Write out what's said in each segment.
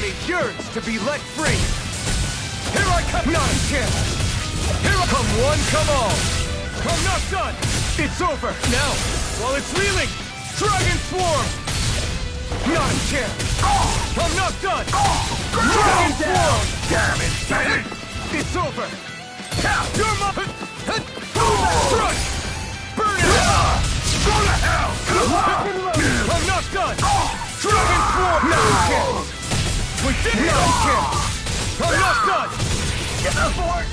army yearns to be let free. Here I come! Not a chance! Here I come one, come all! I'm not done! It's over! Now, while it's reeling, Dragon Swarm! Not a chance! I'm not done! Dragon Swarm! Damn it, Bennett! It's over! You're my... Strike! Burn it! Go to hell! I'm not done! Dragon Swarm! Not a chance! We did not a chance! I'm not done! Get the board!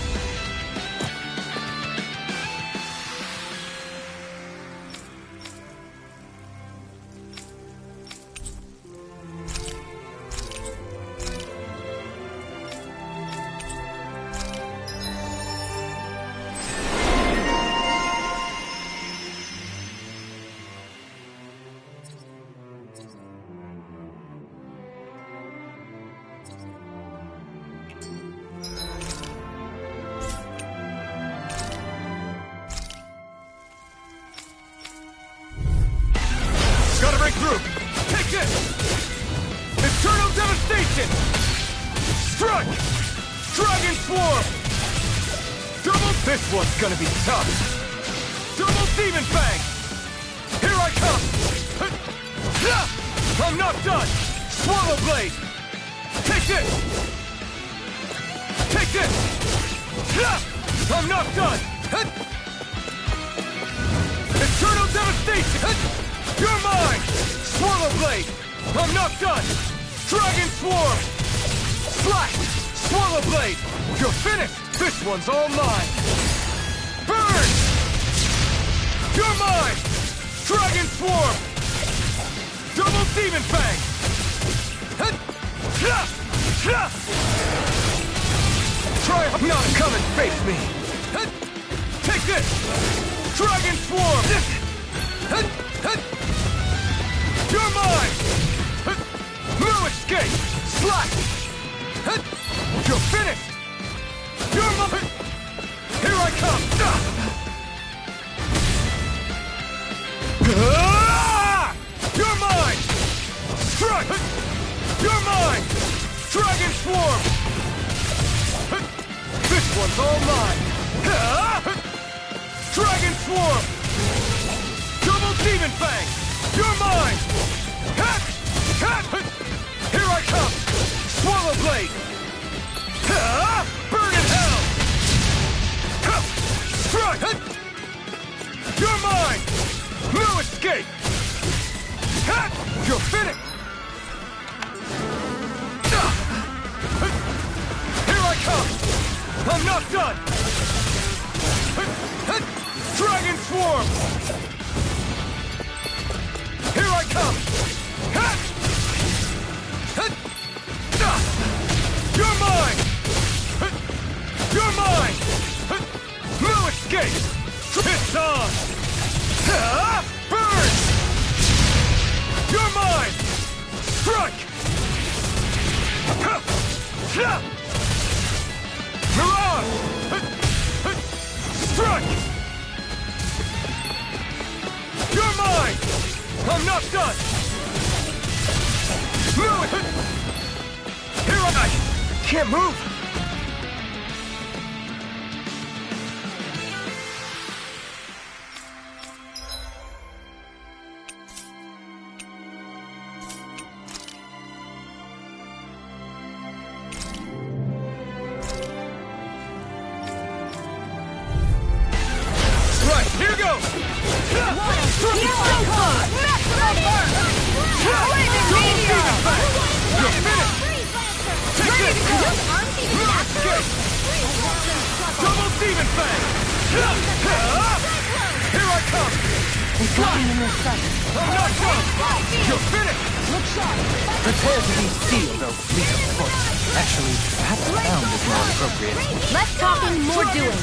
Through! Take this! Eternal Devastation! Strike! Dragon Swarm! Double... This one's gonna be tough! Double Demon Fang! Here I come! I'm not done! Swallow Blade! Take this! Take this! I'm not done! Eternal Devastation! You're mine! Swallow Blade! I'm not done! Dragon Swarm! Slash! Swallow Blade! You're finished! This one's all mine! Burn! You're mine! Dragon Swarm! Double Demon Fang! Try not to come and face me! Take this! Dragon Swarm! You're mine! No escape! Slash! You're finished! You're mine! Here I come! You're mine! Strike! You're mine! Dragon Swarm! This one's all mine! Dragon Swarm! Double Demon Fang! You're mine! Here I come! Swallow Blade! Burn in hell! Strike! You're mine! No escape! You're finished! Here I come! I'm not done! Dragon Swarm! Here I come! You're mine! You're mine! No escape! It's on! Burn! You're mine! Strike! Mirage! Strike! You're mine! I'm not done! Move it! Here I can't move! Right, here goes! You're finished! Take this! Double Demon Fang! Here I come! It's looking in your sight. I'm not done! You're finished! Look sharp. Prepare to be sealed, O fleet of foot. Actually, perhaps sound is more appropriate. Less talking, more doing.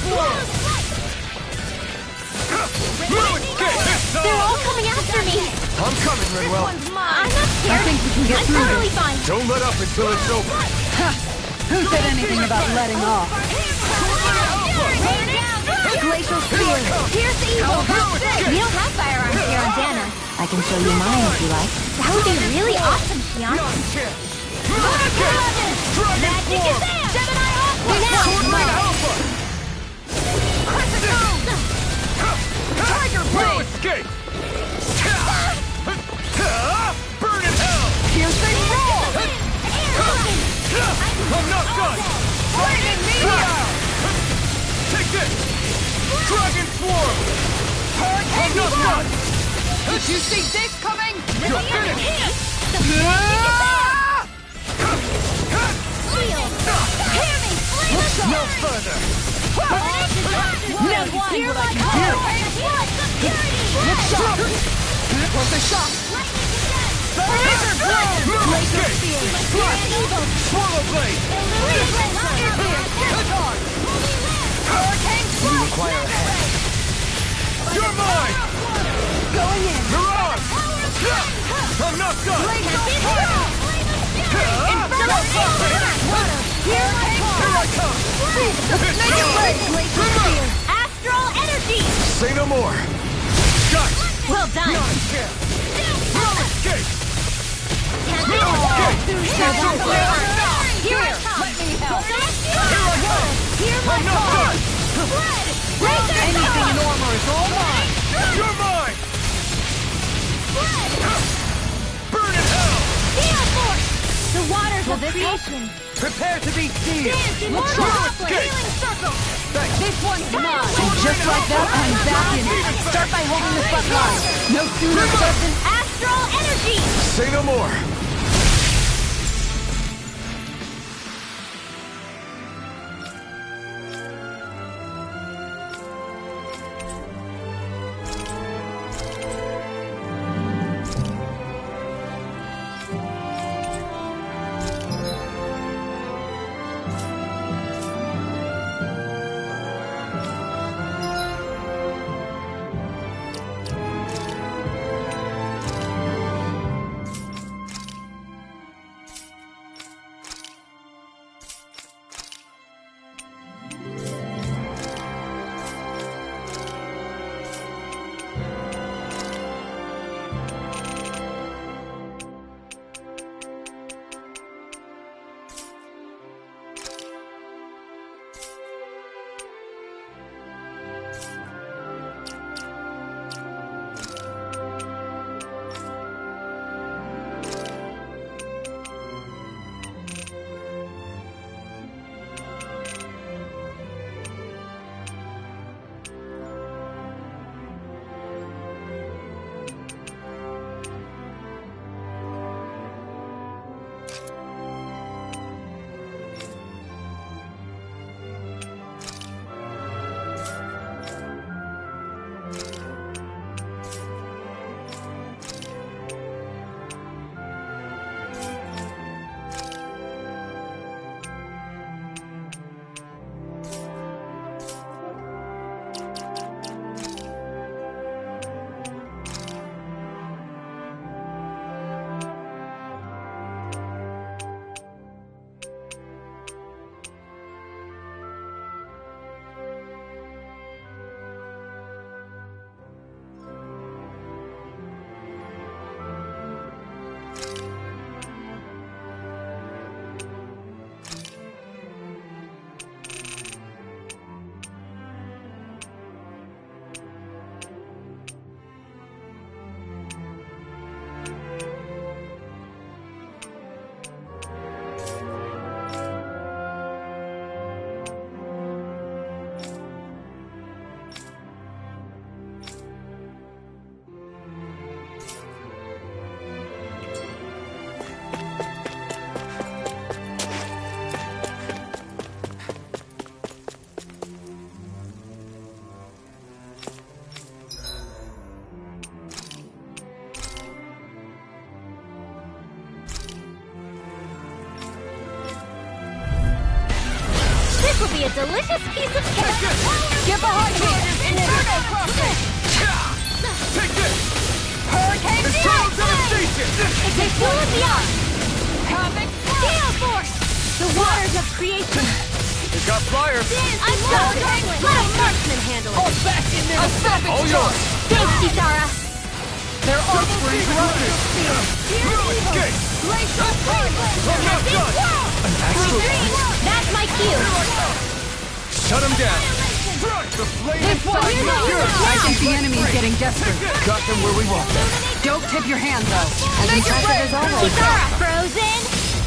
They're all coming after me. I'm coming, Rinwell. I'm not scared. I think we can get I'm through totally this. fine. Don't let up until it's over. Who said anything about letting off? Glacial Spear. Here's the evil. We don't have firearms here on Dana. I can show you mine if you like. That would be really awesome, Xion. Not a chance. Dragon Magic Form! Kazam! Gemini Aqua! Sword Rain Alpha! Crescent Moon! Tiger No Blade! escape! Burn in hell! Piercing Roar! I'm not done! Lightning Meteor! Take this! Dragon Swarm! Hurricane I'm not done! Did you see this coming? You're finished! No further! Now you see what I can do! Look shock! Closer shock! Laser Blade! Laser Spear! Swallow Blade! Hurricane You require a hand. You're mine! Going in! Mirage! I'm not done! Inferno Flame! Here I come! Laser Spear! Astral Energy! Say no more! Got it! Well done! Not a chance! No escape! No Here I come! Let me help! Here I come! Hear my I'm not call! done! Anything in armor is all mine! You're mine! Burn in hell! Steel Force! The waters of creation! Prepare to be sealed! Dance immortal escape! healing circle! Thanks! This one's mine! And just like that, I'm back in it. Start by holding the front line. No sooner said than... Astral Energy! Say no more! This will be a delicious piece of cake! Give a hug here! Inferno Crossing! Take this! Hurricane Internal Blade! devastation! Explode beyond! Havoc Steel Force! The waters of creation! You got fire! Unstoppable! Let a marksman handle it! All back in there! All yours! Thanks, Kisara! Their offspring corrupted. No escape! Glacial flame! I'm not done! An astral That's my cue! Shut him down! The flame inside Here's me! the Yours! now. I think the enemy is getting desperate. Got them where we want them. Don't tip your hand, though. As Make it impressive rain! as always. Kisara, frozen!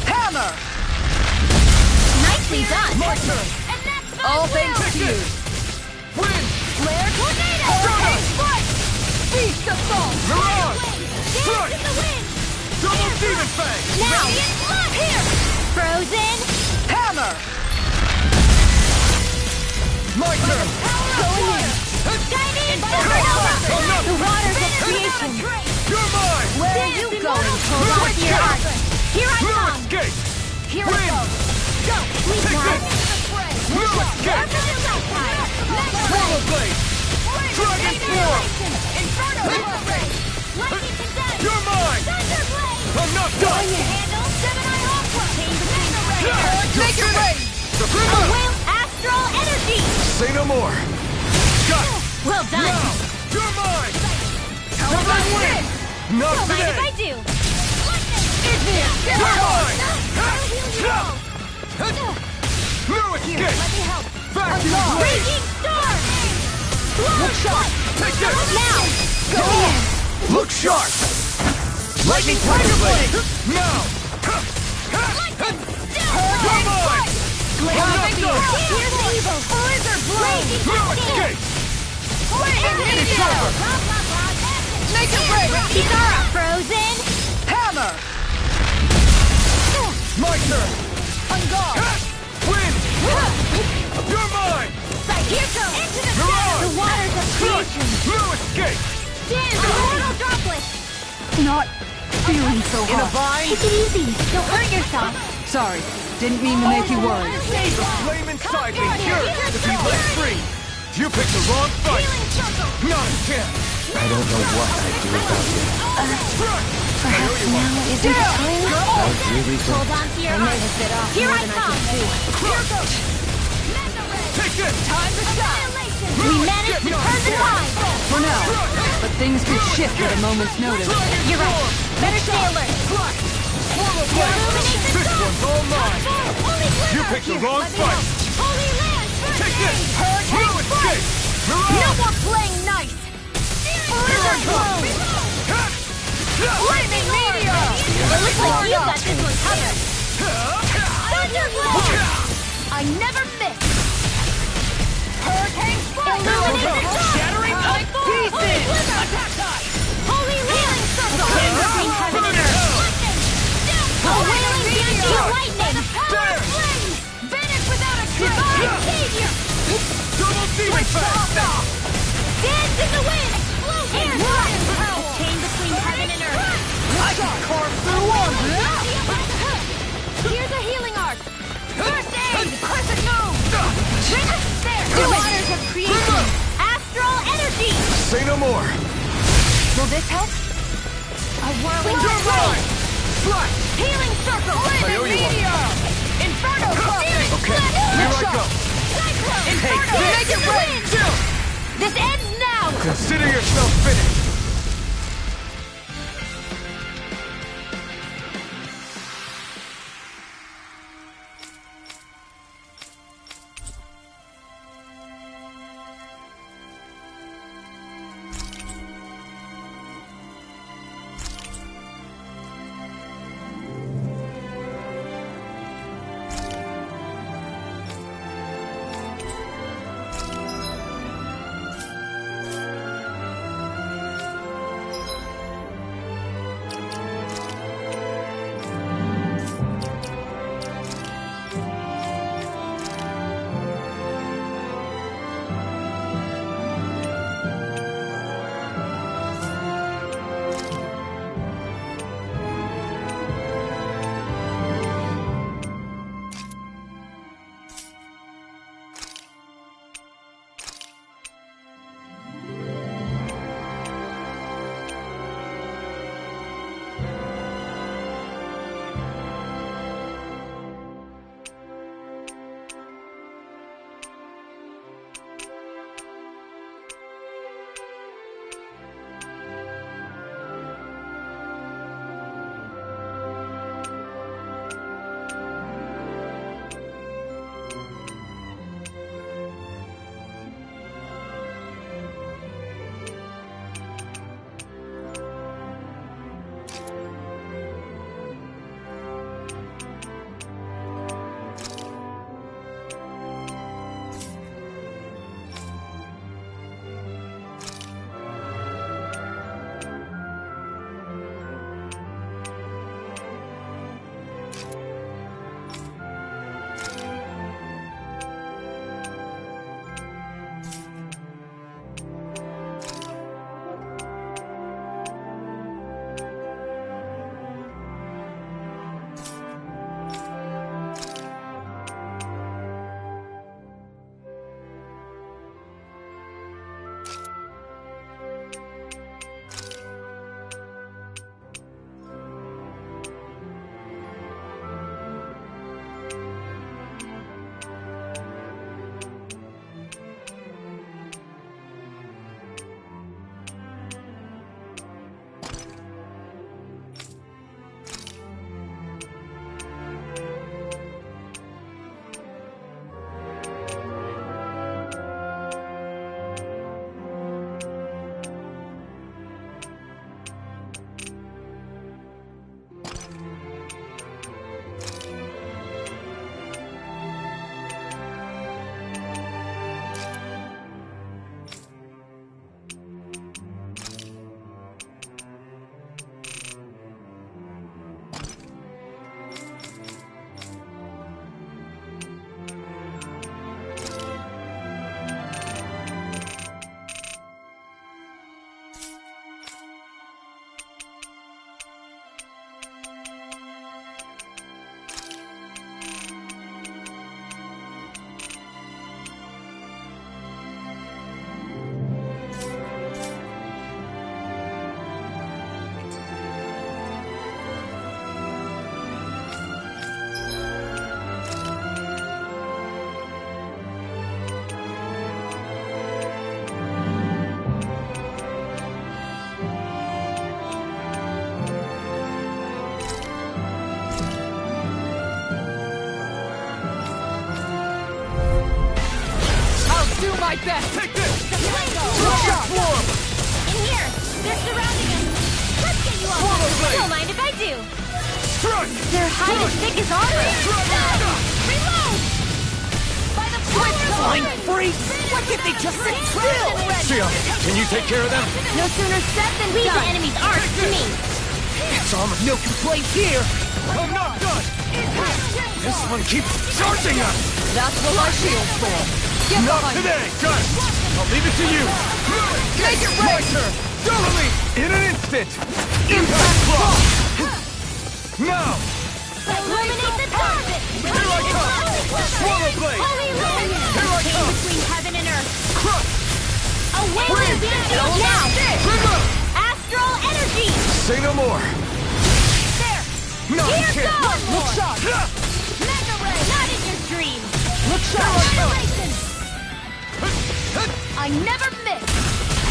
Hammer! Nicely done! My turn! All thanks to you. Win! Flare tornado! Hurricane strike! Beast assault! Mirage! Strike! Dance in the wind! Double demon fang! Now! Here! Frozen! Hammer! My turn! Going in! Shining Inferno! The waters of creation! You're mine! Where are you going? Hold on to your heart! Here I No come! escape! Here I Win! go! Go! Please Take not! this! No escape! Power blade! Dragon form! Inferno! Lightning condensed! You're mine! Thunder blade! I'm not done! Handle Gemini Aqua! Change the Make it rain! The A whale astral energy! Say no more! Got it! Well done! Now! You're mine! How about win? Not Don't mind if I today! do! Lightning! You're mine! I'll heal you all! No escape! Let me help! Vacuum blade! Raging storm! Look sharp! Take this! Now! Go in! Look sharp! Lightning Tiger Blade! Now! You're mine! I'm not done! Here's the evil! Blizzard blade! No escape! It's over! Make it rain! Kisara! Frozen! Hammer! My turn! On guard! Win! You're mine! Here goes! Into the Mirage! The waters of creation! No escape! Dance the mortal droplet! Not feeling so In a hot. vine? Take it easy! Don't hurt yourself! Sorry, didn't mean to make you worry. The flame inside me yearns to be let free! You picked the wrong fight! Healing circle! Not a chance! I don't know what I'd do without you. Perhaps now isn't the time? I really don't. Hold on to your heart! Here I come! Here goes! Take this! Time to shine! We managed to turn the tide! For now. But things could shift at a moment's notice. You're right! Better stay alert! Illuminate the This sun! one's all mine! Holy glitter! You picked the wrong Let me fight! help. Holy land! Take this! Hurricane No escape! No Mirage! more playing nice! Here I come! Lightning meteor! It looks like you got this one covered! Thunderblade! I never miss! Hurricane strike! Illuminate the sun! Shattering Holy pieces! blizzard! Holy healing circle! Between heaven and earth! A wailing DG lightning! Power of flame! Vanish without a trace! Savior! Double demon fang! Dance in the wind! Explosion! A chain between heaven and earth! I can carve through one! Here's a healing arc! First aid! Crescent moon! There! The waters of creation! Astral energy! Say no more! Will this help? A whirling You're mine! Flash! healing circle! I owe you one. Meteor! Inferno! Okay, here I go! Inferno! this! Make it rain! Chill! This ends now! Consider yourself finished! do my best! Take this! Dragon Swarm! In here! They're surrounding us! Let's get you all Swallow covered. blade. Don't mind if I do! Strike! Their hide as thick as ours! Dragon! Reload! By the Flying freak! Why can't they just sit still? Shion, can you take care of them? No sooner said than leave the enemy's arc to me! It's almost no complaints here! I'm not done! This one keeps charging us! That's what my shield's for! Get Not behind me! today! Got it! I'll leave it to you! Make it My rain! turn! Double me! In an instant! Impact block! Now! Illuminate the target! Here I come! Swallow blade! Holy Land! Here I come! Between heaven and earth! Crush! A wailing beacon now! Remote! Astral energy! Say no more! There! Not a Here chance! goes! Look sharp! Mega Ray! Not in your dreams! Look sharp! Annihilation! I never miss!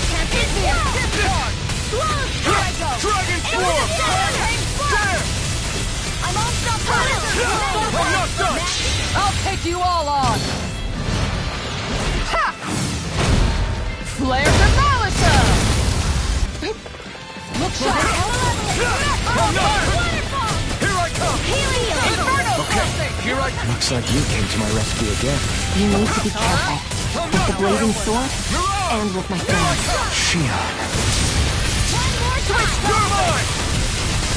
Can't hit me! Here I go! Dragon Into Swarm! the center! There! I'm unstoppable! I'm not done! I'll take you all on! Ha! Flare Demolisher! Look sharp! I'm not done! Here I come! Inferno! Here I come! Looks like you came to my rescue again. You need to be careful. I'm With the not blazing done! sword Mirage! and with my friends. Shion. One more time! You're mine!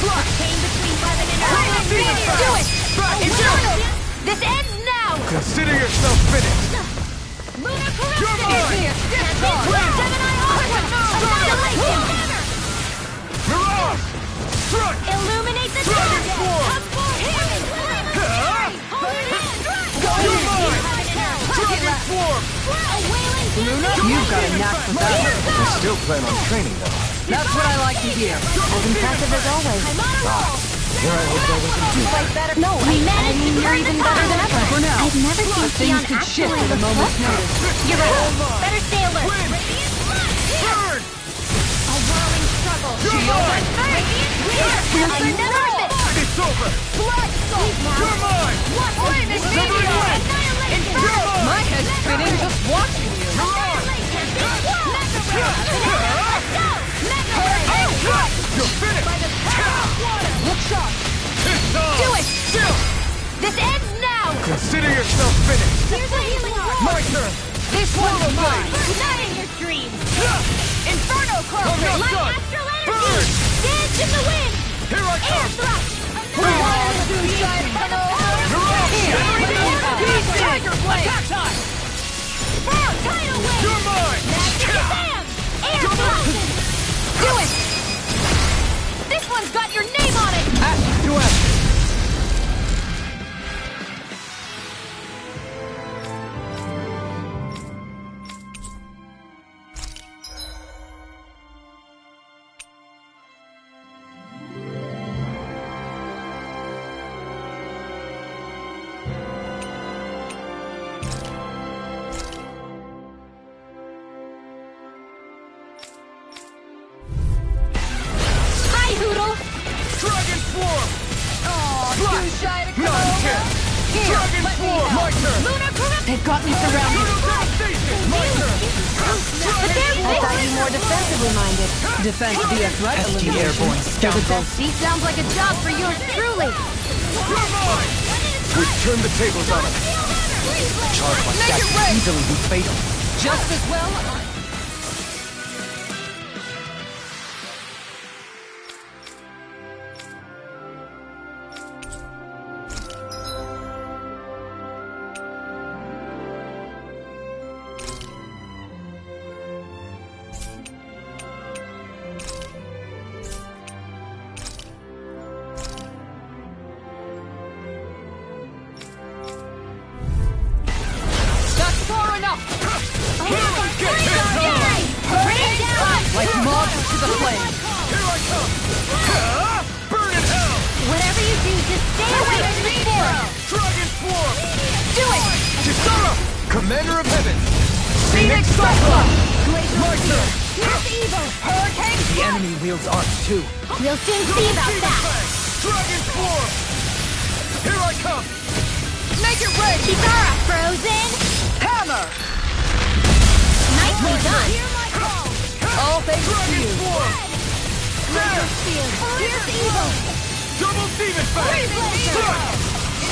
Came between heaven and earth! Do it! Back in Inferno! This ends now! Consider yourself finished! Lunar You're corruption! mine! Seven-Eye Ultimate! Annihilation! Mirage! Strike! Illuminate the Dragon target! Swarm! Come for him! Holy Land! You're mine! Dragon Swarm! A wailing beacon! You've got a knack for that. I still plan on training, though. That's what I like to hear. As impressive as always. I'm on a roll! Here I hope that wasn't You fight better. No, We managed to you're turn even the better than tide. ever. For now. I've never seen But things Sion could shift actually at a look moment's like notice. You're right. Better stay alert. Win. Radiant blood! Here! Burn! A whirling struggle. You're mine! Radiant here! I never miss! It's over! Blood soul! You're mine! What flame is Severed Blade! Annihilation! You're mine! My head's spinning just watching you. Annihilation! Mega Ray! Let's go! Mega Ray! You're finished! By the power of water! Look sharp! It's on! Do it! Still! This ends now! Consider yourself finished! Here's a healing My word! turn! This one's mine! Not in your dreams! Inferno I'm Closer! not My done! astral Burn! energy! Dance in the wind! Here I Air come! thrust! Suicide Tunnel! Mirage! Tiger Blade! Attack time! Tidal wave! You're mine! Magic Sam! Air thrust! Do it! This one's got your name on it! Ashes to ashes! Hi, Hoodle! Dragon Swarm! Too shy to come Not a over? chance! Here, Dragon let me Swarm! help. My turn! Lunar corruption! They've got me surrounded. Lunar devastation! My turn! But they're I thought you more defensively minded. Defense via threat FT elimination. airborne They're the scoundrels. best. He sounds like a job for yours truly! You're mine! We've turned the tables on him! Charge like Make that it could rain. easily be fatal. Just as well. That's far enough. Like moths to the flame. Here I come! Burn in hell! Whatever you do, just stay away from the forest! Dragon Swarm! Do it! Kisara! Commander of Heaven! Phoenix Cyclops. My turn! Here's evil! Hurricane! The enemy wields arms too. We'll soon see about that! Dragon Swarm! Here I come! Make it rain. Kisara! Frozen! Hammer. be done. All thanks to Dragon you. Swarm! There! Here's evil. Double Demon Fang!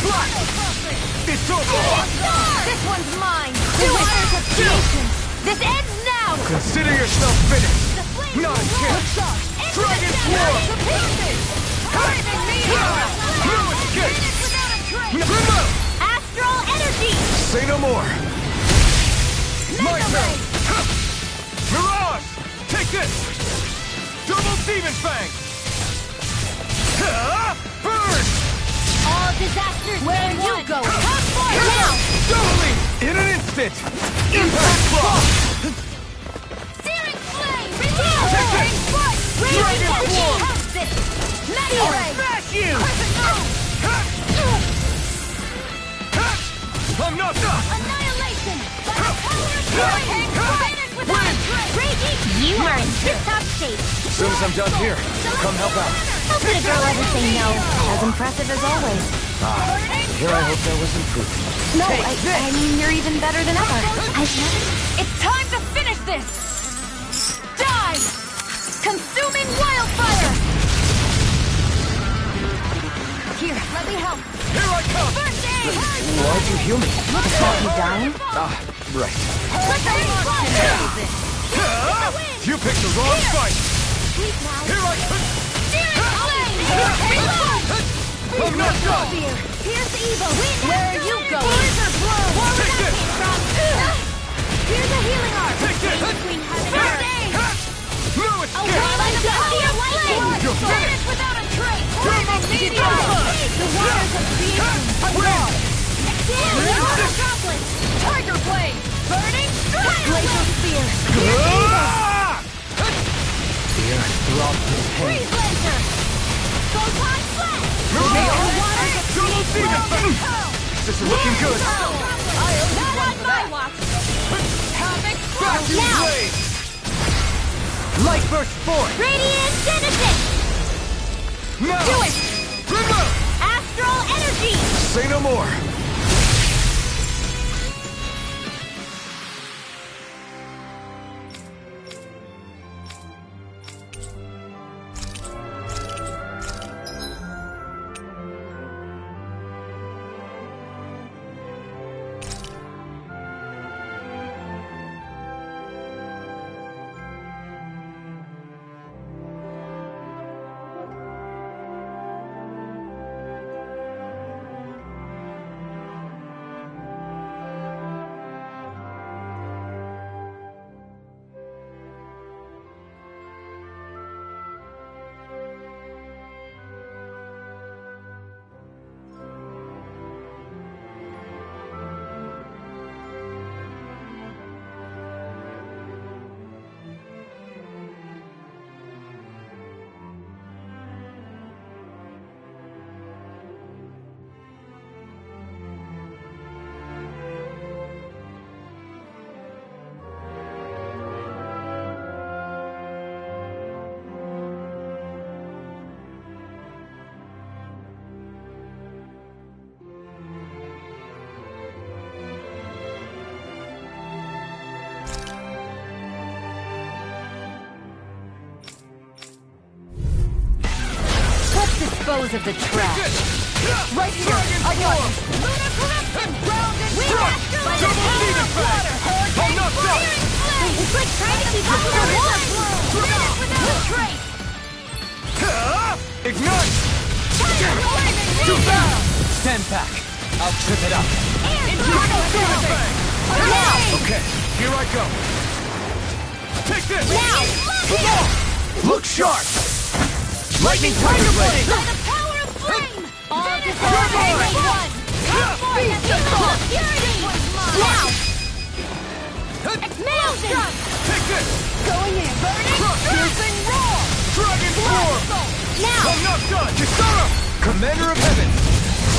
Flash! It's over! This one's mine. The waters of creation. This ends now. Consider yourself finished! The flames Not a will chance! rise. Dragon Swarm! No escape! Remote! Astral energy. Say no more! My Mega turn! Ray. Huh. Mirage! Take this! Double Demon Fang! Huh. Burn! All disasters. Where are you going? Come for it now. Doubly! In an instant! Impact Block! Searing flame. Reveal. Take this. Raging Dragon energy. Swarm. Have this. Meteor. Smash you! I'm not done! Annihilation. By the power of flame. Finish without a trace. Raging. You are in tip-top shape. As soon as I'm done here, come help out. How could a girl ever say no? As impressive as always. Here I hope there was improvement. No, I mean, you're even better than ever. It's time to finish this! Die! Consuming wildfire! Here, let me help. Here I come! First aid. Why'd you heal me? Thought you dying? Ah, right. Hurricane. You picked the wrong fight! Sleep now. Here I come! Searing flame. I'm not done! Here's evil. Where are you going? Blizzard blow. Where Take that this. came from? Here's a healing art. Take this! Between heaven and First earth. aid! No A escape! wall of fire lightning. You're finished! Without a trace. Meteor. The waters of creation. Well! Accomplished. Tiger blade! Burning Glacial spear. Ah! The earth throbbed with pain. Freeze laser. Photon flash. Mirage! Double Demon Fang! This is looking good! Not on my watch. Havoc Back to Now. blaze! Light burst forth! Radiant Genesis. Now! Do it. Remote! Astral energy. Say no more! dispose of the trash. Right here, I got it. Lunar corruption! Grounded! Wind astral! By the Double power demon of fang! water! I'm not done! It's like trying to keep up with the one! Finish without a trace! Ignite! Too fast! Stand back. I'll trip it up. Double demon fang! Now! Okay, here I go. Take this! Now! Look sharp! Lightning Tiger Blade! By the power of flame! All Finish dissolved it! in one! Come forth and feel the fury! Now! Maelstrom! Take this! Going in! Burning! Piercing roar! Dragon Swarm! Now! I'm not done! Kisara! Commander of Heaven!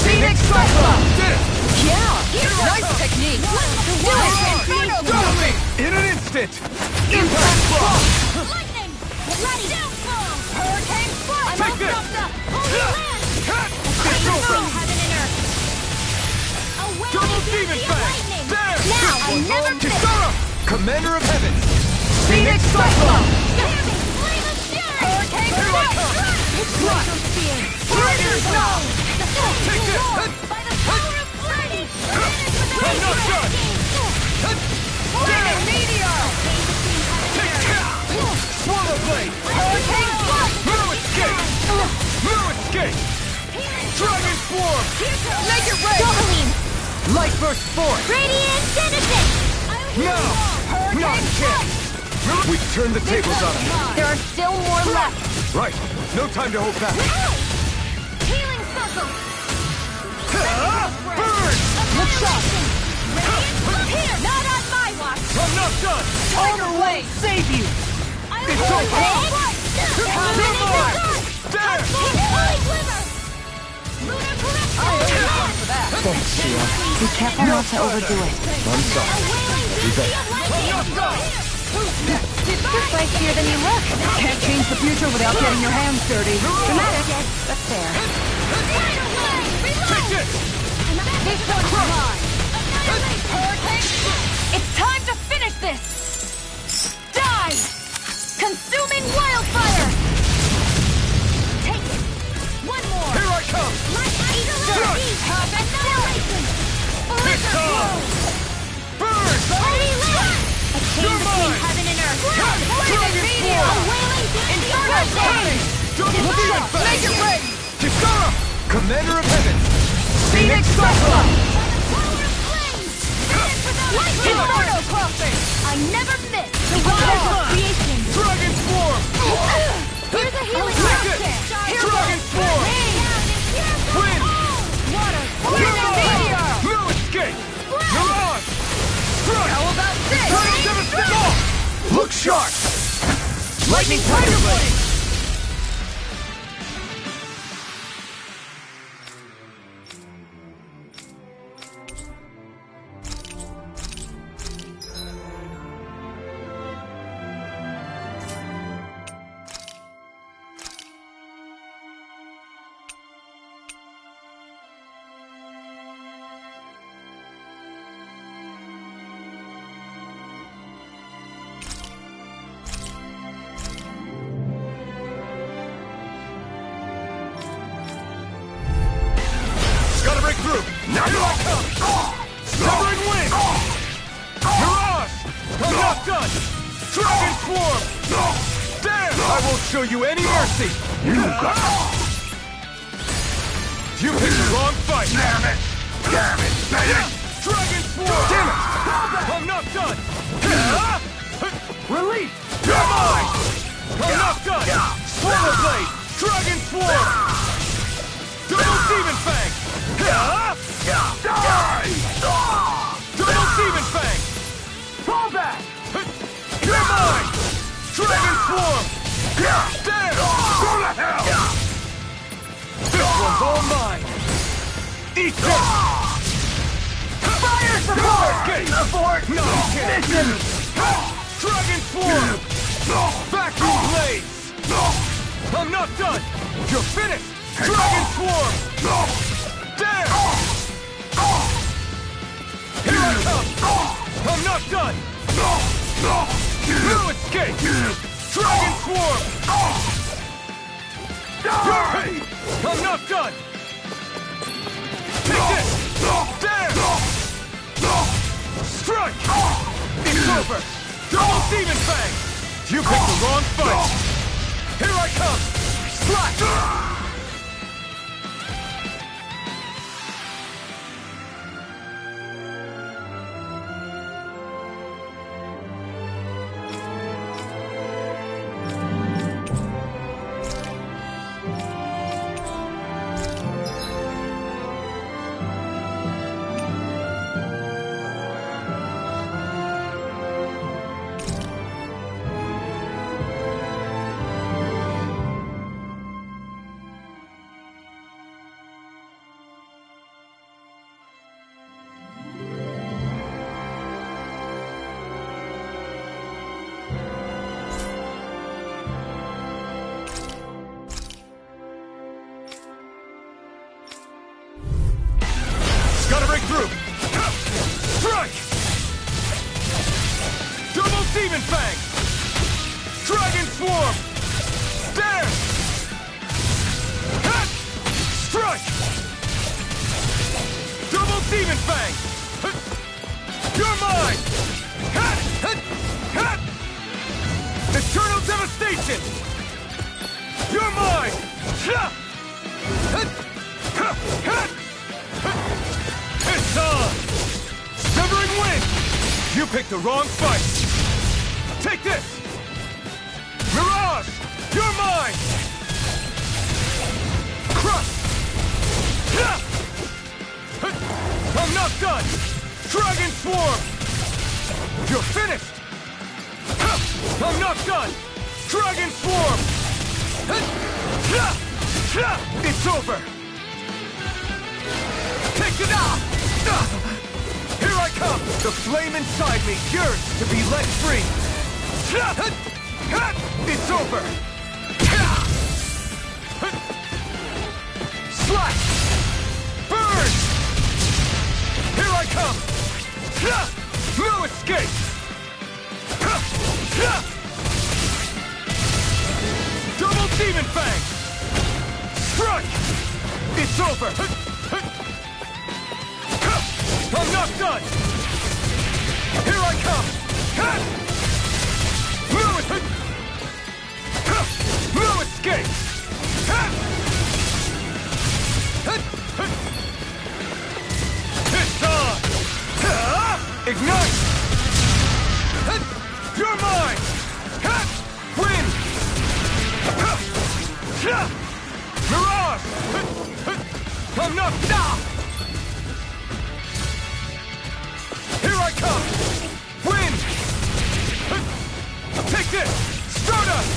Phoenix Cyclops! Did it! Yeah! Nice technique! Do it! Inferno! Double me! In an instant! Impact Block! Lightning! Ready! Downfall! Hurricane Spark! Take this! Holy land! It's over! Heaven and earth! Double Demon Fang! There! Now! I This one's never on Kisara! Commander of Heaven! Cyclone! Flame of Fury! Hurricane Here I come! Strike! Trigger's Zone! Take this! By the power of flame! I'm not done! Demon Meteor! Take this! Swallow Blade! Hurricane Blast! No escape! No escape! Dragon Swarm! Make it rain! Doubling! Light Burst Force! Radiant Genesis! No! Not a chance! We turned the tables on him. There are still more left. Right. No time to hold back. Healing Circle! Burn! Look sharp! Here! Not on my watch! I'm not done! Armor will save you! It's over! There! Thanks, Shield. Be careful not to overdo it. I'm sorry. I'm not done! You're feistier than you look. Can't change the future without getting your hands dirty. Dramatic, but fair. Take this! This one's mine! It's time to finish this! Die! Consuming wildfire! Take it! One more! Here I come! This time! Burn! You're mine! Heaven and earth! Dragon Swarm! Inferno Blade! Double Demon Fang! Make it rain! Kisara! Commander of Heaven! Phoenix Cyclone! Inferno Crossing! I never miss! The wonders of creation! Dragon Swarm! Here's a healing Take it! rocket! Dragon Swarm! Wind! Water! You're mine! Meteor! No escape! You're on! Strike! How about this? Turtle Seven Step off! Look sharp! Lightning Tiger Blade! Gotta break through! Now here I come! Severing Wind! Mirage! I'm not done! Dragon Swarm! There! I won't show you any mercy! You picked the wrong fight! Damn it! Dragon Swarm! Damn it! I'm not done! Release! You're mine! I'm not done! Swallow Blade! Dragon Swarm! Double Demon Fang! Double Demon Fang! Fall back! You're mine! Dragon Swarm! There! Go to hell! This one's all mine! Eat this! Fire support! Support! No, you can't! Dragon Swarm! Vacuum Blades! I'm not done! You're finished! Dragon Swarm! There! Here I come! I'm not done! No escape! Dragon Swarm! I'm not done! Take this! There! Strike! It's over! Double Demon Fang! You picked the wrong fight! Here I come! Slash! explosion! You're mine! It's on! Severing wind! You picked the wrong fight! Take this! Mirage! You're mine! Crush! I'm not done! Dragon Swarm! You're finished! I'm not done! Dragon Swarm! It's over! Take it out! Here I come! The flame inside me yearns to be let free! It's over! Slash! Burn! Here I come! No escape! Double Demon Fang! Strike! It's over! I'm not done! Here I come! No escape! It's on! Ignite! You're mine! Win! Mirage! I'm not... Here I come! Win! Take this! Stardust!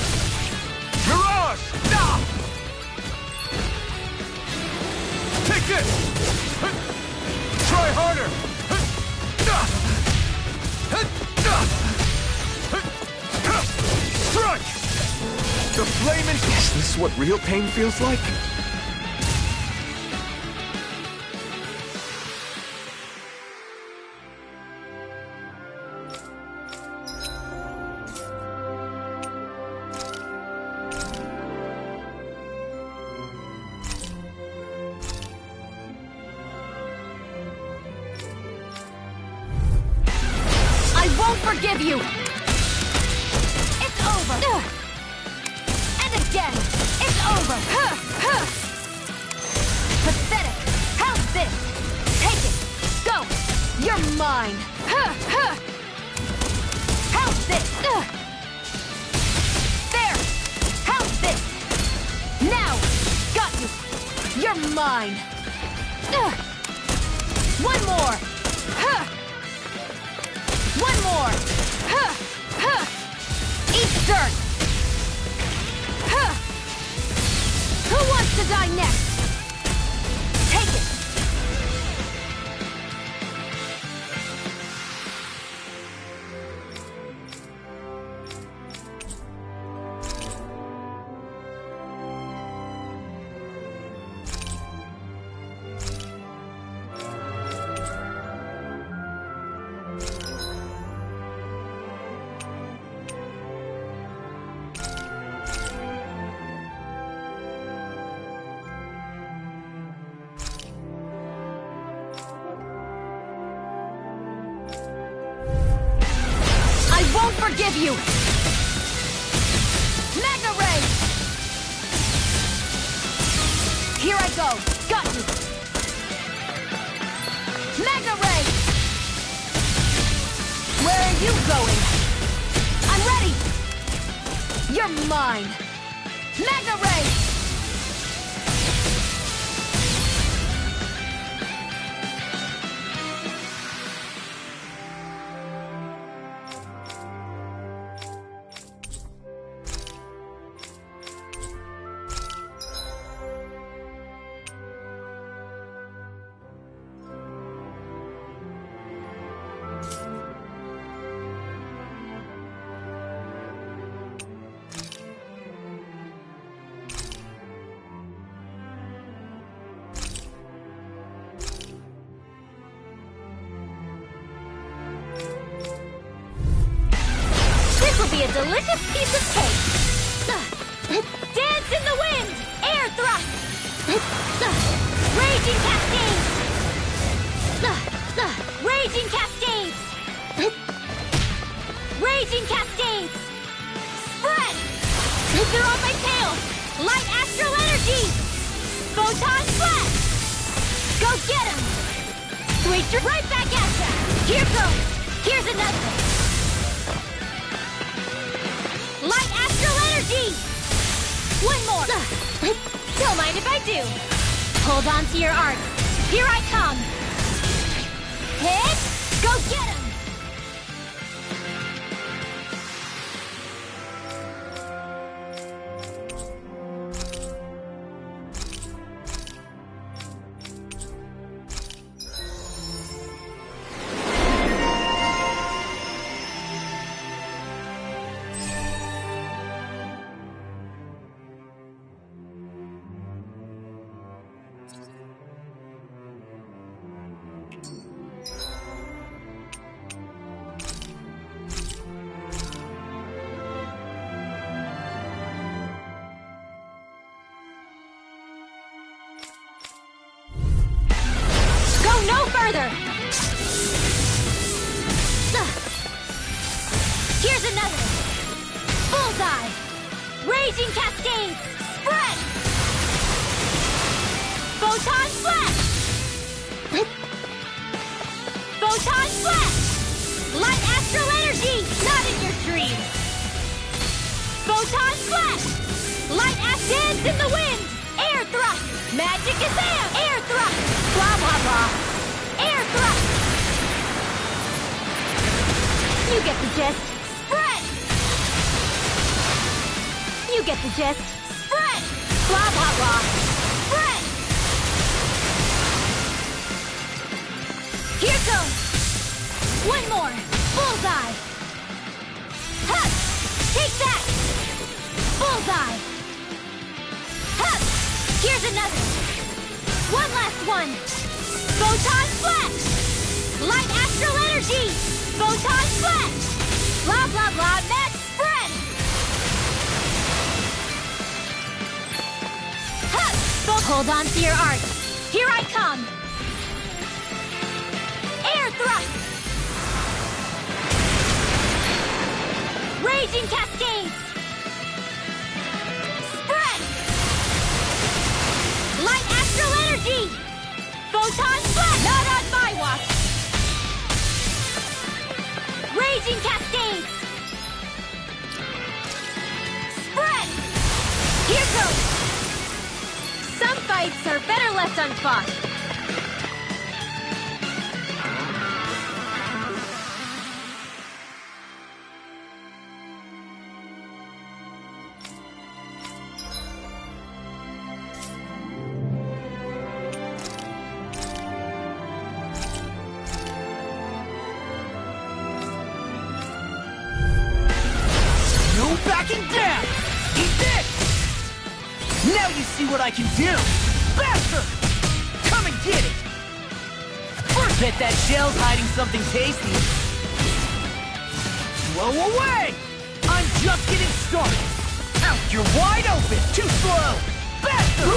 Mirage! Take this! Try harder! Strike! The flame and... Is this what real pain feels like? Forgive you! It's over! And again! It's over! Pathetic! How's this? Take it! Go! You're mine! How's this? There! How's this? Now! Got you! You're mine! One more! One more! Eat dirt! Who wants to die next? Take it! Forgive you! Mega Ray! Here I go! Got you! Mega Ray! Where are you going? I'm ready! You're mine! Mega Ray! Be a delicious piece of cake. Dance in the wind. Air thrust. Raging cascades. Raging cascades. Raging cascades. Spread. Blades are on my tail! Light astral energy! Photon flash! Go get him! Right back at ya! Here goes! Here's another! Light astral energy! One more! Don't mind if I do! Hold on to your art! Here I come! Hit! Go get him! No further! Here's another! Bullseye! Raging cascades! Spread! Photon flash! Photon flash! Light astral energy! Not in your dreams! Photon flash! Light dance in the wind! Air thrust! Magic is air thrust! Blah blah blah! Air thrust! You get the gist. Spread! You get the gist. Spread! Blah blah blah! Spread! Here goes! One more! Bullseye! Hup! Take that! Bullseye! Hup! Here's another! One last one! Photon flash! Light astral energy! Photon flash! Blah blah blah, match spread! Hup! Hold on to your art! Here I come! Air thrust! Raging cascades! Spread! Light astral energy! Photon flash! Not on my watch! Raging cascades! Spread! Here goes! Some fights are better left unfought. Backing down! Eat this! Now you see what I can do! Faster! Come and get it! Bet that shell's hiding something tasty. Slow away! I'm just getting started! Out, you're wide open! Too slow! Faster!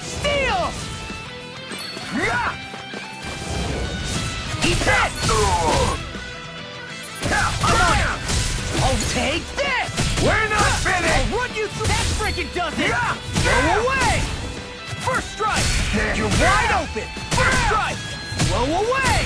Steal! Eat this! I'm on it! Oh, take this! We're not finished! I'll run you through that freaking does it! Go away! First strike! You're wide open! First strike! Blow away!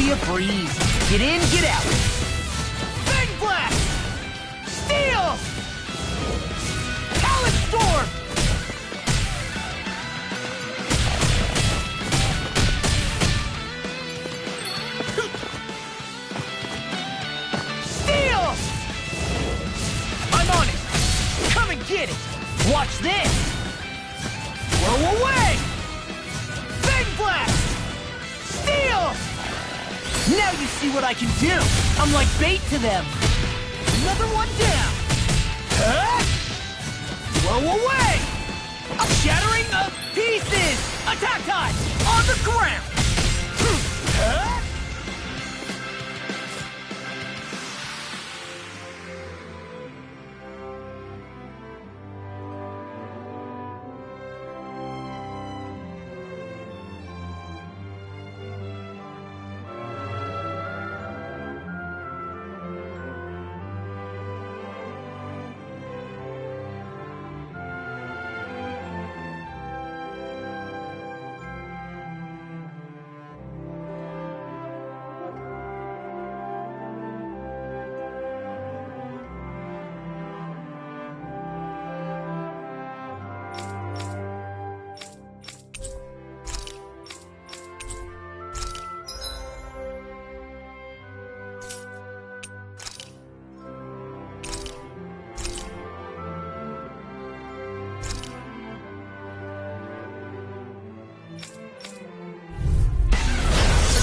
be a breeze. Get in, get out. Fang Blast! Steel! Talon Storm! Steel! I'm on it! Come and get it! Watch this! Blow away! Fang Blast! Steel! Now you see what I can do! I'm like bait to them! Another one down! Huh? Blow away! A shattering of pieces! Attack time! On the ground! Huh?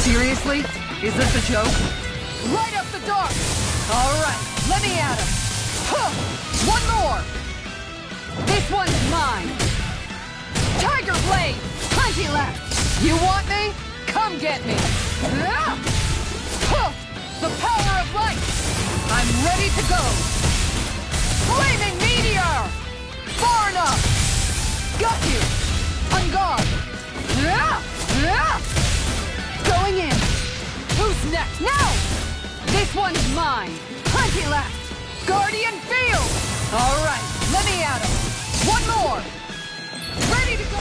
Seriously? Is this a joke? Light up the dark! Alright, let me at him! Huh. One more! This one's mine! Tiger Blade! Plenty left! You want me? Come get me! Ah! Huh. The power of light! I'm ready to go! Flaming Meteor! Far enough! Got you! On guard! Ah! Ah! Going in! Who's next? Now! This one's mine! Plenty left! Guardian Field! Alright, let me at him! One more! Ready to go!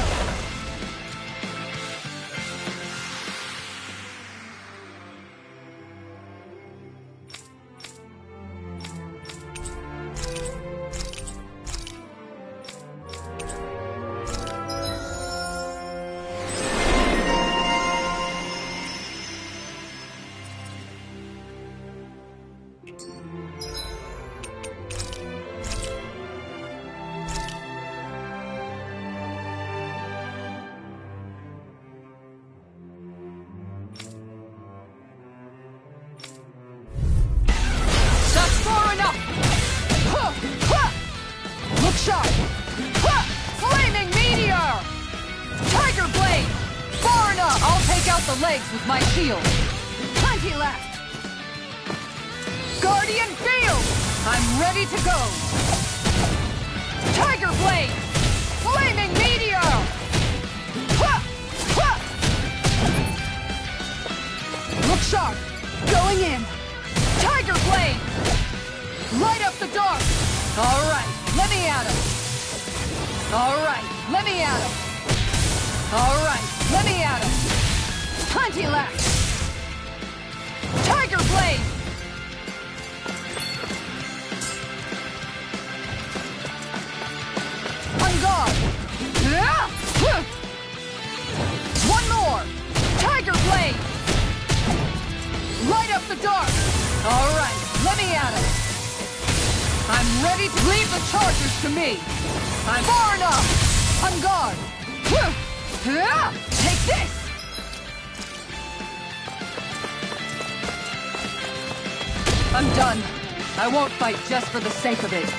Sharp! Ha! Flaming Meteor! Tiger Blade! Far enough! I'll take out the legs with my shield. Plenty left! Guardian Field! I'm ready to go! Tiger Blade! Flaming Meteor! Ha! Ha! Look sharp! Going in! Tiger Blade! Light up the dark! Alright, let me at him! Alright, let me at him! Alright, let me at him! Plenty left! Tiger Blade! On guard! One more! Tiger Blade! Light up the dark! Alright, let me at him! I'm ready to leave the chargers to me! I'm far enough! On guard! Take this! I'm done. I won't fight just for the sake of it.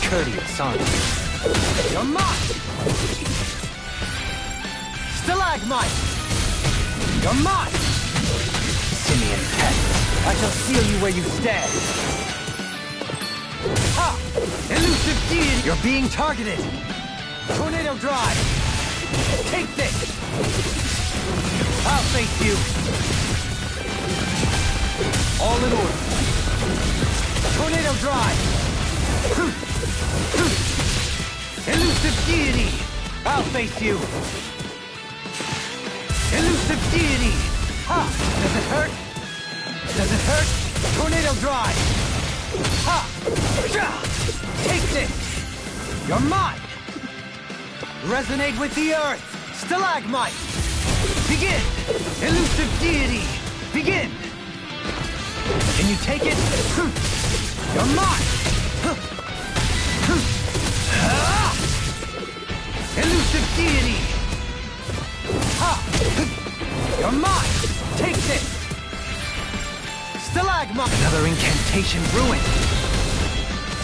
Courteous, aren't you? You're mine! Stalagmite! You're mine! Simian pet. I shall seal you where you stand. Ha! Elusive deity! You're being targeted! Tornado Drive! Take this! I'll face you! All in order! Tornado Drive! Elusive deity! I'll face you! Elusive deity! Ha! Does it hurt? Does it hurt? Tornado Drive! Ha! Take this! You're mine! Resonate with the earth! Stalagmite! Begin! Elusive deity! Begin! Can you take it? You're mine! Elusive deity! Ha! You're mine! Take this! Stalagmite! Another incantation ruined!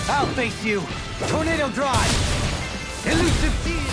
I'll face you! Tornado Drive! Elusive deity!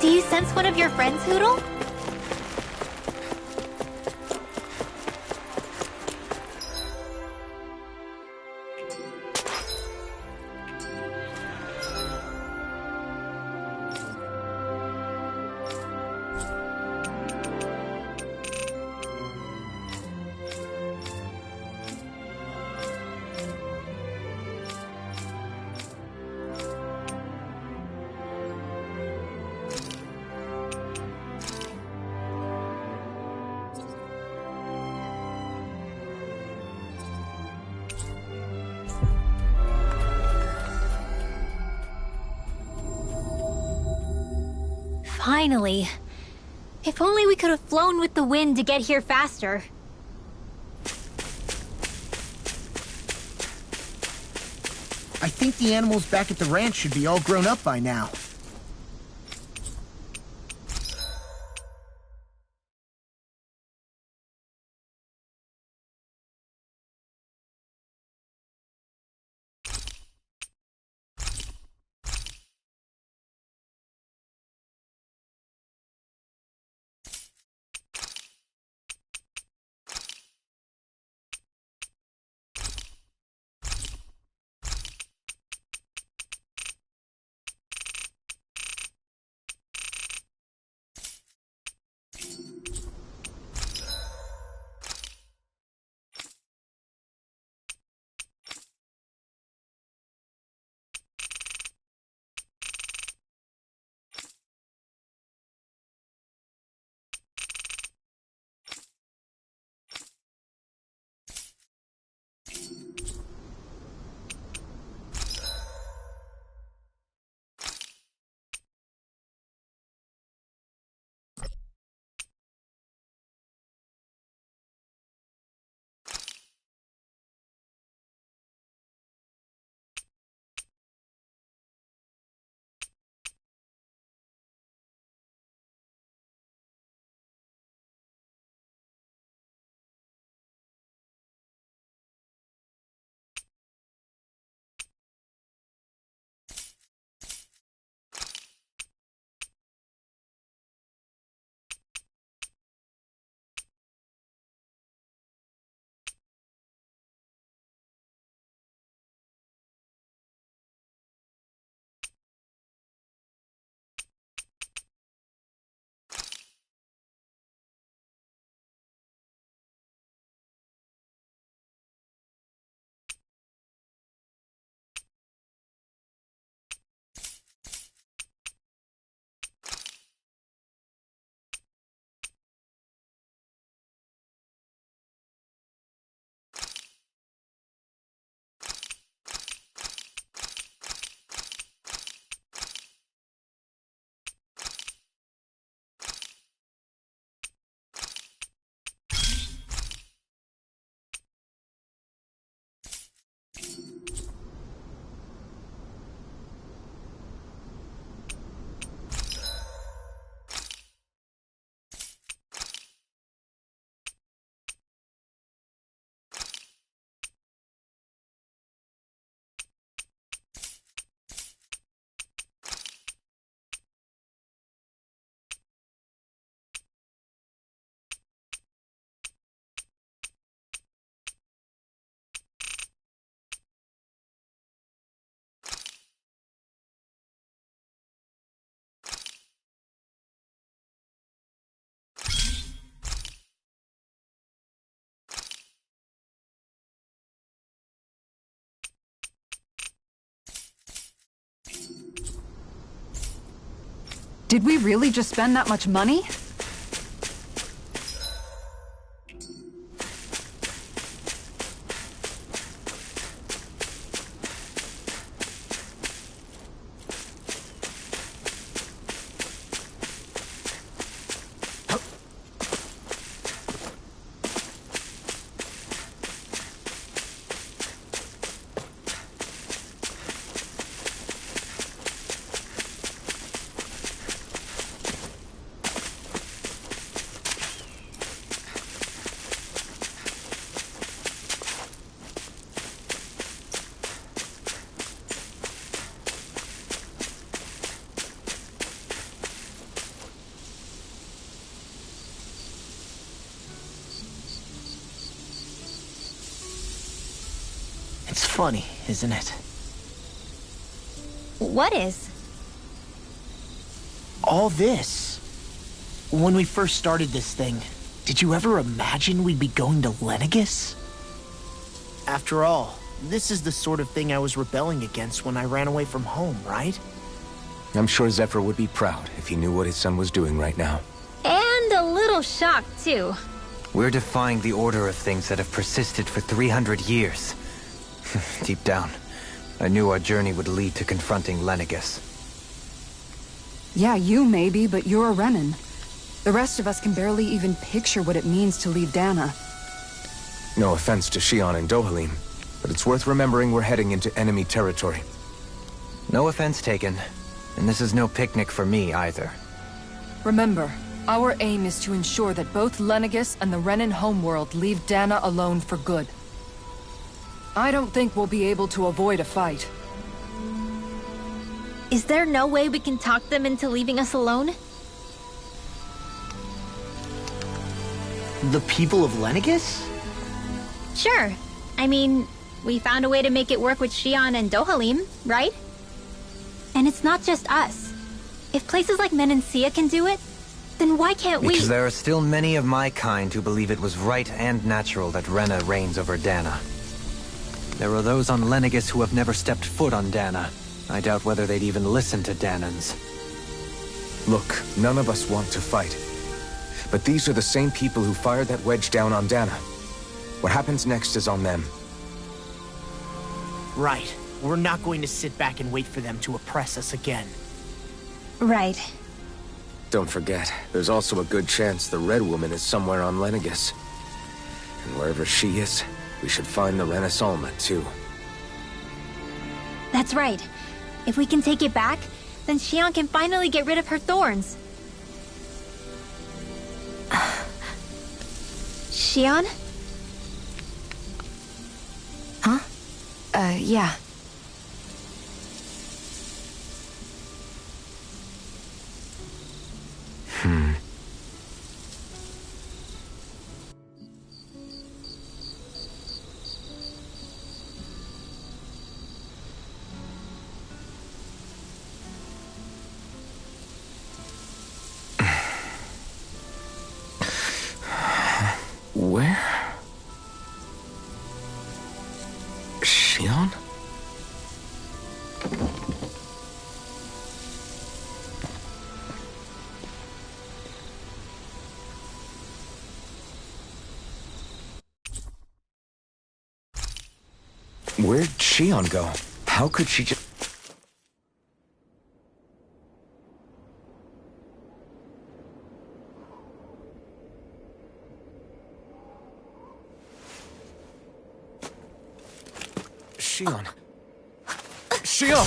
Do you sense one of your friends, Hootle? Finally. If only we could have flown with the wind to get here faster. I think the animals back at the ranch should be all grown up by now. Did we really just spend that much money? It's funny, isn't it? What is? All this. When we first started this thing, did you ever imagine we'd be going to Lenegis? After all, this is the sort of thing I was rebelling against when I ran away from home, right? I'm sure Zephyr would be proud if he knew what his son was doing right now. And a little shocked, too. We're defying the order of things that have persisted for 300 years. Deep down, I knew our journey would lead to confronting Lenegis. Yeah, you maybe, but you're a Renan. The rest of us can barely even picture what it means to leave Dana. No offense to Xion and Dohalim, but it's worth remembering we're heading into enemy territory. No offense taken, and this is no picnic for me either. Remember, our aim is to ensure that both Lenegis and the Renan homeworld leave Dana alone for good. I don't think we'll be able to avoid a fight. Is there no way we can talk them into leaving us alone? The people of Lenegis? Sure. I mean, we found a way to make it work with Xion and Dohalim, right? And it's not just us. If places like Menancia can do it, then why can't we? Because there are still many of my kind who believe it was right and natural that Rena reigns over Dana. There are those on Lenegis who have never stepped foot on Dana. I doubt whether they'd even listen to Danans. Look, none of us want to fight. But these are the same people who fired that wedge down on Dana. What happens next is on them. Right. We're not going to sit back and wait for them to oppress us again. Right. Don't forget, there's also a good chance the Red Woman is somewhere on Lenegis. And wherever she is, we should find the Renaissance too. That's right. If we can take it back, then Xion can finally get rid of her thorns. Xion? Huh? Yeah. Where? Xion? Where'd Xion go? How could she just... Xion. Xion!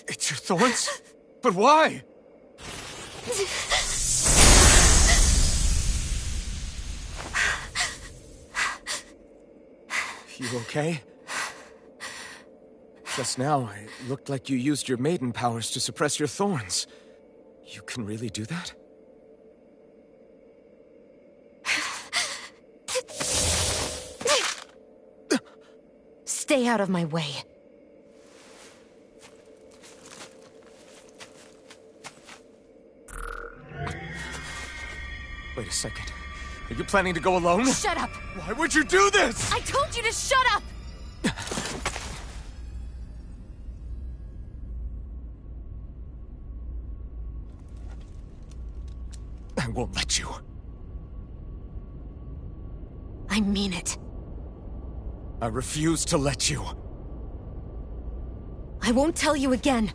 It's your thorns? But why? You okay? Just now, it looked like you used your maiden powers to suppress your thorns. You can really do that? Stay out of my way. Wait a second. Are you planning to go alone? Shut up! Why would you do this? I told you to shut up! I won't let you. I mean it. I refuse to let you. I won't tell you again.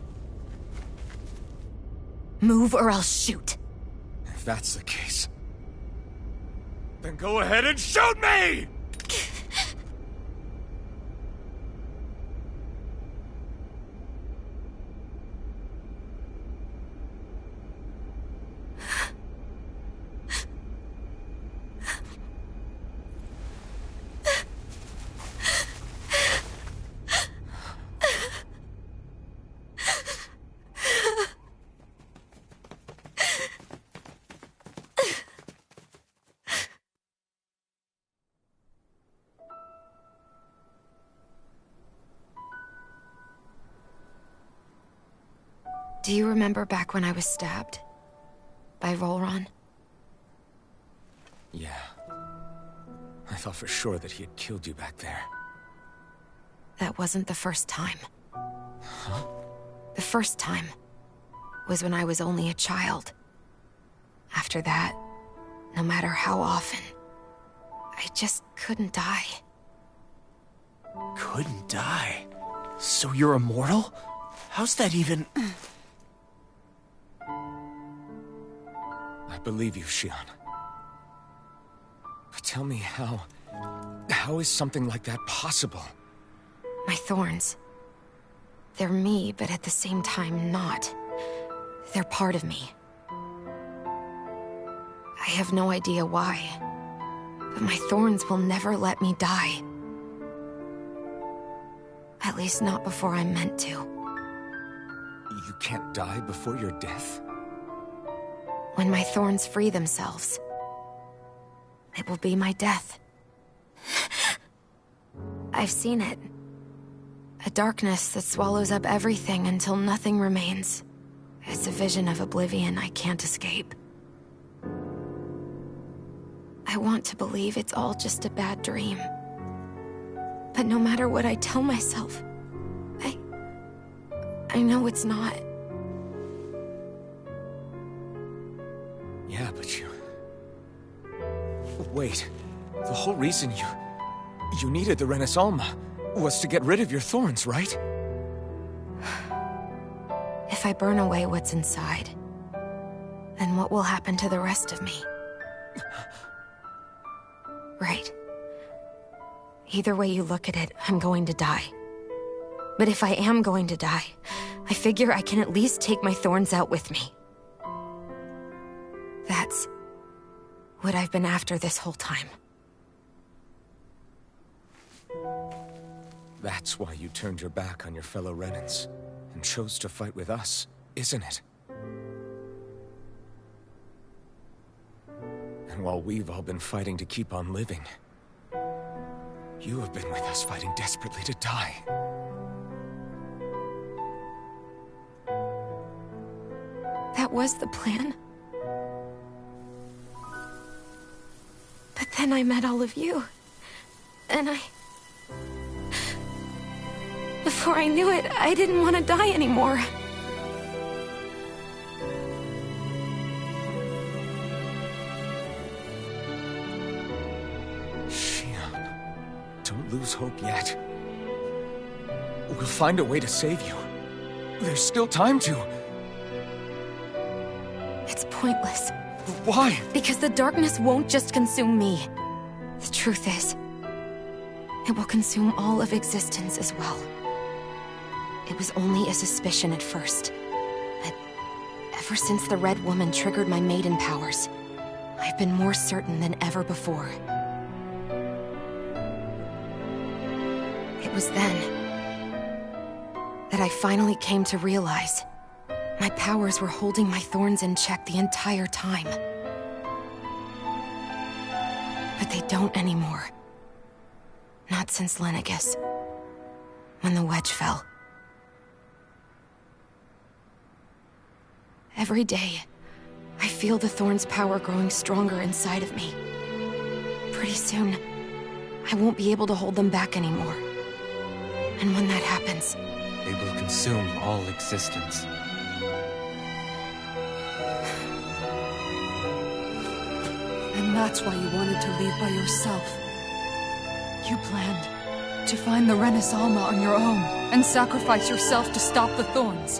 Move or I'll shoot. If that's the case, then go ahead and shoot me! Do you remember back when I was stabbed? By Rolron? Yeah. I thought for sure that he had killed you back there. That wasn't the first time. Huh? The first time was when I was only a child. After that, no matter how often, I just couldn't die. Couldn't die? So you're immortal? How's that even... I believe you, Xion. But tell me how is something like that possible? My thorns. They're me, but at the same time not. They're part of me. I have no idea why, but my thorns will never let me die. At least not before I'm meant to. You can't die before your death? When my thorns free themselves, it will be my death. I've seen it. A darkness that swallows up everything until nothing remains. It's a vision of oblivion I can't escape. I want to believe it's all just a bad dream. But no matter what I tell myself, I know it's not. Yeah, but you... Wait. The whole reason you needed the Renaissance was to get rid of your thorns, right? If I burn away what's inside, then what will happen to the rest of me? Right. Either way you look at it, I'm going to die. But if I am going to die, I figure I can at least take my thorns out with me. That's what I've been after this whole time. That's why you turned your back on your fellow Renans and chose to fight with us, isn't it? And while we've all been fighting to keep on living, you have been with us fighting desperately to die. That was the plan. But then I met all of you. And before I knew it, I didn't want to die anymore. Xion, don't lose hope yet. We'll find a way to save you. There's still time to. It's pointless. Why? Because the darkness won't just consume me. The truth is, it will consume all of existence as well. It was only a suspicion at first, but ever since the Red Woman triggered my maiden powers, I've been more certain than ever before. It was then that I finally came to realize my powers were holding my thorns in check the entire time. But they don't anymore. Not since Lenegis, when the wedge fell. Every day, I feel the thorn's power growing stronger inside of me. Pretty soon, I won't be able to hold them back anymore. And when that happens, They will consume all existence. And that's why you wanted to leave by yourself. You planned to find the Renis Alma on your own and sacrifice yourself to stop the Thorns.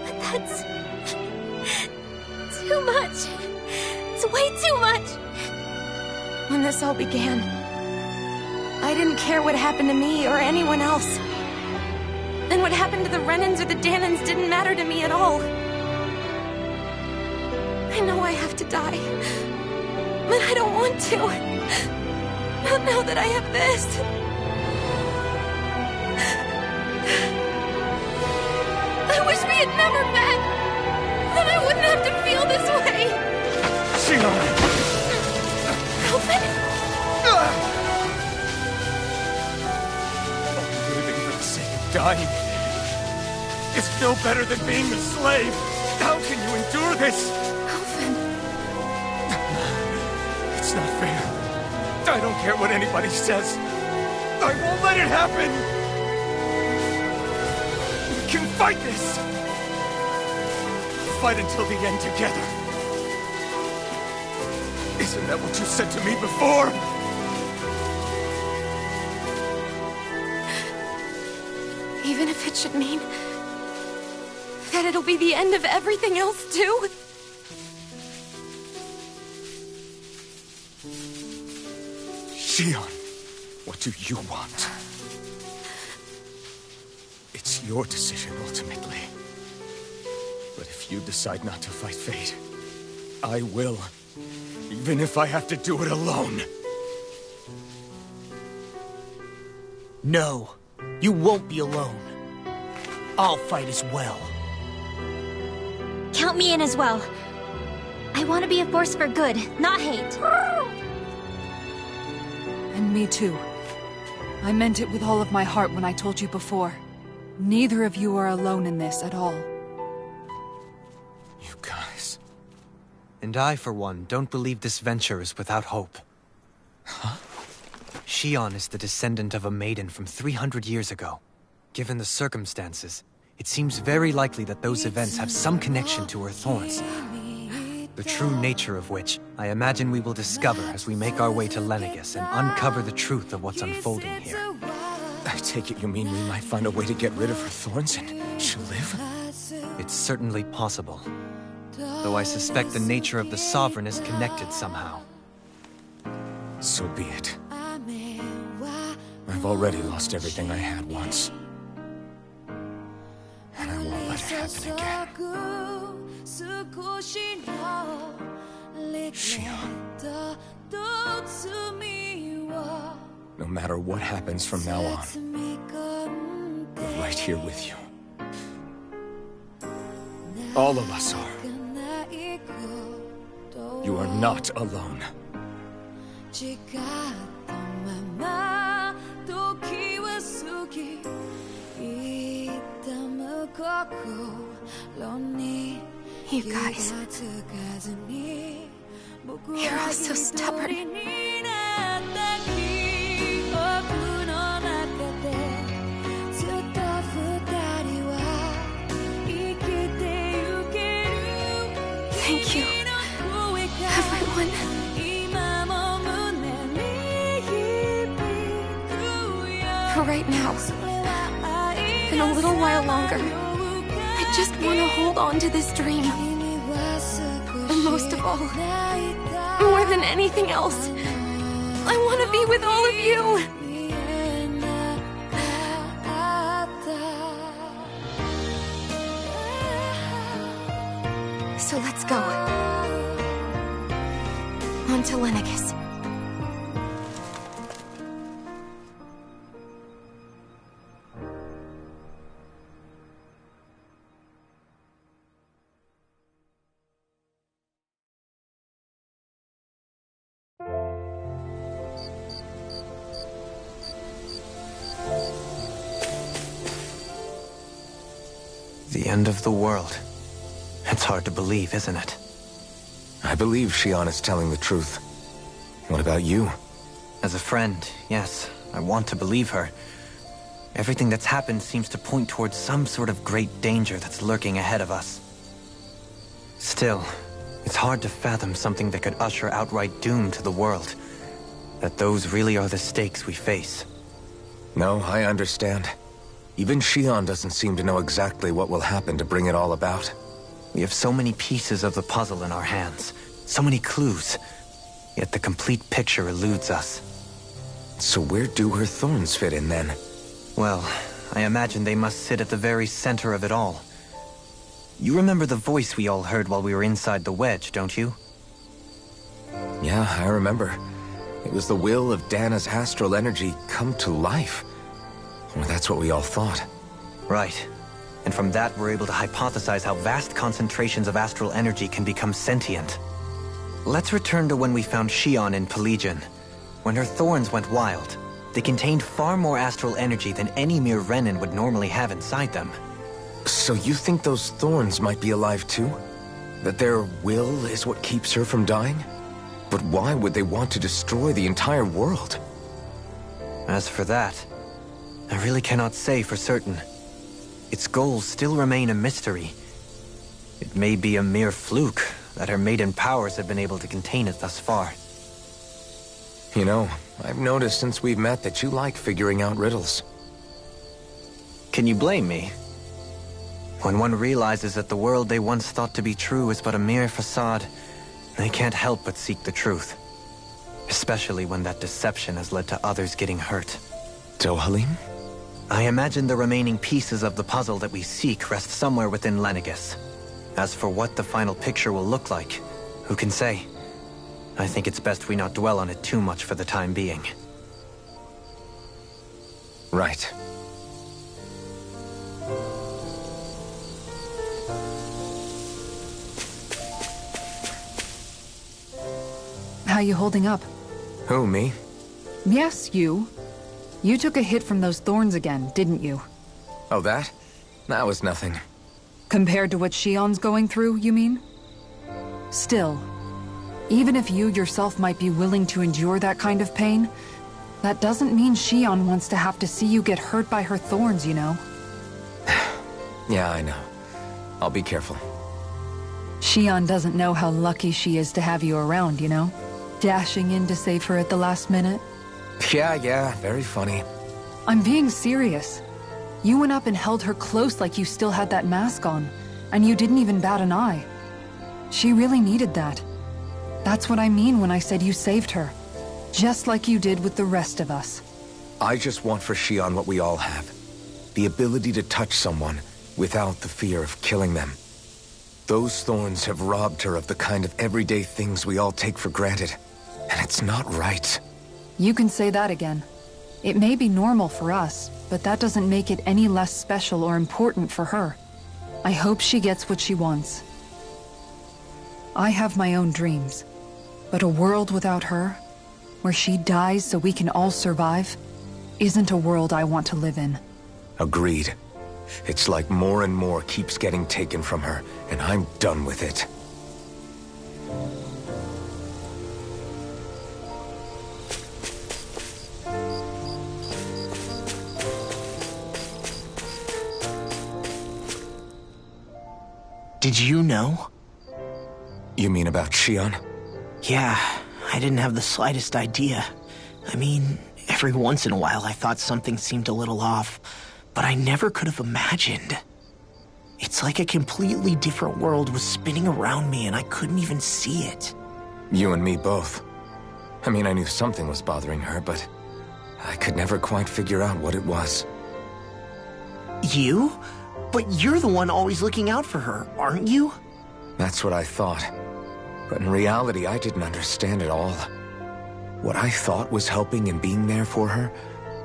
But that's... too much. It's way too much. When this all began, I didn't care what happened to me or anyone else. And what happened to the Renans or the Dahnans didn't matter to me at all. I know I have to die, but I don't want to. Not now that I have this. I wish we had never met. Then I wouldn't have to feel this way. Shion! Alphen? Living for the sake of dying is no better than being a slave. How can you endure this? Alphen. It's not fair. I don't care what anybody says. I won't let it happen. We can fight this. Fight until the end together. Isn't that what you said to me before? Even if it should mean that it'll be the end of everything else, too? Shion, what do you want? It's your decision, ultimately. But if you decide not to fight fate, I will. Even if I have to do it alone. No, you won't be alone. I'll fight as well. Count me in as well. I want to be a force for good, not hate. And me too. I meant it with all of my heart when I told you before. Neither of you are alone in this at all. You guys... And I, for one, don't believe this venture is without hope. Huh? Shion is the descendant of a maiden from 300 years ago. Given the circumstances, it seems very likely that those events have some connection to her thorns. The true nature of which, I imagine we will discover as we make our way to Lenegis and uncover the truth of what's unfolding here. I take it you mean we might find a way to get rid of her thorns and she'll live? It's certainly possible. Though I suspect the nature of the Sovereign is connected somehow. So be it. I've already lost everything I had once. And I won't let it happen again. Shion. No matter what happens from now on, we're right here with you. All of us are. You are not alone. You guys... You're all so stubborn. Thank you, everyone. For right now, and a little while longer, I just want to hold on to this dream. And most of all, more than anything else, I want to be with all of you. So let's go. On to Lenegis. The end of the world. It's hard to believe, isn't it? I believe Shion is telling the truth. What about you? As a friend, yes, I want to believe her. Everything that's happened seems to point towards some sort of great danger that's lurking ahead of us. Still, It's hard to fathom something that could usher outright doom to the world. That those really are the stakes we face. No, I understand. Even Shion doesn't seem to know exactly what will happen to bring it all about. We have so many pieces of the puzzle in our hands, so many clues, yet the complete picture eludes us. So where do her thorns fit in then? Well, I imagine they must sit at the very center of it all. You remember the voice we all heard while we were inside the wedge, don't you? Yeah, I remember. It was the will of Dana's astral energy come to life. Well, that's what we all thought. Right. And from that, we're able to hypothesize how vast concentrations of astral energy can become sentient. Let's return to when we found Shion in Pelegion. When her thorns went wild, they contained far more astral energy than any mere Renin would normally have inside them. So you think those thorns might be alive too? That their will is what keeps her from dying? But why would they want to destroy the entire world? As for that, I really cannot say for certain. Its goals still remain a mystery. It may be a mere fluke that her maiden powers have been able to contain it thus far. You know, I've noticed since we've met that you like figuring out riddles. Can you blame me? When one realizes that the world they once thought to be true is but a mere facade, they can't help but seek the truth. Especially when that deception has led to others getting hurt. Dohalim? I imagine the remaining pieces of the puzzle that we seek rest somewhere within Lenegis. As for what the final picture will look like, who can say? I think it's best we not dwell on it too much for the time being. Right. How you holding up? Who, me? Yes, you. You took a hit from those thorns again, didn't you? Oh, that? That was nothing. Compared to what Shion's going through, you mean? Still, even if you yourself might be willing to endure that kind of pain, that doesn't mean Shion wants to have to see you get hurt by her thorns, you know? Yeah, I know. I'll be careful. Shion doesn't know how lucky she is to have you around, you know? Dashing in to save her at the last minute. Yeah, very funny. I'm being serious. You went up and held her close like you still had that mask on, and you didn't even bat an eye. She really needed that. That's what I mean when I said you saved her. Just like you did with the rest of us. I just want for Shion what we all have. The ability to touch someone without the fear of killing them. Those thorns have robbed her of the kind of everyday things we all take for granted. And it's not right. You can say that again. It may be normal for us, but that doesn't make it any less special or important for her. I hope she gets what she wants. I have my own dreams, but a world without her, where she dies so we can all survive, isn't a world I want to live in. Agreed. It's like more and more keeps getting taken from her, and I'm done with it. Did you know? You mean about Shion? Yeah, I didn't have the slightest idea. I mean, every once in a while I thought something seemed a little off, but I never could have imagined. It's like a completely different world was spinning around me and I couldn't even see it. You and me both. I mean, I knew something was bothering her, but I could never quite figure out what it was. You? But you're the one always looking out for her, aren't you? That's what I thought. But in reality, I didn't understand it all. What I thought was helping and being there for her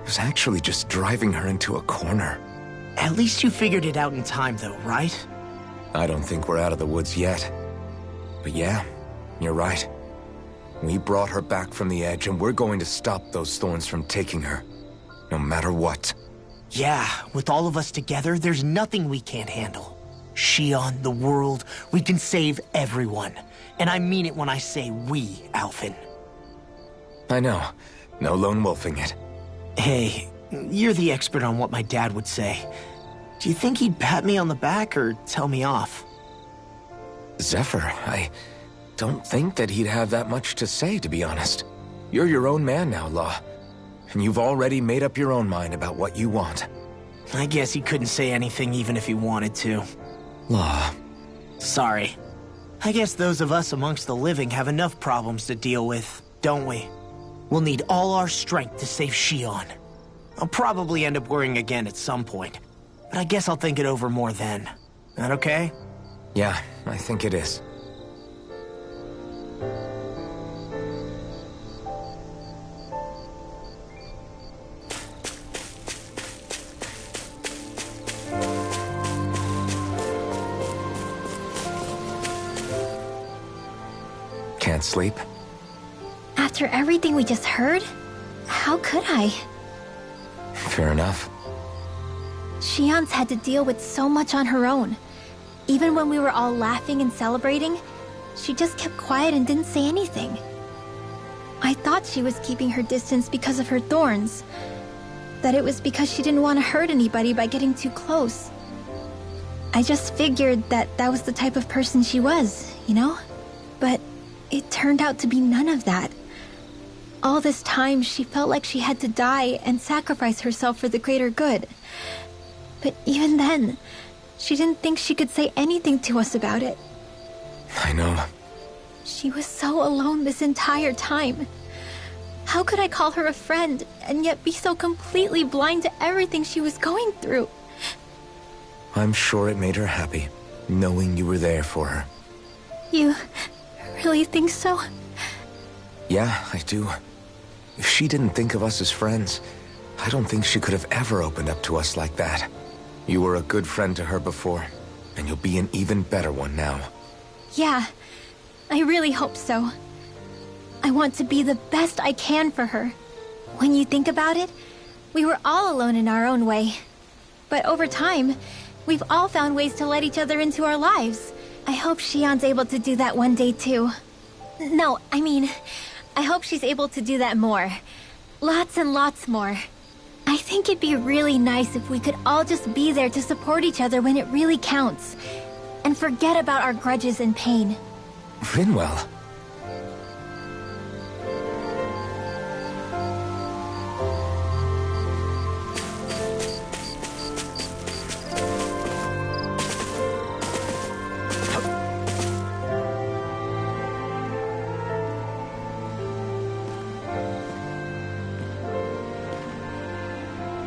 was actually just driving her into a corner. At least you figured it out in time, though, right? I don't think we're out of the woods yet. But yeah, you're right. We brought her back from the edge, and we're going to stop those thorns from taking her. No matter what. Yeah, with all of us together, there's nothing we can't handle. Shion, the world, we can save everyone. And I mean it when I say we, Alphen. I know. No lone wolfing it. Hey, you're the expert on what my dad would say. Do you think he'd pat me on the back or tell me off? Zephyr, don't think that he'd have that much to say, to be honest. You're your own man now, Law. And you've already made up your own mind about what you want. I guess he couldn't say anything even if he wanted to. Law. Sorry. I guess those of us amongst the living have enough problems to deal with, don't we? We'll need all our strength to save Xion. I'll probably end up worrying again at some point, but I guess I'll think it over more then. That okay? Yeah, I think it is. Can't sleep? After everything we just heard, how could I? Fair enough. Xion's had to deal with so much on her own. Even when we were all laughing and celebrating, she just kept quiet and didn't say anything. I thought she was keeping her distance because of her thorns. That it was because she didn't want to hurt anybody by getting too close. I just figured that that was the type of person she was, you know? But it turned out to be none of that. All this time, she felt like she had to die and sacrifice herself for the greater good. But even then, she didn't think she could say anything to us about it. I know. She was so alone this entire time. How could I call her a friend and yet be so completely blind to everything she was going through? I'm sure it made her happy, knowing you were there for her. You really think so? Yeah, I do. If she didn't think of us as friends, I don't think she could have ever opened up to us like that. You were a good friend to her before, and you'll be an even better one now. Yeah, I really hope so. I want to be the best I can for her. When you think about it, we were all alone in our own way. But over time, we've all found ways to let each other into our lives. I hope Xion's able to do that one day too. No, I mean, I hope she's able to do that more. Lots and lots more. I think it'd be really nice if we could all just be there to support each other when it really counts. And forget about our grudges and pain. Rinwell.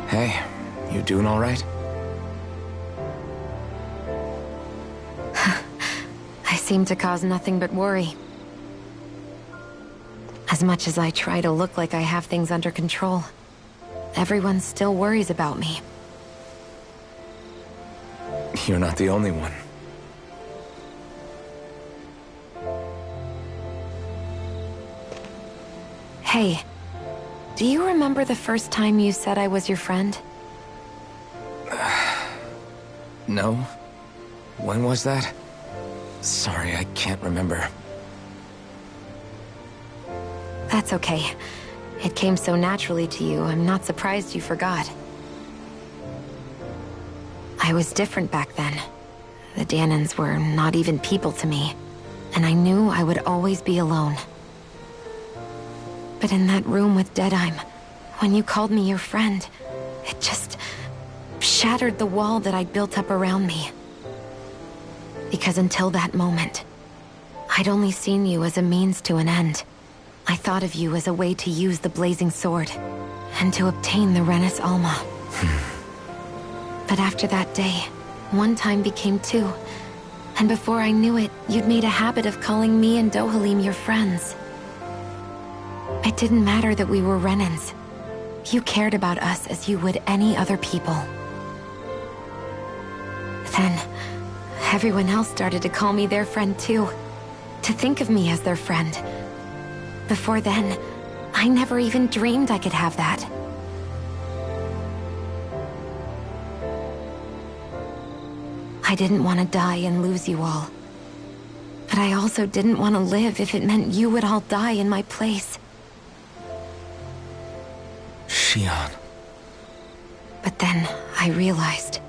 Hey, you doing all right? I seem to cause nothing but worry. As much as I try to look like I have things under control, everyone still worries about me. You're not the only one. Hey, do you remember the first time you said I was your friend? No? When was that? Sorry, I can't remember. That's okay. It came so naturally to you, I'm not surprised you forgot. I was different back then. The Dahnans were not even people to me, and I knew I would always be alone. But in that room with Deadheim, when you called me your friend, it just shattered the wall that I'd built up around me. Because until that moment, I'd only seen you as a means to an end. I thought of you as a way to use the Blazing Sword, and to obtain the Renis Alma. But after that day, one time became two, and before I knew it, you'd made a habit of calling me and Dohalim your friends. It didn't matter that we were Renans. You cared about us as you would any other people. Then, everyone else started to call me their friend too. To think of me as their friend. Before then, I never even dreamed I could have that. I didn't want to die and lose you all. But I also didn't want to live if it meant you would all die in my place. Xion. But then I realized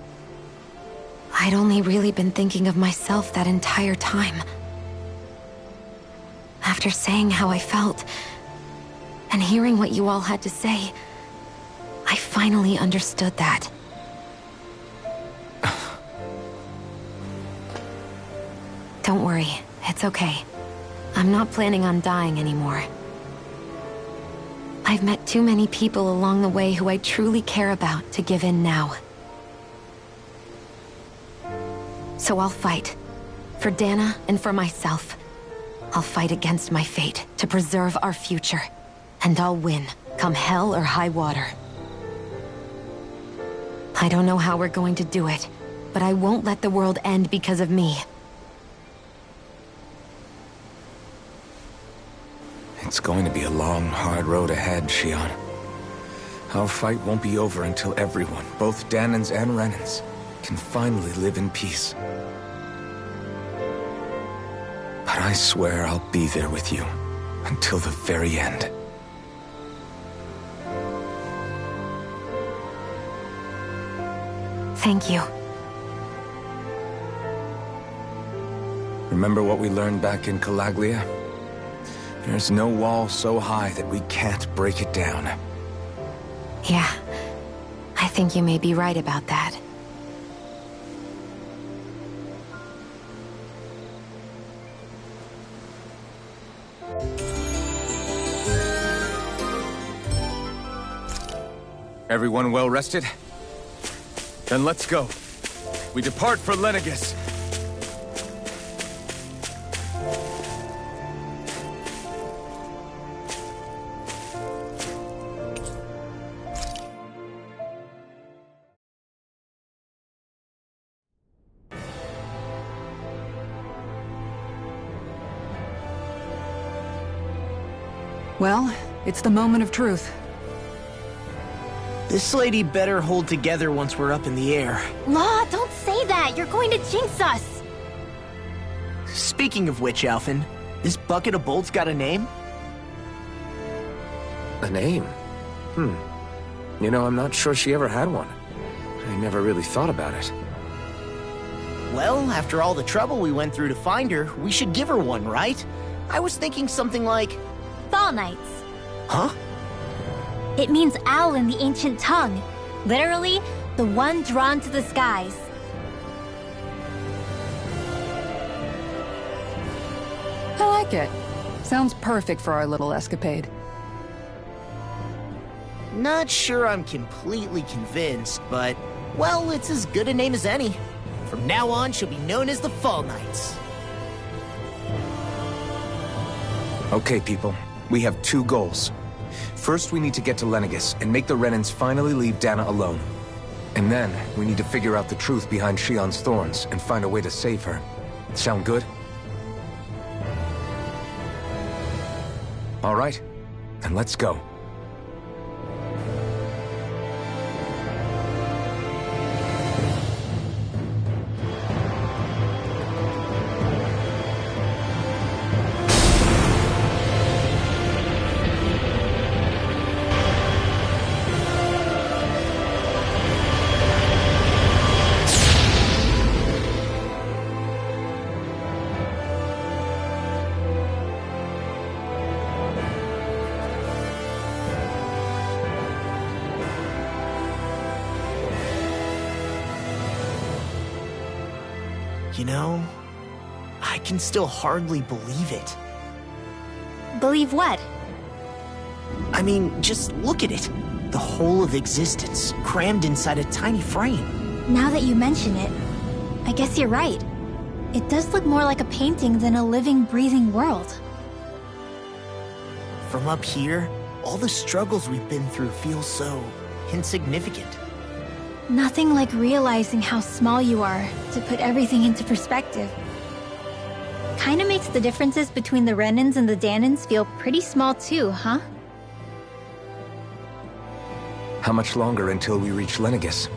I'd only really been thinking of myself that entire time. After saying how I felt, and hearing what you all had to say, I finally understood that. Don't worry, it's okay. I'm not planning on dying anymore. I've met too many people along the way who I truly care about to give in now. So I'll fight. For Dana and for myself. I'll fight against my fate to preserve our future. And I'll win, come hell or high water. I don't know how we're going to do it, but I won't let the world end because of me. It's going to be a long, hard road ahead, Shion. Our fight won't be over until everyone, both Danans and Renans, can finally live in peace. But I swear I'll be there with you until the very end. Thank you. Remember what we learned back in Calaglia? There's no wall so high that we can't break it down. Yeah, I think you may be right about that. Everyone well rested? Then let's go. We depart for Lenegis. Well, it's the moment of truth. This lady better hold together once we're up in the air. Law, don't say that! You're going to jinx us! Speaking of which, Alphen, this bucket of bolts got a name? A name? You know, I'm not sure she ever had one. I never really thought about it. Well, after all the trouble we went through to find her, we should give her one, right? I was thinking something like... Fall Knights. Huh? It means owl in the ancient tongue. Literally, the one drawn to the skies. I like it. Sounds perfect for our little escapade. Not sure I'm completely convinced, but... well, it's as good a name as any. From now on, she'll be known as the Fall Knights. Okay, people. We have two goals. First, we need to get to Lenegis and make the Renans finally leave Dana alone. And then, we need to figure out the truth behind Shion's thorns and find a way to save her. Sound good? All right, then let's go. You know, I can still hardly believe it. Believe what? I mean, just look at it. The whole of existence, crammed inside a tiny frame. Now that you mention it, I guess you're right. It does look more like a painting than a living, breathing world. From up here, all the struggles we've been through feel so insignificant. Nothing like realizing how small you are to put everything into perspective. Kinda makes the differences between the Renans and the Danans feel pretty small too, huh? How much longer until we reach Lenegis?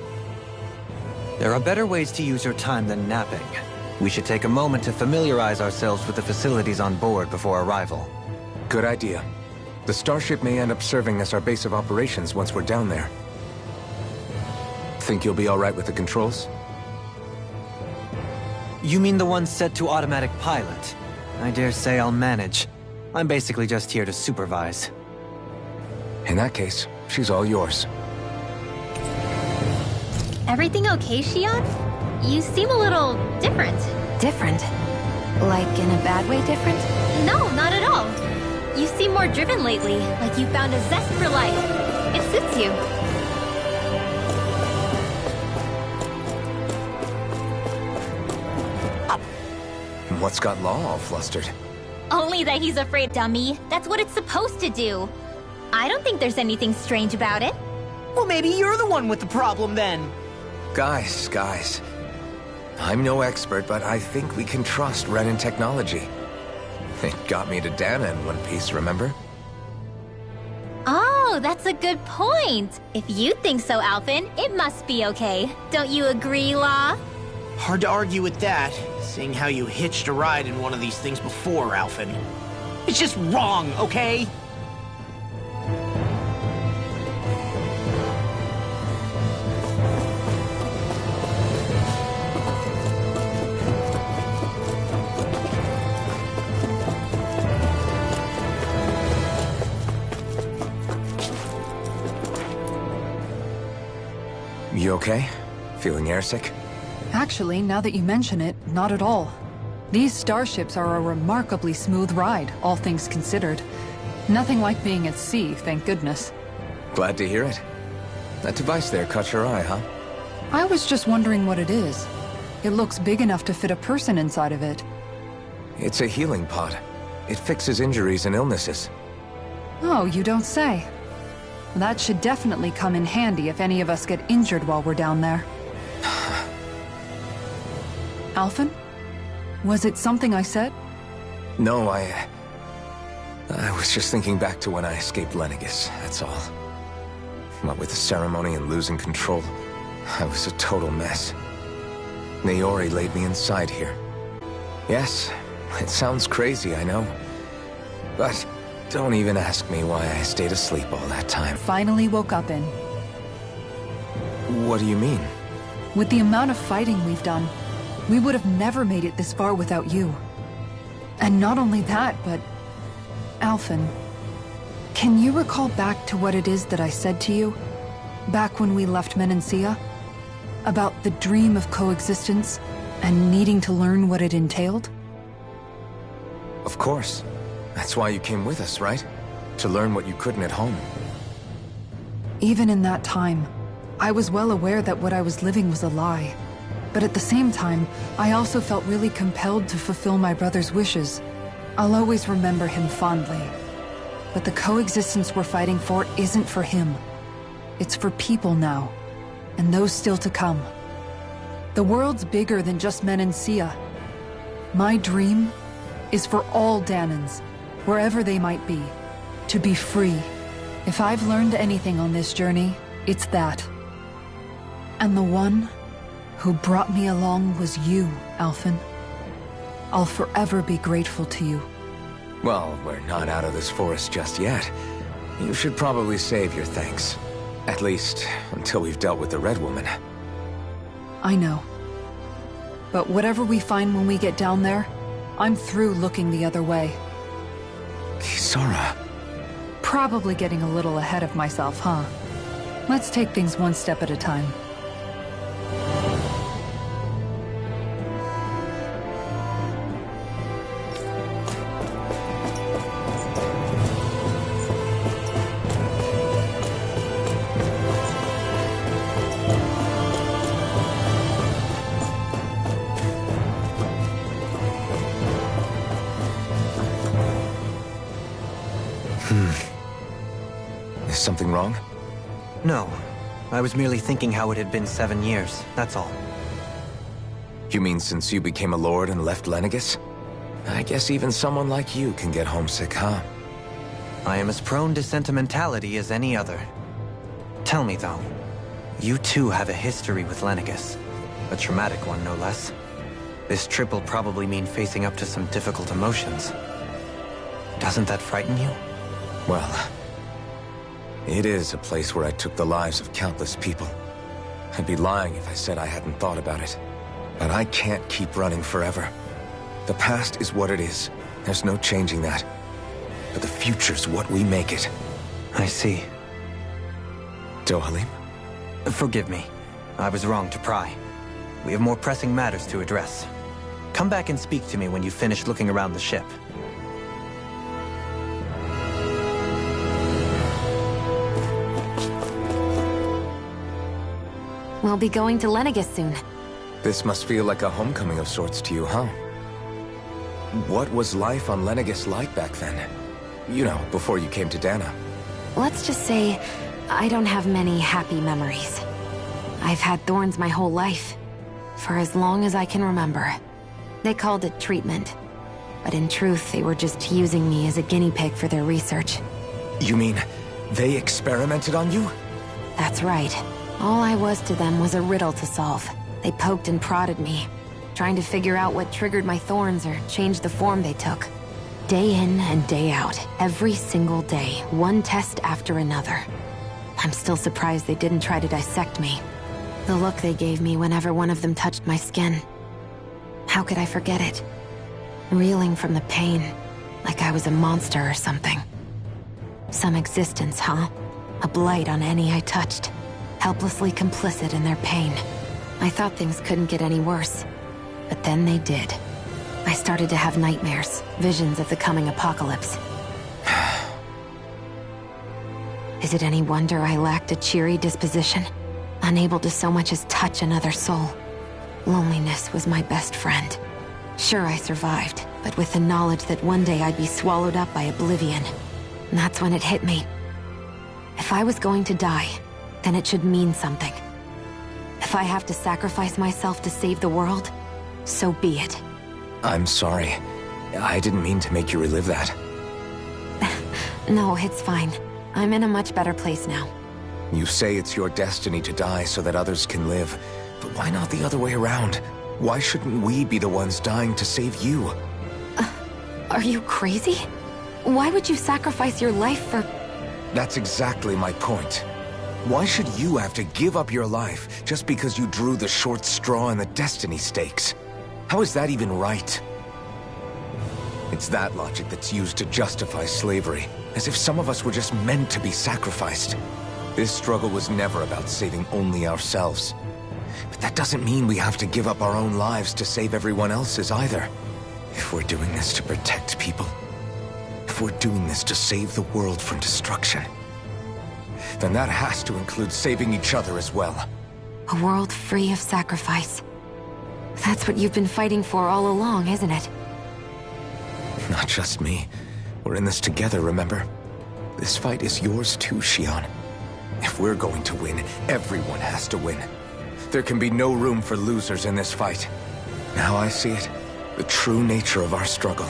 There are better ways to use your time than napping. We should take a moment to familiarize ourselves with the facilities on board before arrival. Good idea. The starship may end up serving as our base of operations once we're down there. Think you'll be all right with the controls? You mean the ones set to automatic pilot? I dare say I'll manage. I'm basically just here to supervise. In that case, she's all yours. Everything okay, Shion? You seem a little different. Different? Like in a bad way different? No, not at all. You seem more driven lately, like you found a zest for life. It suits you. What's got Law all flustered? Only that he's afraid, dummy. That's what it's supposed to do. I don't think there's anything strange about it. Well, maybe you're the one with the problem then. Guys. I'm no expert, but I think we can trust Renan technology. It got me to Dana in one piece, remember? Oh, that's a good point. If you think so, Alphen, it must be okay. Don't you agree, Law? Hard to argue with that, seeing how you hitched a ride in one of these things before, Alphen. It's just wrong, okay? You okay? Feeling airsick? Actually, now that you mention it, not at all. These starships are a remarkably smooth ride, all things considered. Nothing like being at sea, thank goodness. Glad to hear it. That device there caught your eye, huh? I was just wondering what it is. It looks big enough to fit a person inside of it. It's a healing pod. It fixes injuries and illnesses. Oh, you don't say. That should definitely come in handy if any of us get injured while we're down there. Alphen? Was it something I said? No, I was just thinking back to when I escaped Lenegis, that's all. What with the ceremony and losing control, I was a total mess. Naori laid me inside here. Yes, it sounds crazy, I know. But don't even ask me why I stayed asleep all that time. Finally woke up in. What do you mean? With the amount of fighting we've done, we would have never made it this far without you. And not only that, but... Alphen, can you recall back to what it is that I said to you? Back when we left Menancia? About the dream of coexistence, and needing to learn what it entailed? Of course. That's why you came with us, right? To learn what you couldn't at home. Even in that time, I was well aware that what I was living was a lie. But at the same time, I also felt really compelled to fulfill my brother's wishes. I'll always remember him fondly. But the coexistence we're fighting for isn't for him. It's for people now, and those still to come. The world's bigger than just Menancia. My dream is for all Dahnans, wherever they might be, to be free. If I've learned anything on this journey, it's that. And the one who brought me along was you, Alphen. I'll forever be grateful to you. Well, we're not out of this forest just yet. You should probably save your thanks. At least, until we've dealt with the Red Woman. I know. But whatever we find when we get down there, I'm through looking the other way. Kisara. Probably getting a little ahead of myself, huh? Let's take things one step at a time. Is something wrong? No. I was merely thinking how it had been 7 years, that's all. You mean since you became a lord and left Lenegis? I guess even someone like you can get homesick, huh? I am as prone to sentimentality as any other. Tell me, though, you too have a history with Lenegis. A traumatic one, no less. This trip will probably mean facing up to some difficult emotions. Doesn't that frighten you? Well, it is a place where I took the lives of countless people. I'd be lying if I said I hadn't thought about it. But I can't keep running forever. The past is what it is. There's no changing that. but the future's what we make it. I see. Dohalim? Forgive me. I was wrong to pry. We have more pressing matters to address. Come back and speak to me when you've finished looking around the ship. We'll be going to Lenegis soon. This must feel like a homecoming of sorts to you, huh? What was life on Lenegis like back then? You know, before you came to Dana. Let's just say, I don't have many happy memories. I've had thorns my whole life, for as long as I can remember. They called it treatment, but in truth, they were just using me as a guinea pig for their research. You mean, they experimented on you? That's right. All I was to them was a riddle to solve. They poked and prodded me, trying to figure out what triggered my thorns or changed the form they took. Day in and day out, every single day, one test after another. I'm still surprised they didn't try to dissect me. The look they gave me whenever one of them touched my skin. How could I forget it? Reeling from the pain, like I was a monster or something. Some existence, huh? A blight on any I touched. Helplessly complicit in their pain. I thought things couldn't get any worse. But then they did. I started to have nightmares, visions of the coming apocalypse. Is it any wonder I lacked a cheery disposition? Unable to so much as touch another soul. Loneliness was my best friend. Sure, I survived, but with the knowledge that one day I'd be swallowed up by oblivion. And that's when it hit me. If I was going to die, then it should mean something. If I have to sacrifice myself to save the world, so be it. I'm sorry. I didn't mean to make you relive that. No, it's fine. I'm in a much better place now. You say it's your destiny to die so that others can live, but why not the other way around? Why shouldn't we be the ones dying to save you? Are you crazy? Why would you sacrifice your life for... That's exactly my point. Why should you have to give up your life just because you drew the short straw in the destiny stakes? How is that even right? It's that logic that's used to justify slavery, as if some of us were just meant to be sacrificed. This struggle was never about saving only ourselves. But that doesn't mean we have to give up our own lives to save everyone else's either. If we're doing this to protect people, if we're doing this to save the world from destruction, then that has to include saving each other as well. A world free of sacrifice. That's what you've been fighting for all along, isn't it? Not just me. We're in this together, remember? This fight is yours too, Xion. If we're going to win, everyone has to win. There can be no room for losers in this fight. Now I see it. The true nature of our struggle.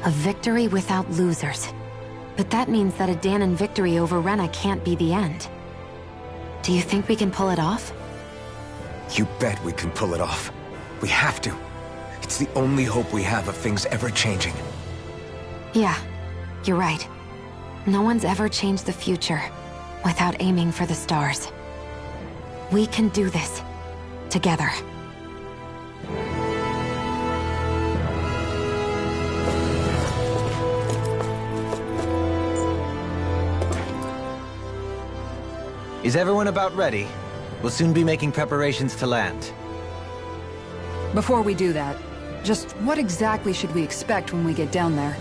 A victory without losers. But that means that a Dahnan victory over Rena can't be the end. Do you think we can pull it off? You bet we can pull it off. We have to. It's the only hope we have of things ever changing. Yeah, you're right. No one's ever changed the future without aiming for the stars. We can do this. Together. Is everyone about ready? We'll soon be making preparations to land. Before we do that, just what exactly should we expect when we get down there?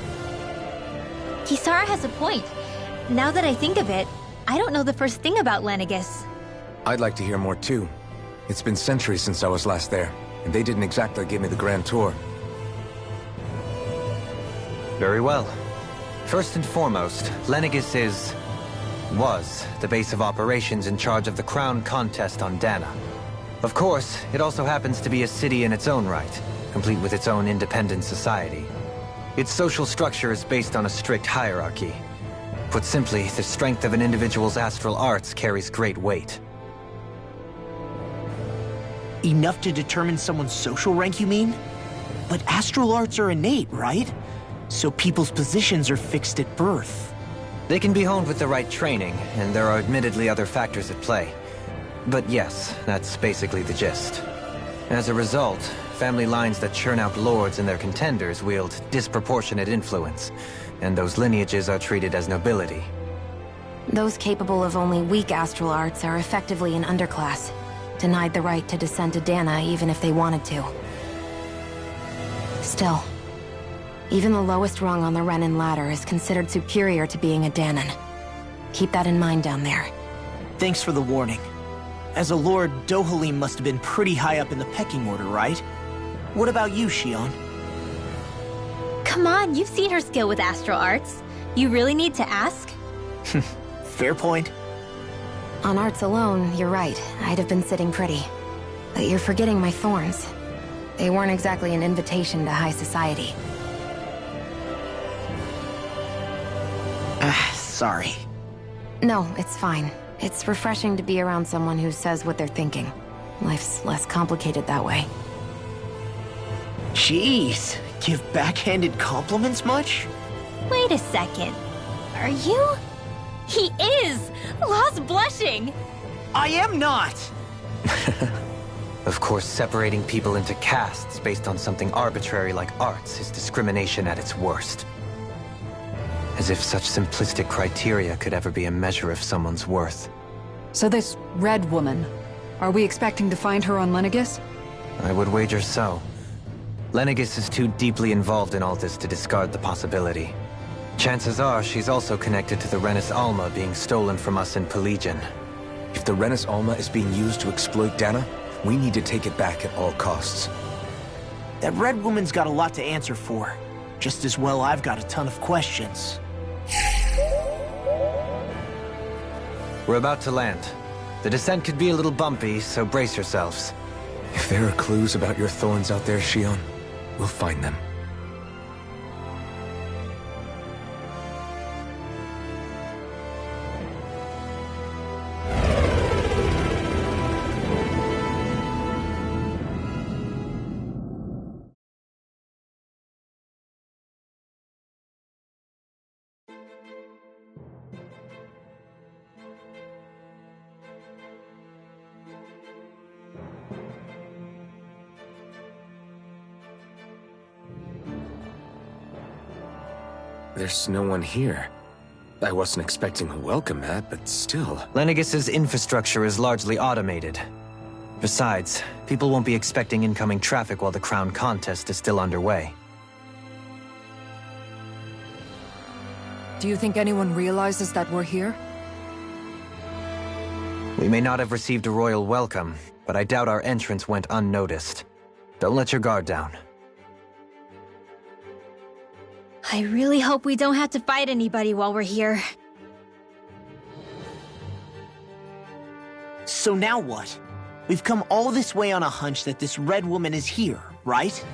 Kisara has a point. Now that I think of it, I don't know the first thing about Lenegis. I'd like to hear more too. It's been centuries since I was last there, and they didn't exactly give me the grand tour. Very well. First and foremost, Lenegis was the base of operations in charge of the crown contest on Dana. Of course, it also happens to be a city in its own right, complete with its own independent society. Its social structure is based on a strict hierarchy. Put simply, the strength of an individual's astral arts carries great weight. Enough to determine someone's social rank, you mean? But astral arts are innate, right? So people's positions are fixed at birth. They can be honed with the right training, and there are admittedly other factors at play. But yes, that's basically the gist. As a result, family lines that churn out lords and their contenders wield disproportionate influence, and those lineages are treated as nobility. Those capable of only weak astral arts are effectively an underclass, denied the right to descend to Dana even if they wanted to. Still, even the lowest rung on the Renan ladder is considered superior to being a Danan. Keep that in mind down there. Thanks for the warning. As a lord, Dohalim must have been pretty high up in the pecking order, right? What about you, Shion? Come on, you've seen her skill with astral arts. You really need to ask? Fair point. On arts alone, you're right. I'd have been sitting pretty. But you're forgetting my thorns. They weren't exactly an invitation to high society. Sorry. No, it's fine. It's refreshing to be around someone who says what they're thinking. Life's less complicated that way. Jeez, give backhanded compliments much? Wait a second. Are you? He is! Lost blushing! I am not! Of course, separating people into castes based on something arbitrary like arts is discrimination at its worst. As if such simplistic criteria could ever be a measure of someone's worth. So this Red Woman, are we expecting to find her on Lenegis? I would wager so. Lenegis is too deeply involved in all this to discard the possibility. Chances are she's also connected to the Renis Alma being stolen from us in Pelegion. If the Renis Alma is being used to exploit Dana, we need to take it back at all costs. That Red Woman's got a lot to answer for. Just as well I've got a ton of questions. We're about to land. The descent could be a little bumpy, so brace yourselves. If there are clues about your thorns out there, Shion, we'll find them. There's no one here. I wasn't expecting a welcome mat, but still. Lenegis's infrastructure is largely automated. Besides, people won't be expecting incoming traffic while the crown contest is still underway. Do you think anyone realizes that we're here? We may not have received a royal welcome, but I doubt our entrance went unnoticed. Don't let your guard down. I really hope we don't have to fight anybody while we're here. So now what? We've come all this way on a hunch that this Red Woman is here, right?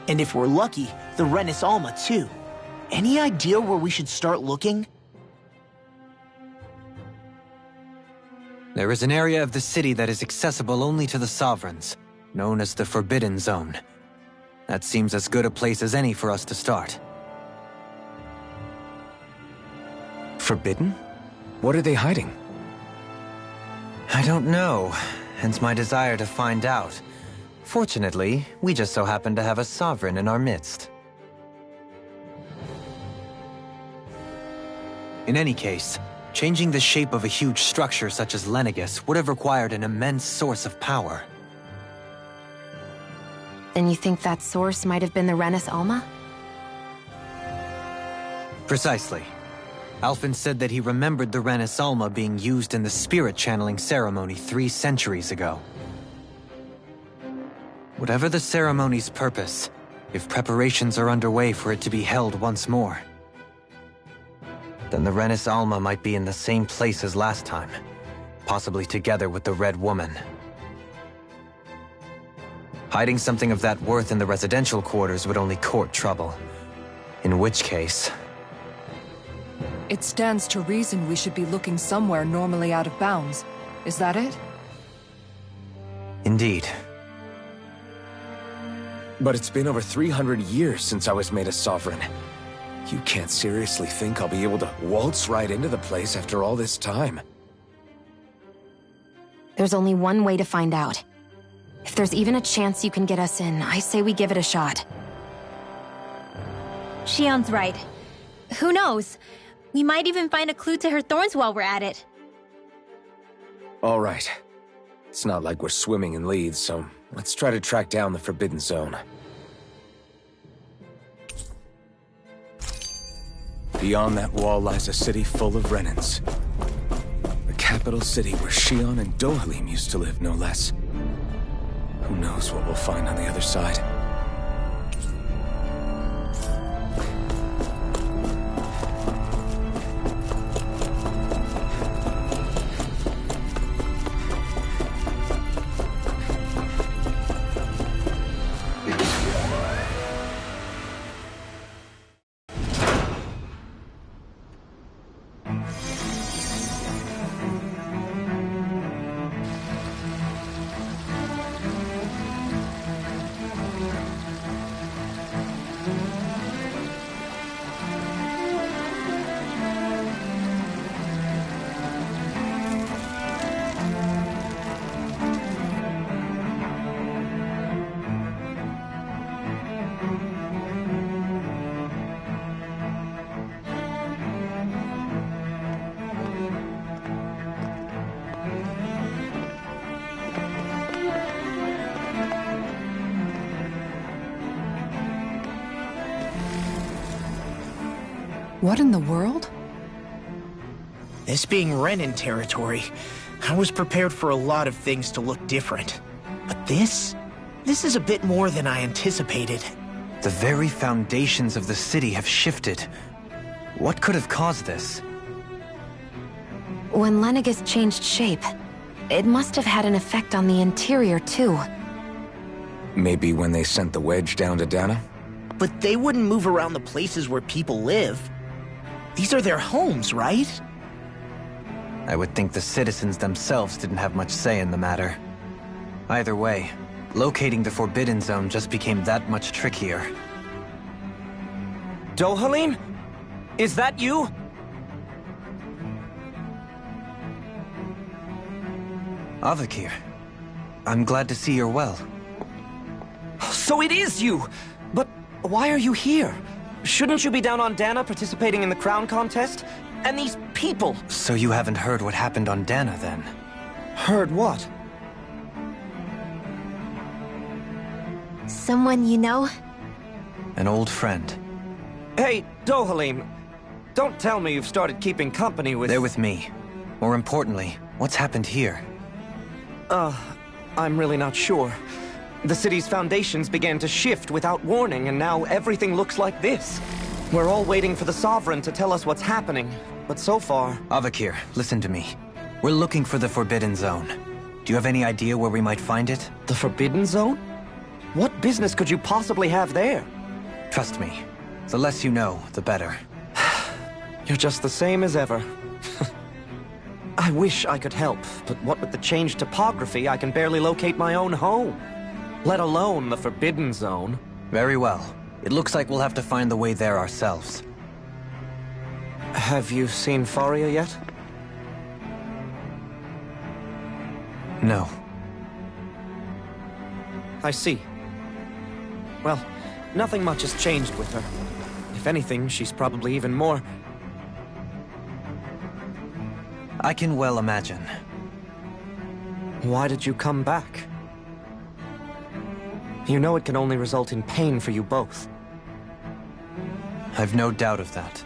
And if we're lucky, the Renis Alma too. Any idea where we should start looking? There is an area of the city that is accessible only to the Sovereigns, known as the Forbidden Zone. That seems as good a place as any for us to start. Forbidden? What are they hiding? I don't know, hence my desire to find out. Fortunately, we just so happen to have a Sovereign in our midst. In any case, changing the shape of a huge structure such as Lenegis would have required an immense source of power. Then you think that source might have been the Renis Alma? Precisely. Alphen said that he remembered the Renis Alma being used in the spirit channeling ceremony 3 centuries ago. Whatever the ceremony's purpose, if preparations are underway for it to be held once more, then the Renis Alma might be in the same place as last time, possibly together with the Red Woman. Hiding something of that worth in the residential quarters would only court trouble. In which case... It stands to reason we should be looking somewhere normally out of bounds. Is that it? Indeed. But it's been over 300 years since I was made a Sovereign. You can't seriously think I'll be able to waltz right into the place after all this time. There's only one way to find out. If there's even a chance you can get us in, I say we give it a shot. Shion's right. Who knows? We might even find a clue to her thorns while we're at it. All right. It's not like we're swimming in leads, so let's try to track down the Forbidden Zone. Beyond that wall lies a city full of Renans. The capital city where Shion and Dohalim used to live, no less. Who knows what we'll find on the other side? What in the world? This being Renan territory, I was prepared for a lot of things to look different. But this is a bit more than I anticipated. The very foundations of the city have shifted. What could have caused this? When Lenegis changed shape, it must have had an effect on the interior too. Maybe when they sent the wedge down to Dana? But they wouldn't move around the places where people live. These are their homes, right? I would think the citizens themselves didn't have much say in the matter. Either way, locating the Forbidden Zone just became that much trickier. Dohalim? Is that you? Avakir, I'm glad to see you're well. So it is you! But why are you here? Shouldn't you be down on Dana participating in the crown contest? And these people! So you haven't heard what happened on Dana, then? Heard what? Someone you know? An old friend. Hey, Dohalim, don't tell me you've started keeping company with... They're with me. More importantly, what's happened here? I'm really not sure. The city's foundations began to shift without warning, and now everything looks like this. We're all waiting for the Sovereign to tell us what's happening, but so far... Avakir, listen to me. We're looking for the Forbidden Zone. Do you have any idea where we might find it? The Forbidden Zone? What business could you possibly have there? Trust me. The less you know, the better. You're just the same as ever. I wish I could help, but what with the changed topography, I can barely locate my own home. Let alone the Forbidden Zone. Very well. It looks like we'll have to find the way there ourselves. Have you seen Faria yet? No. I see. Well, nothing much has changed with her. If anything, she's probably even more... I can well imagine. Why did you come back? You know it can only result in pain for you both. I've no doubt of that.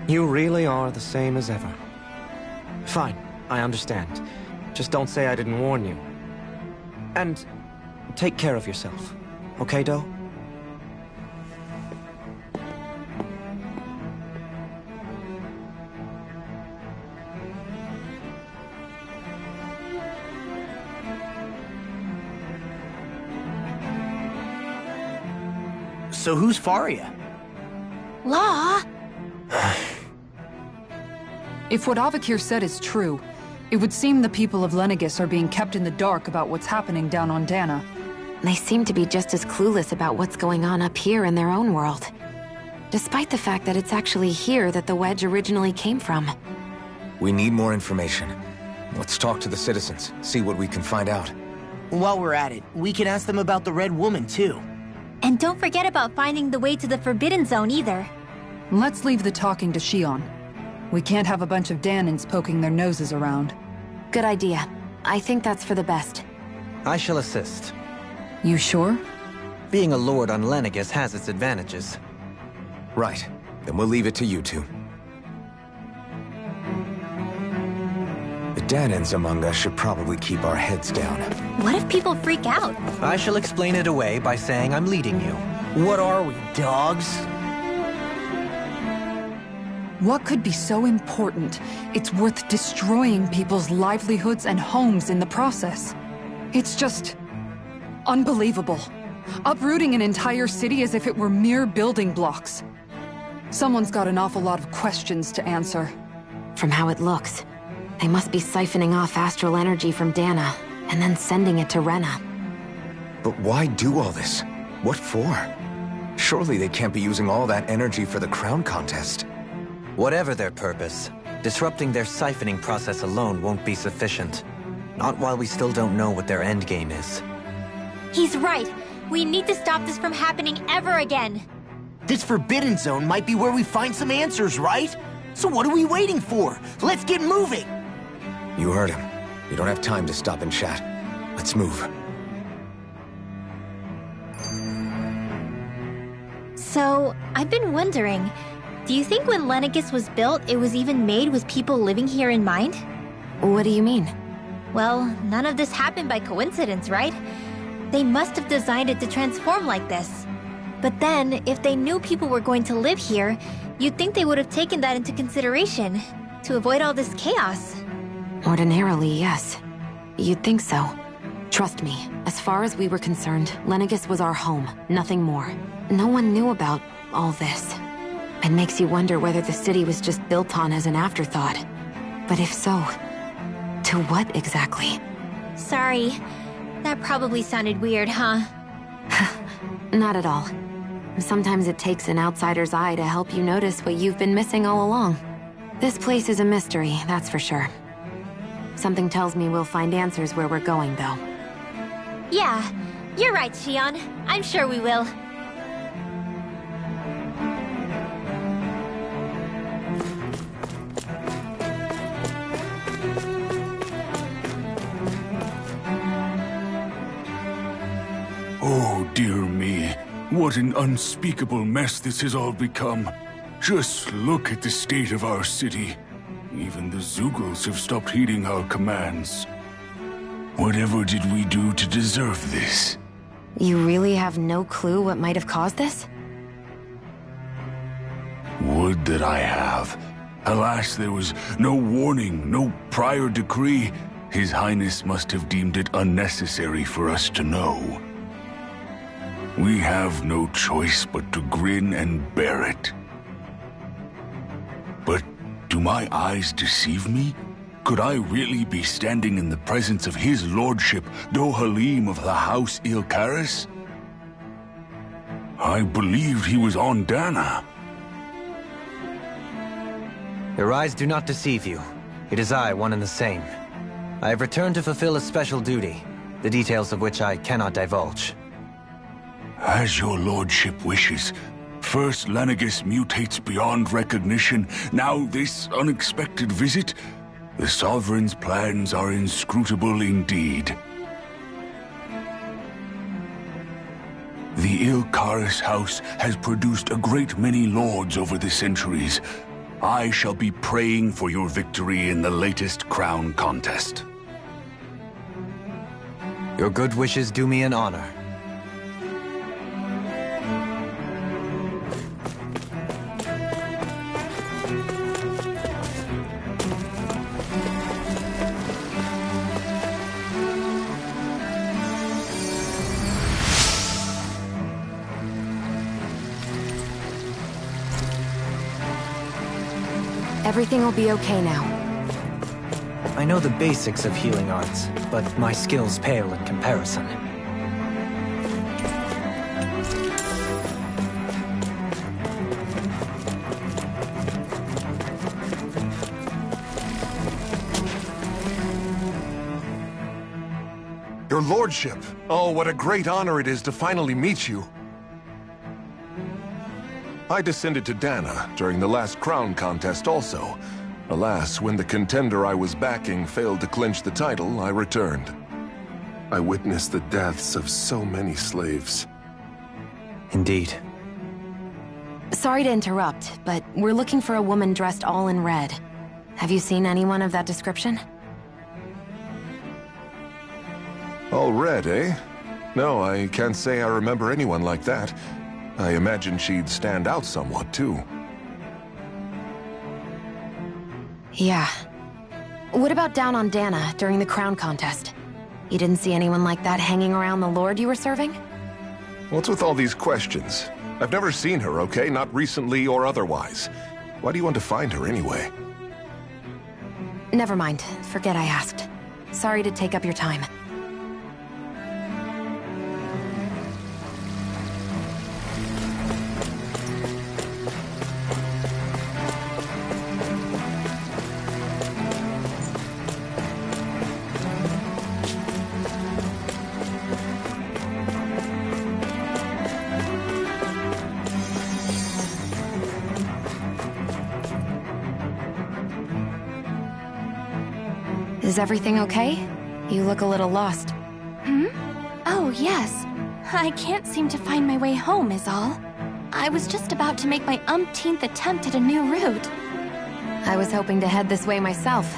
You really are the same as ever. Fine, I understand. Just don't say I didn't warn you. And take care of yourself. Okay, Do? So who's Faria? Law? If what Avakir said is true, it would seem the people of Lenegis are being kept in the dark about what's happening down on Dana. They seem to be just as clueless about what's going on up here in their own world. Despite the fact that it's actually here that the wedge originally came from. We need more information. Let's talk to the citizens, see what we can find out. While we're at it, we can ask them about the Red Woman, too. And don't forget about finding the way to the Forbidden Zone either. Let's leave the talking to Shion. We can't have a bunch of Danans poking their noses around. Good idea. I think that's for the best. I shall assist. You sure? Being a lord on Lenegis has its advantages. Right. Then we'll leave it to you two. The Danans among us should probably keep our heads down. What if people freak out? I shall explain it away by saying I'm leading you. What are we, dogs? What could be so important? It's worth destroying people's livelihoods and homes in the process. It's just... unbelievable. Uprooting an entire city as if it were mere building blocks. Someone's got an awful lot of questions to answer. From how it looks, they must be siphoning off astral energy from Dana, and then sending it to Rena. But why do all this? What for? Surely they can't be using all that energy for the crown contest. Whatever their purpose, disrupting their siphoning process alone won't be sufficient. Not while we still don't know what their endgame is. He's right. We need to stop this from happening ever again. This Forbidden Zone might be where we find some answers, right? So what are we waiting for? Let's get moving! You heard him. We don't have time to stop and chat. Let's move. So, I've been wondering, do you think when Lenegis was built, it was even made with people living here in mind? What do you mean? Well, none of this happened by coincidence, right? They must have designed it to transform like this. But then, if they knew people were going to live here, you'd think they would have taken that into consideration, to avoid all this chaos. Ordinarily, yes. You'd think so. Trust me, as far as we were concerned, Lenegis was our home, nothing more. No one knew about all this. It makes you wonder whether the city was just built on as an afterthought. But if so, to what exactly? Sorry. That probably sounded weird, huh? Not at all. Sometimes it takes an outsider's eye to help you notice what you've been missing all along. This place is a mystery, that's for sure. Something tells me we'll find answers where we're going, though. Yeah, you're right, Shion. I'm sure we will. Oh, dear me. What an unspeakable mess this has all become. Just look at the state of our city. Even the Zeugles have stopped heeding our commands. Whatever did we do to deserve this? You really have no clue what might have caused this? Would that I have. Alas, there was no warning, no prior decree. His Highness must have deemed it unnecessary for us to know. We have no choice but to grin and bear it. But do my eyes deceive me? Could I really be standing in the presence of his lordship, Dohalim of the House Ilkaris? I believed he was on Dana. Your eyes do not deceive you. It is I, one and the same. I have returned to fulfill a special duty, the details of which I cannot divulge. As your lordship wishes. First Lenegis mutates beyond recognition, now this unexpected visit. The Sovereign's plans are inscrutable indeed. The Ilkaris house has produced a great many lords over the centuries. I shall be praying for your victory in the latest crown contest. Your good wishes do me an honor. Everything will be okay now. I know the basics of healing arts, but my skills pale in comparison. Your lordship. Oh, what a great honor it is to finally meet you. I descended to Dana during the last crown contest also. Alas, when the contender I was backing failed to clinch the title, I returned. I witnessed the deaths of so many slaves. Indeed. Sorry to interrupt, but we're looking for a woman dressed all in red. Have you seen anyone of that description? All red, eh? No, I can't say I remember anyone like that. I imagine she'd stand out somewhat, too. Yeah. What about down on Dana during the crown contest? You didn't see anyone like that hanging around the lord you were serving? What's with all these questions? I've never seen her, okay? Not recently or otherwise. Why do you want to find her anyway? Never mind. Forget I asked. Sorry to take up your time. Is everything okay? You look a little lost. Oh, yes. I can't seem to find my way home, is all. I was just about to make my umpteenth attempt at a new route. I was hoping to head this way myself.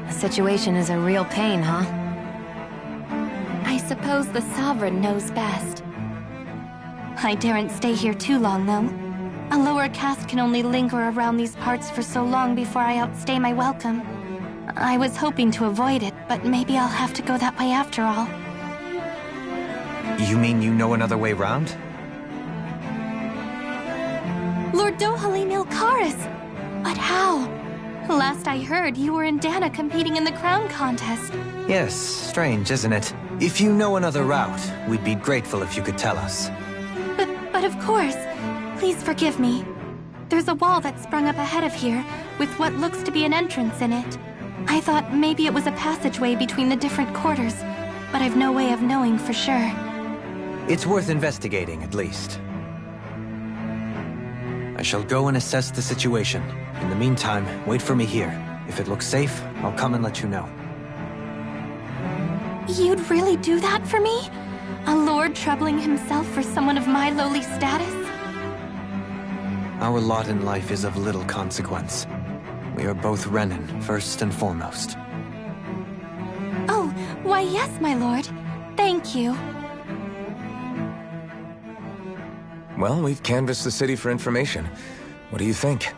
The situation is a real pain, huh? I suppose the Sovereign knows best. I daren't stay here too long, though. A lower caste can only linger around these parts for so long before I outstay my welcome. I was hoping to avoid it, but maybe I'll have to go that way after all. You mean you know another way round? Lord Dohalim Ilkaris! But how? Last I heard, you were in Dana competing in the crown contest. Yes, strange, isn't it? If you know another route, we'd be grateful if you could tell us. But of course. Please forgive me. There's a wall that sprung up ahead of here, with what looks to be an entrance in it. I thought maybe it was a passageway between the different quarters, but I've no way of knowing for sure. It's worth investigating, at least. I shall go and assess the situation. In the meantime, wait for me here. If it looks safe, I'll come and let you know. You'd really do that for me? A lord troubling himself for someone of my lowly status? Our lot in life is of little consequence. We are both Renan, first and foremost. Oh, why yes, my lord. Thank you. Well, we've canvassed the city for information. What do you think?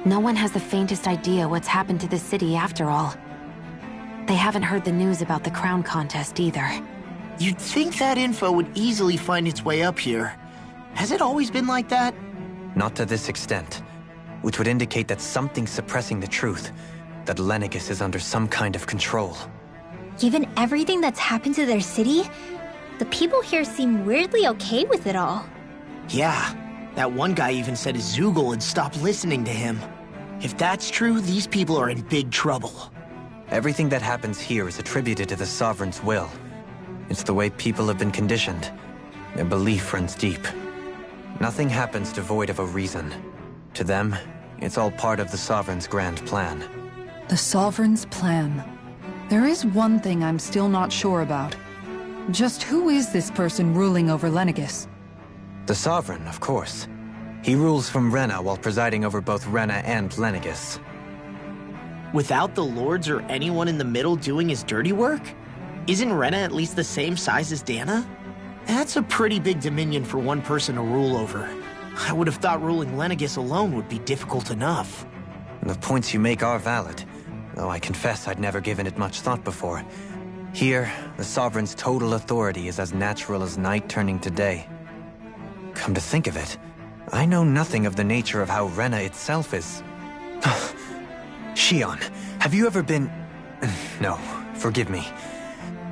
No one has the faintest idea what's happened to the city after all. They haven't heard the news about the crown contest either. You'd think that info would easily find its way up here. Has it always been like that? Not to this extent. Which would indicate that something's suppressing the truth. That Lenegis is under some kind of control. Given everything that's happened to their city, the people here seem weirdly okay with it all. Yeah, that one guy even said Zoogle had stopped listening to him. If that's true, these people are in big trouble. Everything that happens here is attributed to the Sovereign's will. It's the way people have been conditioned. Their belief runs deep. Nothing happens devoid of a reason. To them, it's all part of the Sovereign's grand plan. The Sovereign's plan. There is one thing I'm still not sure about. Just who is this person ruling over Lenegis? The Sovereign, of course. He rules from Rena while presiding over both Rena and Lenegis. Without the lords or anyone in the middle doing his dirty work? Isn't Rena at least the same size as Dana? That's a pretty big dominion for one person to rule over. I would have thought ruling Lenegis alone would be difficult enough. The points you make are valid, though I confess I'd never given it much thought before. Here, the Sovereign's total authority is as natural as night turning to day. Come to think of it, I know nothing of the nature of how Rena itself is. Shion, have you ever been... No, forgive me.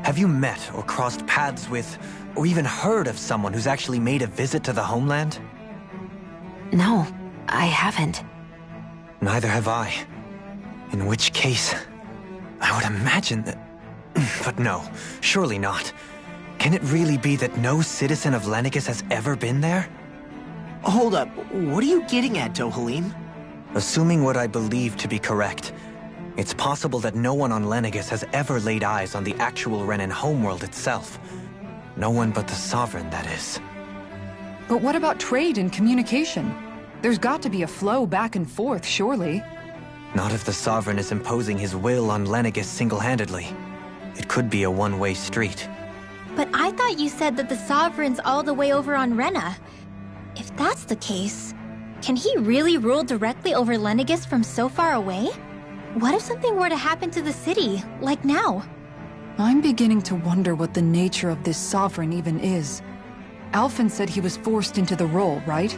Have you met or crossed paths with, or even heard of someone who's actually made a visit to the homeland? No, I haven't. Neither have I. In which case, I would imagine that... But no, surely not. Can it really be that no citizen of Lenegis has ever been there? Hold up, what are you getting at, Dohalim? Assuming what I believe to be correct, it's possible that no one on Lenegis has ever laid eyes on the actual Renan homeworld itself. No one but the Sovereign, that is. But what about trade and communication? There's got to be a flow back and forth, surely. Not if the Sovereign is imposing his will on Lenegis single-handedly. It could be a one-way street. But I thought you said that the Sovereign's all the way over on Rena. If that's the case, can he really rule directly over Lenegis from so far away? What if something were to happen to the city, like now? I'm beginning to wonder what the nature of this Sovereign even is. Alphen said he was forced into the role, right?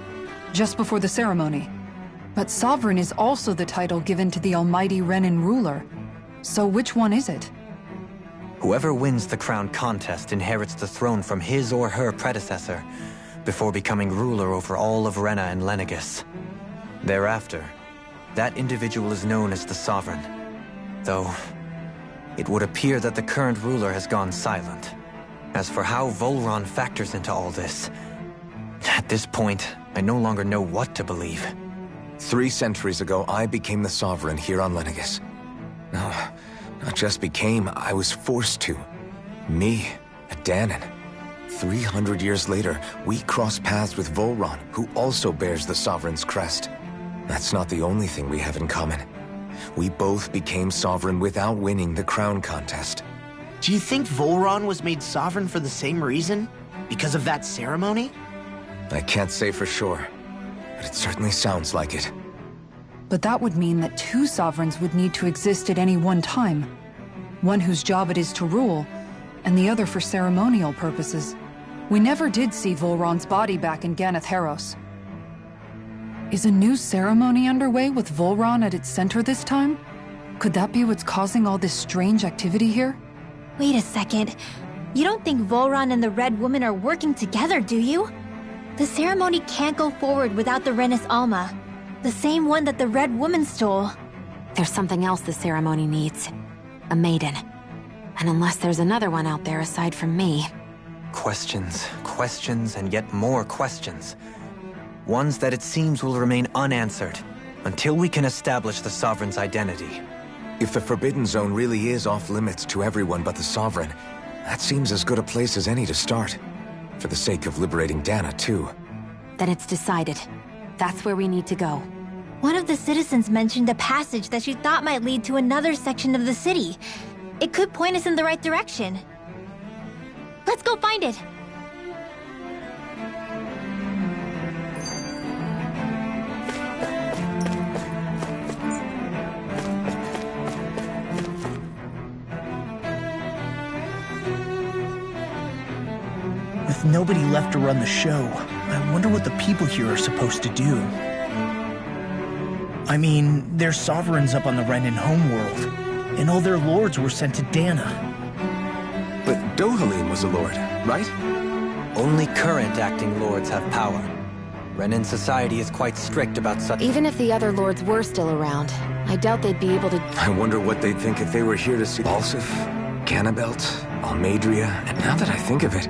Just before the ceremony. But Sovereign is also the title given to the almighty Renan ruler. So which one is it? Whoever wins the crown contest inherits the throne from his or her predecessor, before becoming ruler over all of Rena and Lenegis. Thereafter, that individual is known as the Sovereign. Though, it would appear that the current ruler has gone silent. As for how Volron factors into all this, at this point, I no longer know what to believe. 3 centuries ago, I became the Sovereign here on Lenegis. No, not just became, I was forced to. Me, a Dahnan. 300 years later, we cross paths with Volron, who also bears the Sovereign's crest. That's not the only thing we have in common. We both became Sovereign without winning the crown contest. Do you think Volron was made Sovereign for the same reason? Because of that ceremony? I can't say for sure, but it certainly sounds like it. But that would mean that 2 Sovereigns would need to exist at any one time. One whose job it is to rule, and the other for ceremonial purposes. We never did see Volron's body back in Ganath Haros. Is a new ceremony underway with Volron at its center this time? Could that be what's causing all this strange activity here? Wait a second. You don't think Volron and the Red Woman are working together, do you? The ceremony can't go forward without the Renis Alma. The same one that the Red Woman stole. There's something else the ceremony needs. A maiden. And unless there's another one out there aside from me... Questions, questions, and yet more questions. Ones that it seems will remain unanswered, until we can establish the Sovereign's identity. If the Forbidden Zone really is off-limits to everyone but the Sovereign, that seems as good a place as any to start. For the sake of liberating Dahna, too. Then it's decided. That's where we need to go. One of the citizens mentioned a passage that she thought might lead to another section of the city. It could point us in the right direction. Let's go find it! With nobody left to run the show, I wonder what the people here are supposed to do. I mean, there's sovereigns up on the Renan homeworld, and all their lords were sent to Dahna. But Dohalim was a lord, right? Only current acting lords have power. Renan society is quite strict about such... Even if the other lords were still around, I doubt they'd be able to... I wonder what they'd think if they were here to see Balsif, Ganabelt, Almadria, and now that I think of it,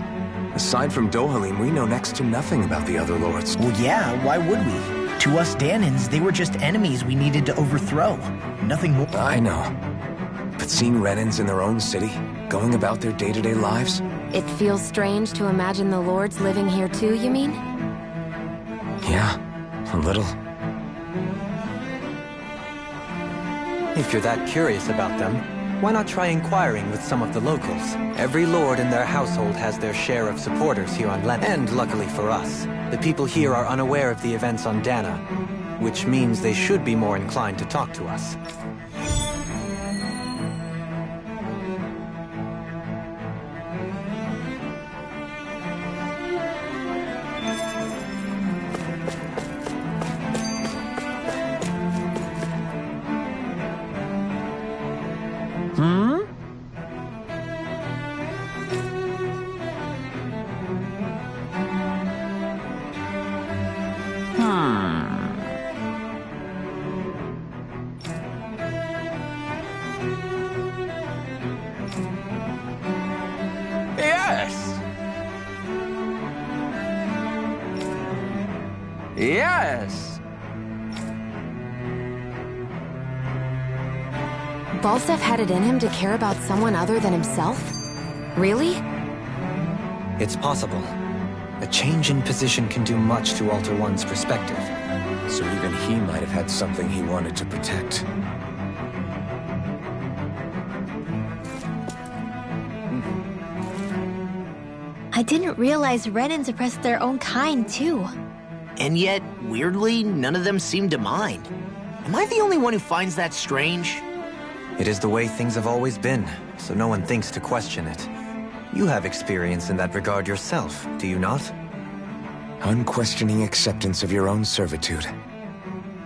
aside from Dohalim, we know next to nothing about the other lords. Well, yeah, why would we? To us Dahnans, they were just enemies we needed to overthrow. Nothing more. I know. But seeing Renans in their own city, going about their day-to-day lives... It feels strange to imagine the lords living here too, you mean? Yeah, a little. If you're that curious about them, why not try inquiring with some of the locals? Every lord in their household has their share of supporters here on Len. And luckily for us, the people here are unaware of the events on Dahna, which means they should be more inclined to talk to us. Yes! Falstaff had it in him to care about someone other than himself? Really? It's possible. A change in position can do much to alter one's perspective. So even he might have had something he wanted to protect. I didn't realize Renans oppressed their own kind, too. And yet, weirdly, none of them seem to mind. Am I the only one who finds that strange? It is the way things have always been, so no one thinks to question it. You have experience in that regard yourself, do you not? Unquestioning acceptance of your own servitude.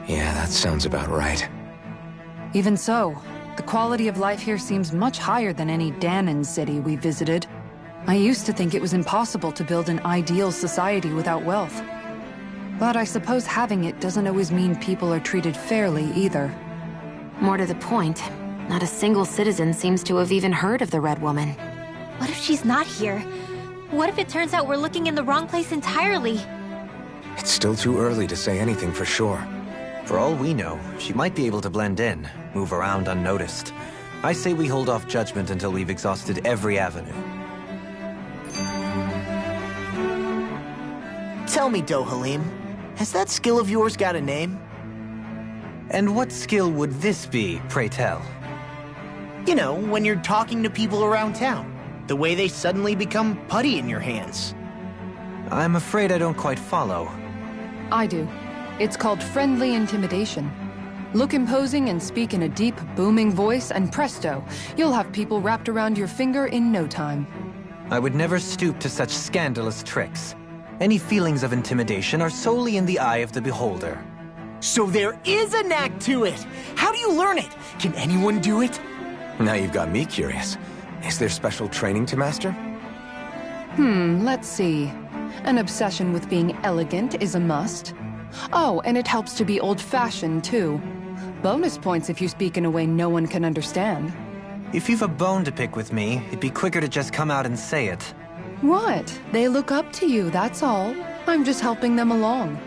Yeah, that sounds about right. Even so, the quality of life here seems much higher than any Dahnan city we visited. I used to think it was impossible to build an ideal society without wealth. But I suppose having it doesn't always mean people are treated fairly either. More to the point, not a single citizen seems to have even heard of the Red Woman. What if she's not here? What if it turns out we're looking in the wrong place entirely? It's still too early to say anything for sure. For all we know, she might be able to blend in, move around unnoticed. I say we hold off judgment until we've exhausted every avenue. Tell me, Dohalim, has that skill of yours got a name? And what skill would this be, pray tell? You know, when you're talking to people around town. The way they suddenly become putty in your hands. I'm afraid I don't quite follow. I do. It's called friendly intimidation. Look imposing and speak in a deep, booming voice, and presto, you'll have people wrapped around your finger in no time. I would never stoop to such scandalous tricks. Any feelings of intimidation are solely in the eye of the beholder. So there is a knack to it! How do you learn it? Can anyone do it? Now you've got me curious. Is there special training to master? Let's see. An obsession with being elegant is a must. Oh, and it helps to be old-fashioned, too. Bonus points if you speak in a way no one can understand. If you've a bone to pick with me, it'd be quicker to just come out and say it. What? They look up to you, that's all. I'm just helping them along.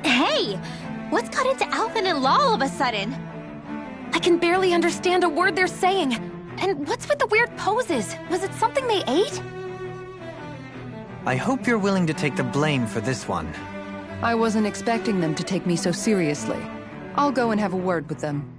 Hey! What's got into Alvin and Law all of a sudden? I can barely understand a word they're saying. And what's with the weird poses? Was it something they ate? I hope you're willing to take the blame for this one. I wasn't expecting them to take me so seriously. I'll go and have a word with them.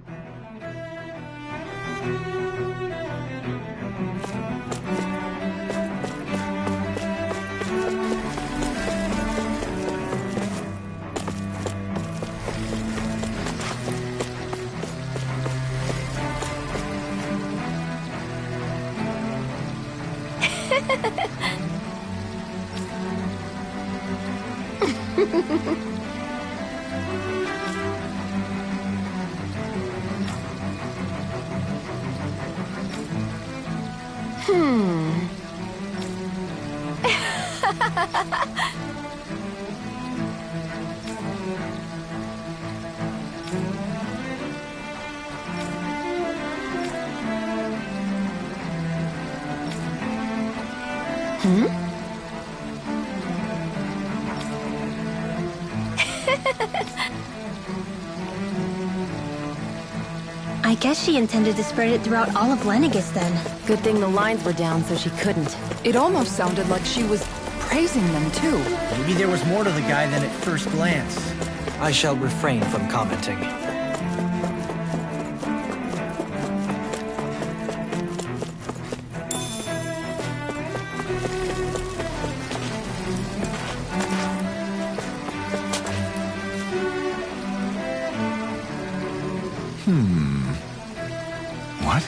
I guess she intended to spread it throughout all of Lenegis then. Good thing the lines were down so she couldn't. It almost sounded like she was praising them too. Maybe there was more to the guy than at first glance. I shall refrain from commenting. What?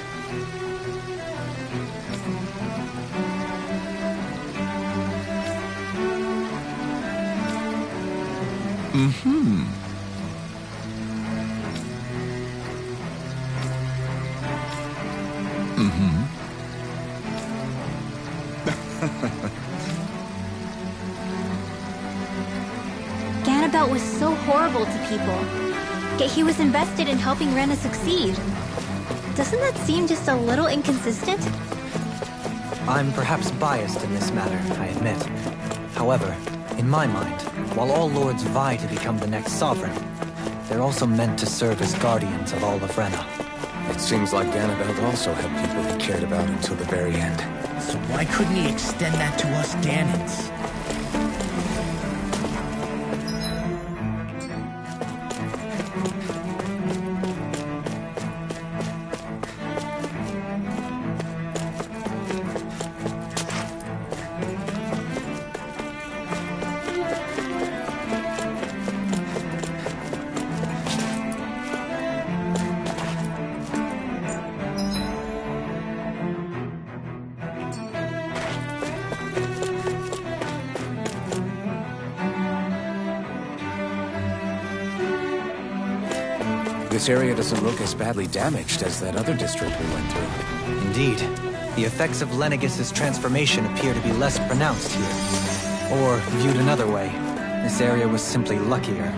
Ganabelt was so horrible to people, yet he was invested in helping Rena succeed. Doesn't that seem just a little inconsistent? I'm perhaps biased in this matter, I admit. However, In my mind, while all lords vie to become the next sovereign, they're also meant to serve as guardians of all of Rena. It seems like Ganabelt also had people he cared about until the very end. So why couldn't he extend that to us Ganons? This area doesn't look as badly damaged as that other district we went through. Indeed. The effects of Lenegis' transformation appear to be less pronounced here. Or, viewed another way, this area was simply luckier.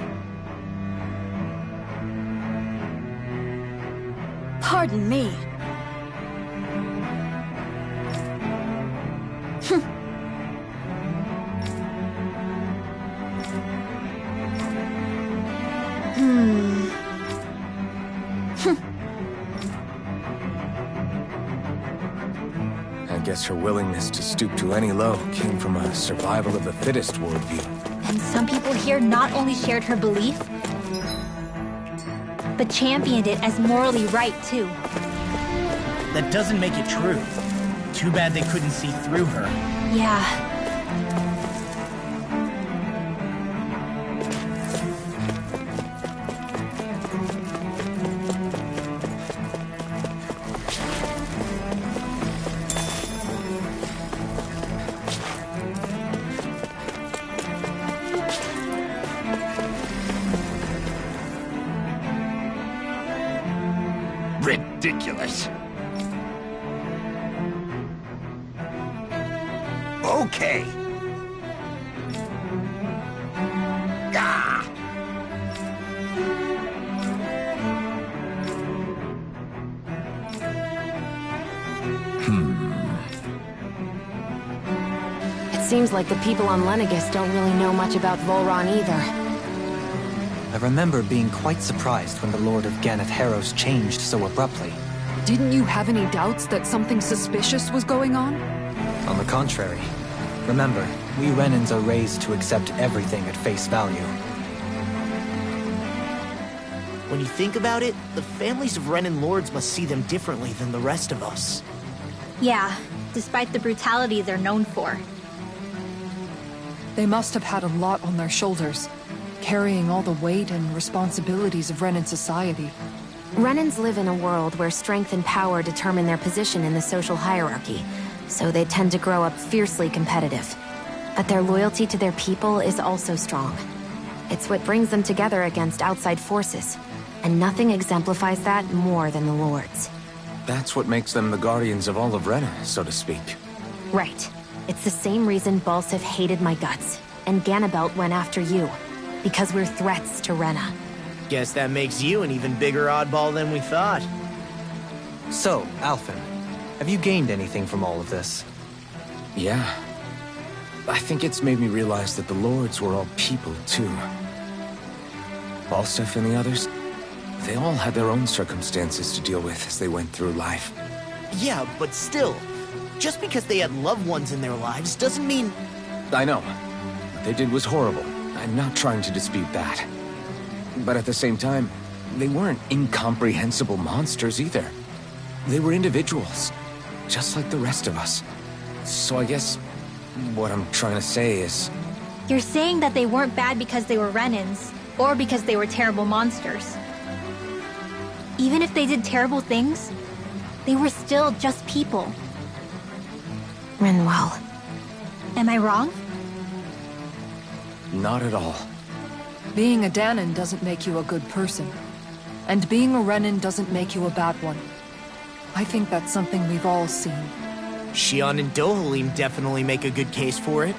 Pardon me. I guess her willingness to stoop to any low came from a survival of the fittest worldview. And some people here not only shared her belief, but championed it as morally right, too. That doesn't make it true. Too bad they couldn't see through her. Yeah. Ridiculous. Okay. Ah! It seems like the people on Lenegis don't really know much about Volron either. I remember being quite surprised when the Lord of Ganath Haros changed so abruptly. Didn't you have any doubts that something suspicious was going on? On the contrary. Remember, we Renans are raised to accept everything at face value. When you think about it, the families of Renan lords must see them differently than the rest of us. Yeah, despite the brutality they're known for. They must have had a lot on their shoulders, carrying all the weight and responsibilities of Renan society. Renans live in a world where strength and power determine their position in the social hierarchy, so they tend to grow up fiercely competitive. But their loyalty to their people is also strong. It's what brings them together against outside forces, and nothing exemplifies that more than the Lords. That's what makes them the guardians of all of Rena, so to speak. Right. It's the same reason Balsif hated my guts, and Ganabelt went after you. Because we're threats to Rena. Guess that makes you an even bigger oddball than we thought. So, Alphen, have you gained anything from all of this? Yeah. I think it's made me realize that the Lords were all people, too. Balsif and the others, they all had their own circumstances to deal with as they went through life. Yeah, but still, just because they had loved ones in their lives doesn't mean... I know. What they did was horrible. I'm not trying to dispute that. But at the same time, they weren't incomprehensible monsters either. They were individuals, just like the rest of us. So I guess what I'm trying to say is... You're saying that they weren't bad because they were Renans, or because they were terrible monsters. Even if they did terrible things, they were still just people. Rinwell. Am I wrong? Not at all. Being a Dahnan doesn't make you a good person. And being a Renan doesn't make you a bad one. I think that's something we've all seen. Shion and Dohalim definitely make a good case for it.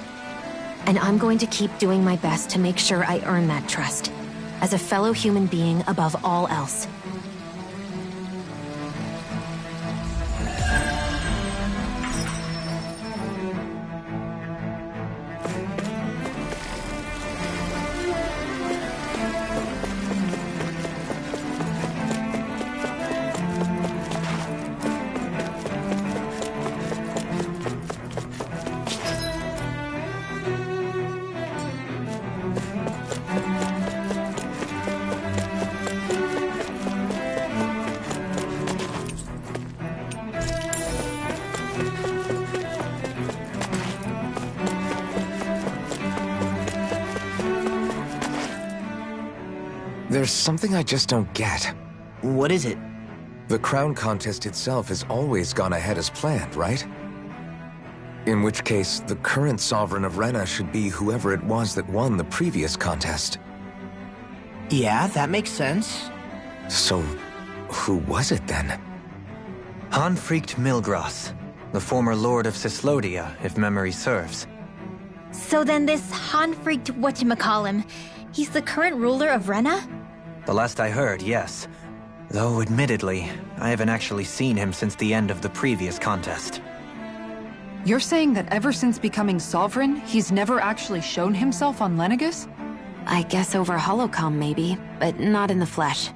And I'm going to keep doing my best to make sure I earn that trust. As a fellow human being above all else. There's something I just don't get. What is it? The crown contest itself has always gone ahead as planned, right? In which case, the current Sovereign of Rena should be whoever it was that won the previous contest. Yeah, that makes sense. So, who was it then? Hanfried Milgras, the former Lord of Cyslodia, if memory serves. So then this Hanfried whatchamacallem, he's the current ruler of Rena? The last I heard, yes. Though, admittedly, I haven't actually seen him since the end of the previous contest. You're saying that ever since becoming Sovereign, he's never actually shown himself on Lenegis? I guess over Holocom maybe, but not in the flesh.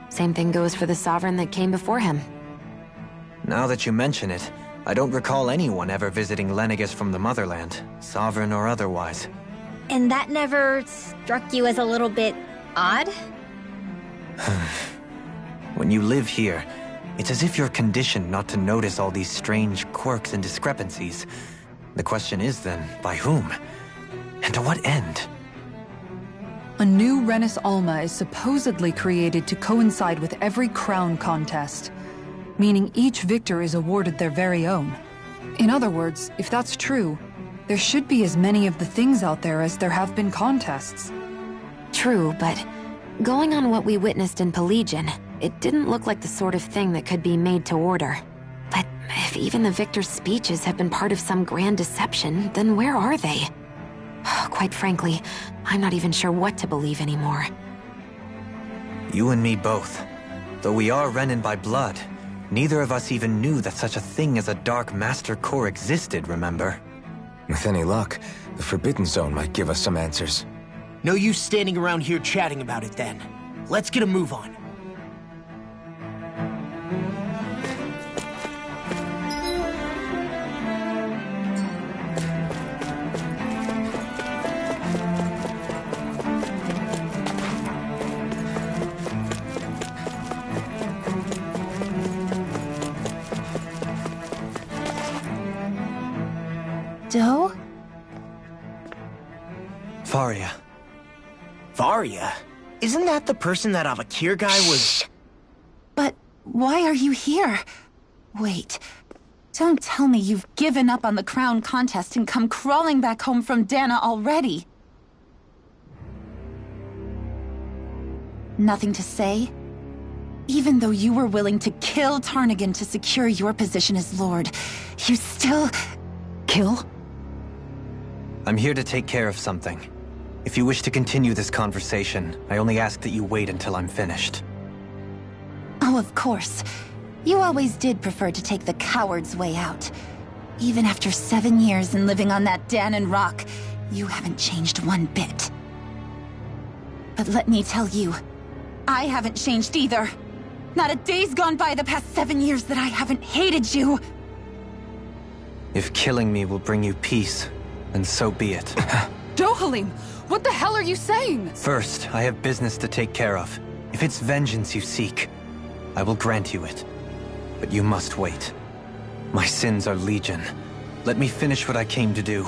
Same thing goes for the Sovereign that came before him. Now that you mention it, I don't recall anyone ever visiting Lenegis from the Motherland, Sovereign or otherwise. And that never struck you as a little bit odd? When you live here, it's as if you're conditioned not to notice all these strange quirks and discrepancies. The question is then, by whom? And to what end? A new Renis Alma is supposedly created to coincide with every crown contest, meaning each victor is awarded their very own. In other words, if that's true, there should be as many of the things out there as there have been contests. True, but going on what we witnessed in Pelagian, it didn't look like the sort of thing that could be made to order. But if even the victor's speeches have been part of some grand deception, then where are they? Quite frankly, I'm not even sure what to believe anymore. You and me both. Though we are Renan by blood, neither of us even knew that such a thing as a Dark Master Core existed, remember? With any luck, the Forbidden Zone might give us some answers. No use standing around here chatting about it then. Let's get a move on. Doe? Faria. Varia? Isn't that the person that Avakir guy was... But why are you here? Wait, don't tell me you've given up on the crown contest and come crawling back home from Dana already. Nothing to say? Even though you were willing to kill Tarnigan to secure your position as Lord, you still... Kill? I'm here to take care of something. If you wish to continue this conversation, I only ask that you wait until I'm finished. Oh, of course. You always did prefer to take the coward's way out. Even after 7 years and living on that Danon rock, you haven't changed one bit. But let me tell you, I haven't changed either. Not a day's gone by the past 7 years that I haven't hated you. If killing me will bring you peace, then so be it. Dohalim, what the hell are you saying? First, I have business to take care of. If it's vengeance you seek, I will grant you it. But you must wait. My sins are legion. Let me finish what I came to do.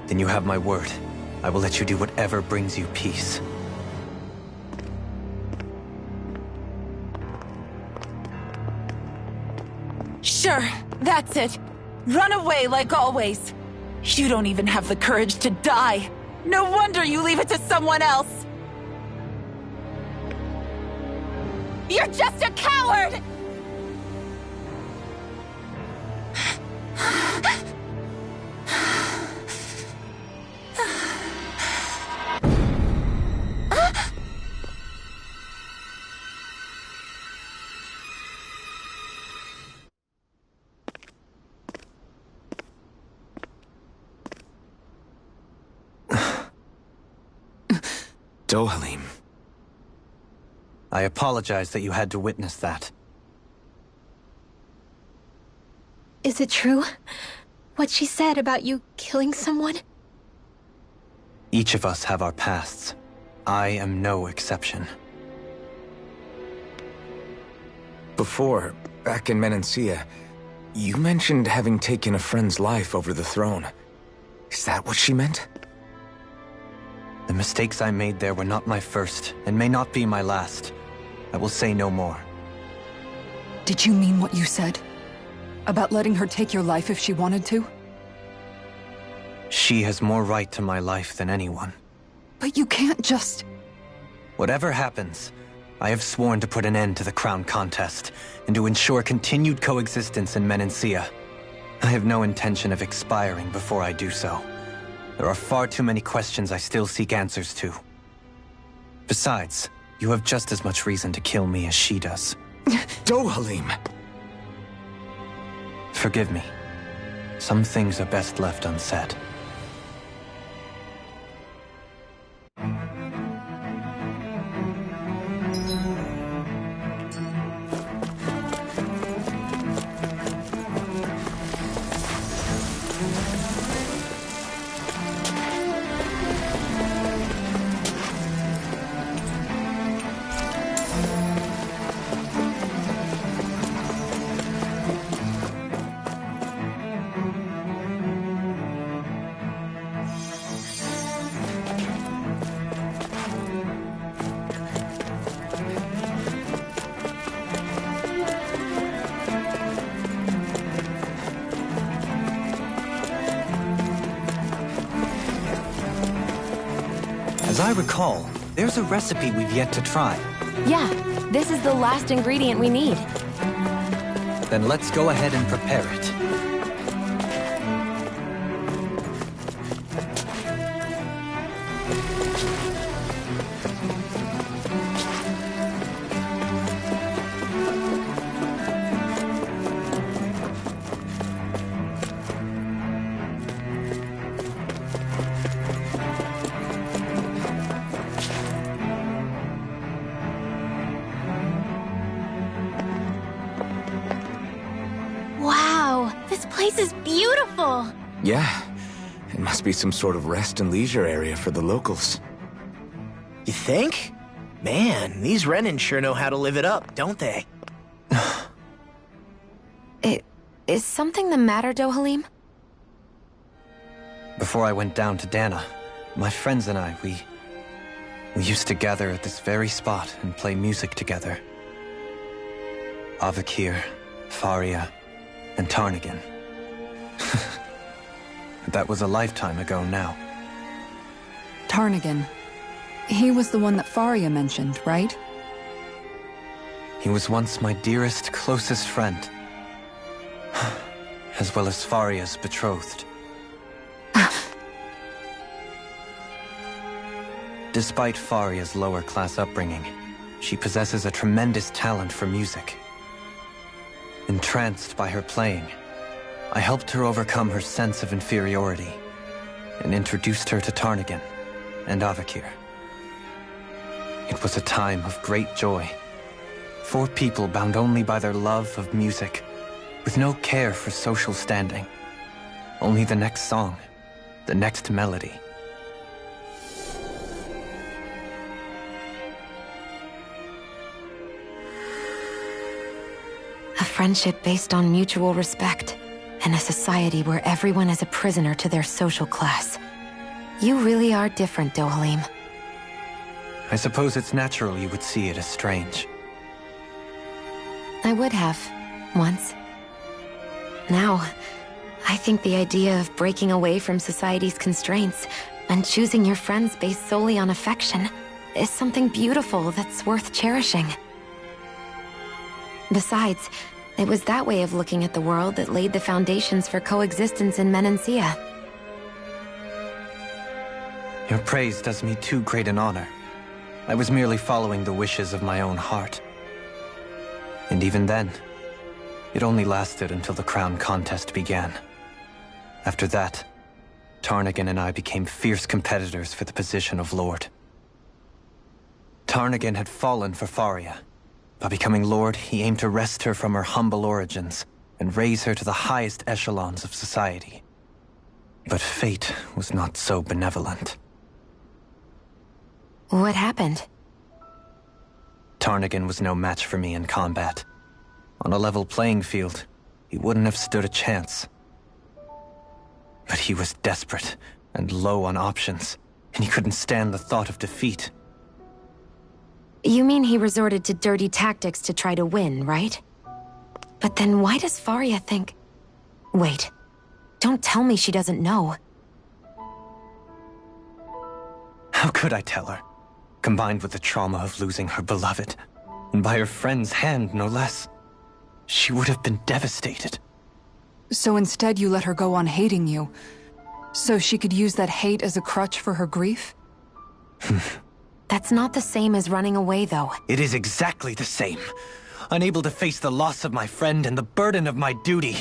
Then you have my word. I will let you do whatever brings you peace. Sure, that's it. Run away like always. You don't even have the courage to die. No wonder you leave it to someone else. You're just a coward! Dohalim. I apologize that you had to witness that. Is it true? What she said about you killing someone? Each of us have our pasts. I am no exception. Before, back in Menancia, you mentioned having taken a friend's life over the throne. Is that what she meant? The mistakes I made there were not my first, and may not be my last. I will say no more. Did you mean what you said? About letting her take your life if she wanted to? She has more right to my life than anyone. But you can't just... Whatever happens, I have sworn to put an end to the crown contest, and to ensure continued coexistence in Menancia. I have no intention of expiring before I do so. There are far too many questions I still seek answers to. Besides, you have just as much reason to kill me as she does. Dohalim! Forgive me. Some things are best left unsaid. As I recall, there's a recipe we've yet to try. Yeah, this is the last ingredient we need. Then let's go ahead and prepare it. Wow, this place is beautiful! Yeah, it must be some sort of rest and leisure area for the locals. You think? Man, these Renan sure know how to live it up, don't they? Is something the matter, Dohalim? Before I went down to Dana, my friends and I, we used to gather at this very spot and play music together. Avakir, Faria, and Tarnagin. That was a lifetime ago now. Tarnagin. He was the one that Faria mentioned, right? He was once my dearest, closest friend. As well as Faria's betrothed. Despite Faria's lower-class upbringing, she possesses a tremendous talent for music. Entranced by her playing, I helped her overcome her sense of inferiority and introduced her to Tarnagin and Avakir. It was a time of great joy. 4 people bound only by their love of music, with no care for social standing. Only the next song, the next melody. A friendship based on mutual respect, and a society where everyone is a prisoner to their social class. You really are different, Dohalim. I suppose it's natural you would see it as strange. I would have, once. Now, I think the idea of breaking away from society's constraints and choosing your friends based solely on affection is something beautiful that's worth cherishing. Besides, it was that way of looking at the world that laid the foundations for coexistence in Menancia. Your praise does me too great an honor. I was merely following the wishes of my own heart. And even then, it only lasted until the crown contest began. After that, Tarnagin and I became fierce competitors for the position of Lord. Tarnagin had fallen for Faria. By becoming Lord, he aimed to wrest her from her humble origins and raise her to the highest echelons of society. But fate was not so benevolent. What happened? Tarnagin was no match for me in combat. On a level playing field, he wouldn't have stood a chance. But he was desperate and low on options. and he couldn't stand the thought of defeat. You mean he resorted to dirty tactics to try to win, right? But then why does Faria think... Wait. Don't tell me she doesn't know. How could I tell her? Combined with the trauma of losing her beloved, and by her friend's hand, no less, she would have been devastated. So instead you let her go on hating you, so she could use that hate as a crutch for her grief? That's not the same as running away, though. It is exactly the same. Unable to face the loss of my friend and the burden of my duty,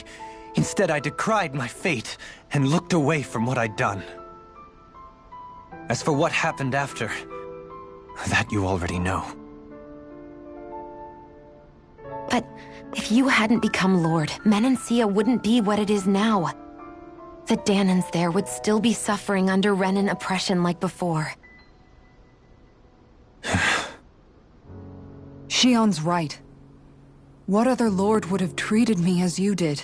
instead I decried my fate and looked away from what I'd done. As for what happened after, that you already know. But if you hadn't become Lord, Menancia wouldn't be what it is now. The Dahnans there would still be suffering under Renan oppression like before. Shion's right. What other lord would have treated me as you did?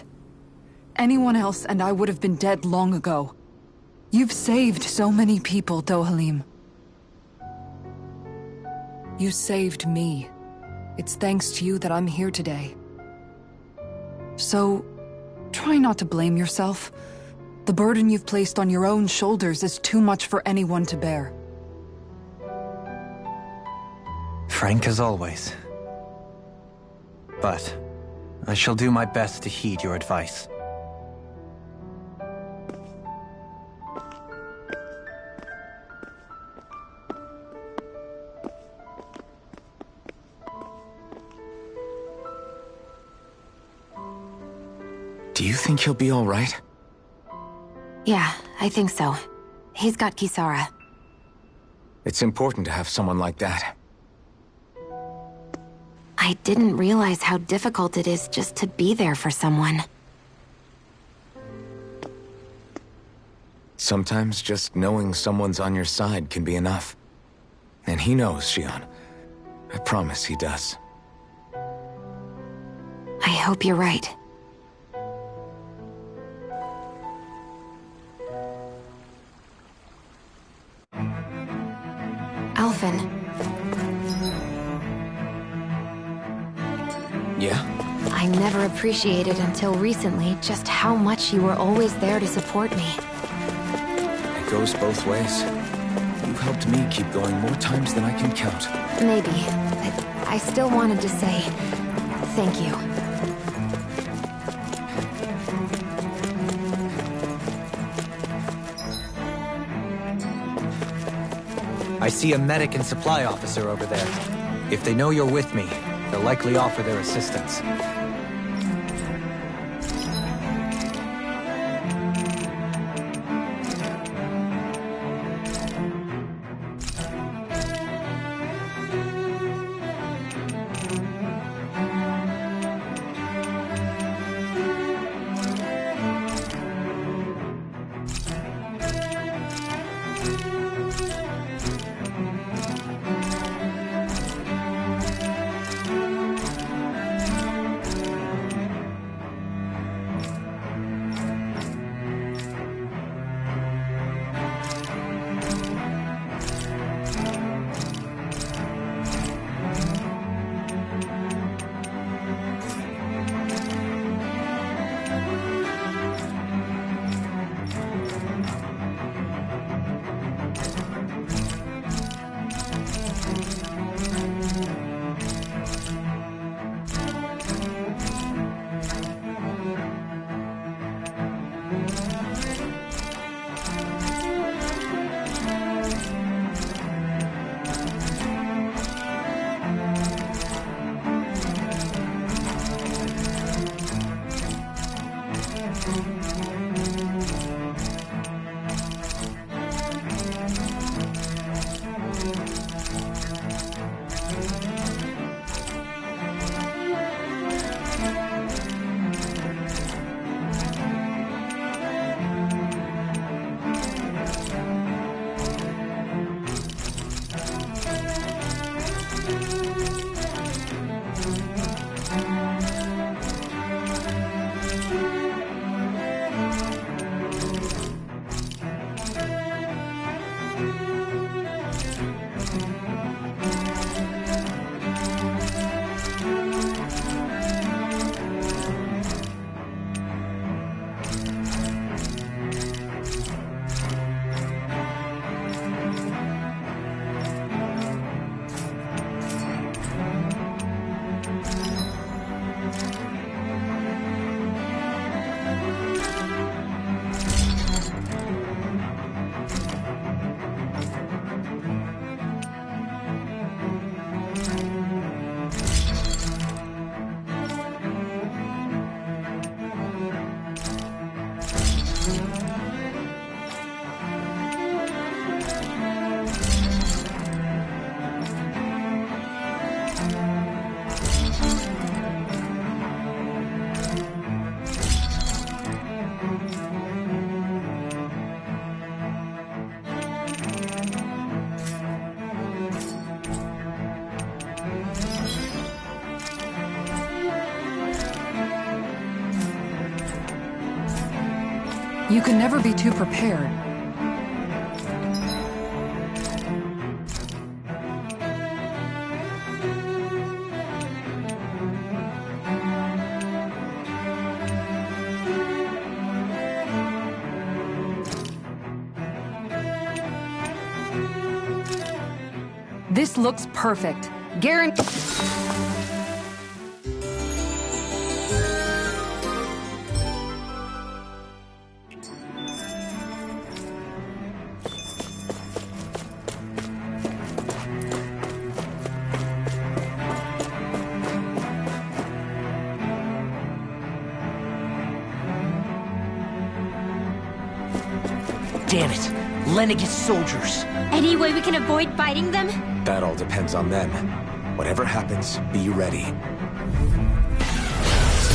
Anyone else and I would have been dead long ago. You've saved so many people, Dohalim. You saved me. It's thanks to you that I'm here today. So, try not to blame yourself. The burden you've placed on your own shoulders is too much for anyone to bear. Frank as always. But I shall do my best to heed your advice. Do you think he'll be all right? Yeah, I think so. He's got Kisara. It's important to have someone like that. I didn't realize how difficult it is just to be there for someone. Sometimes just knowing someone's on your side can be enough. And he knows, Shion. I promise he does. I hope you're right. Alphen. Yeah? I never appreciated until recently just how much you were always there to support me. It goes both ways. You've helped me keep going more times than I can count. Maybe, but I still wanted to say thank you. I see a medic and supply officer over there. If they know you're with me, they'll likely offer their assistance. You can never be too prepared. This looks perfect. Guaranteed. Damn it! Lenegis soldiers! Any way we can avoid fighting them? That all depends on them. Whatever happens, be ready.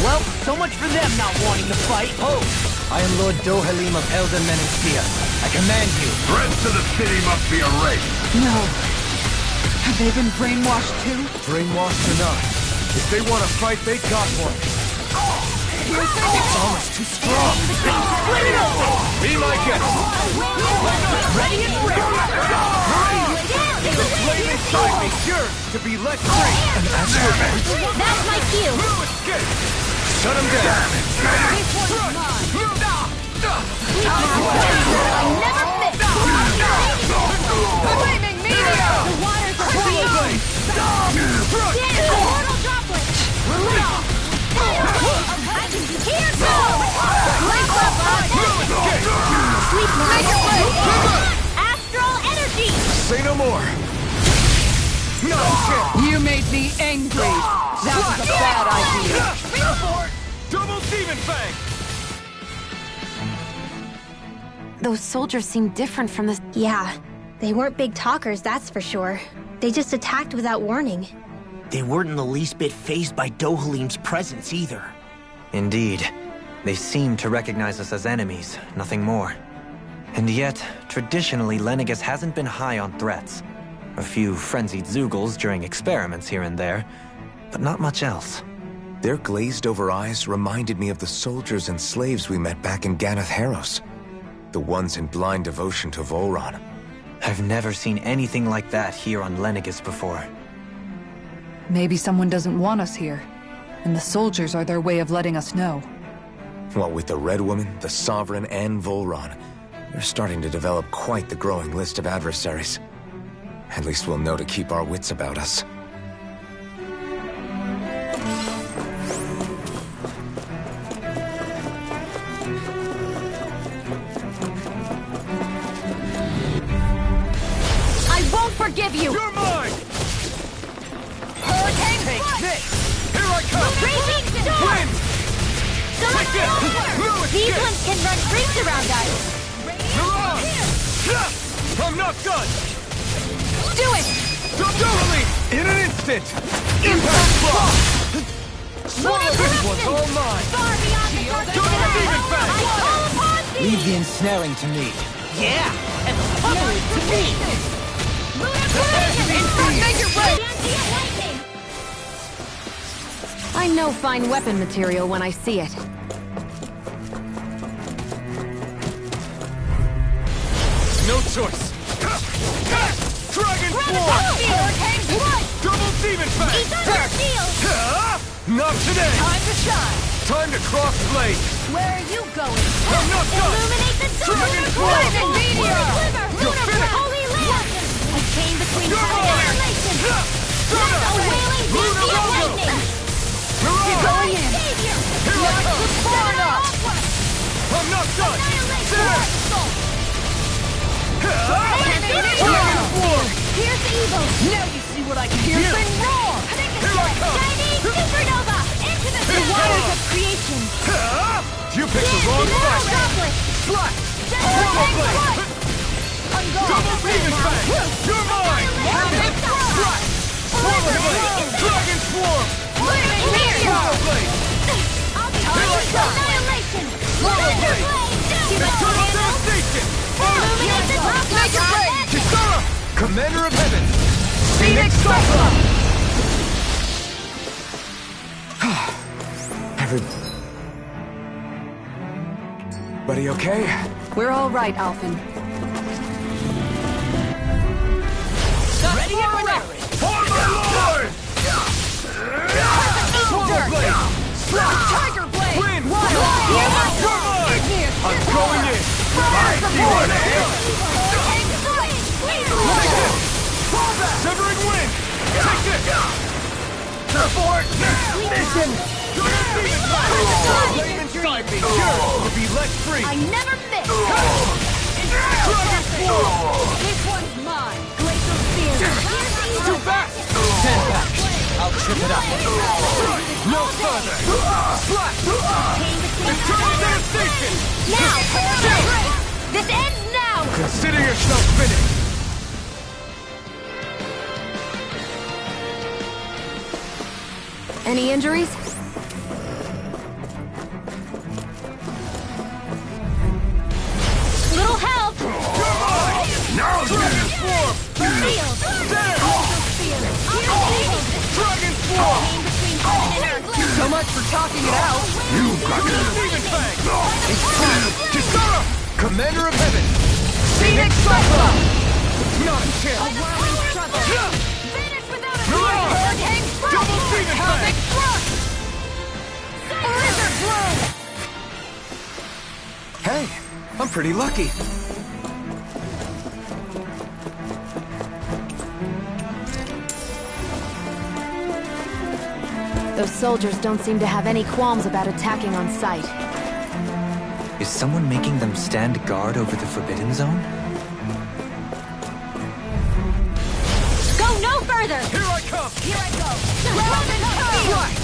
Well, so much for them not wanting to fight. Oh! I am Lord Dohalim of Elden Menastia. I command you. Threats to the city must be erased. No. Have they been brainwashed too? Brainwashed or not, if they want to fight, they got one. It's almost too strong. Bring it over! Be my guest. Ready and ready. The flame inside me yearns to be let free. An astral bend. That's my cue. No escape. Shut him down. This one is mine. I never miss. Flaming meteor! The waters are creating. Damn, a mortal droplet. Here goes. Light up, Sleep Astral energy. Say no more. No chance. You made me angry. That was a bad idea. Double Demon Fang. Those soldiers seem different from the... Yeah, they weren't big talkers, that's for sure. They just attacked without warning. They weren't in the least bit fazed by Dohalim's presence either. Indeed. They seem to recognize us as enemies, nothing more. And yet, traditionally, Lenegis hasn't been high on threats. A few frenzied Zeugles during experiments here and there, but not much else. Their glazed-over eyes reminded me of the soldiers and slaves we met back in Ganath Haros. The ones in blind devotion to Volron. I've never seen anything like that here on Lenegis before. Maybe someone doesn't want us here, and the soldiers are their way of letting us know. What with the Red Woman, the Sovereign, and Volron, we're starting to develop quite the growing list of adversaries. At least we'll know to keep our wits about us. I won't forgive you. You're mine. Hurricane, take this. Here I come. Raging storm. Wind. Select Take over. this. No These escape. ones can run rings around us. Mirage. I'm not done. Do it. Doubly in an instant. Impact block. Lunar This one's corruption. all mine. Far beyond the surface. Double Demon Fang. I call upon thee. Leave the ensnaring to me. Yeah, and pummel it to me. Lunar corruption. Make it right! Transient lightning. I know fine weapon material when I see it. No choice. Dragon Swarm. Hurricane blood. Double Demon Fang. He's under shield. Not today. Time to shine. Time to cross blades. Where are you going? I'm not done. Illuminate the Dragon Lunar Swarm. corruption. Meteor. You're finished. Holy Land. A chain between You're heaven and mine. annihilation. Stunner. A wailing Lunar dizzy of Rondo. lightning. Mirage. Going in. Savior. Here I come. Far enough. I'm not done. Annihilation. Dragon Swarm. Here's the evil. Now you see what I can do. Piercing roar. Here I come. Chinese supernova. Into the Here waters goes. of creation. You picked the wrong fight. Droplet. Slash. Hurricane Blade. blood. Double Demon Fang. You're mine. Slash. Swallow Blade. Dragon Swarm. Flaming meteor. Swallow Blade. Here I come. Annihilation. Swallow Blade. Eternal Illuminate devastation. the droplet. Kisara. Commander of Heaven. Phoenix Cyclone! Everybody okay? We're all right, Alphen. Ready and ready! For my lord! Swallow blade! Tiger Blade! Wind! Wild! You're mine! I'm going in! I feel it, eh? Take this! Severing wind! Take this! Support! Mission! Flame inside me! Yours to be let free! I never miss! Dragon Flow! This one's mine! Glacial Spear! Too fast! Stand back. I'll trip it up. No further! Slash! Eternal devastation! Now! This ends now! Consider yourself finished! Any injuries? Little help! Now Dragon Swarm! Shield! There! Dragon Swarm! So much for talking it out! You got it! Demon Fang! Kisara! Commander of Heaven! Phoenix Cyclone! Not a chance! Finish without a Mirage! Hurricane Thrust! Double Demon Cosmic Fang! Thrust! Blizzard Bloom! Hey, I'm pretty lucky. Those soldiers don't seem to have any qualms about attacking on sight. Is someone making them stand guard over the Forbidden Zone? Go no further! Here I come! Here I go! Round and Right!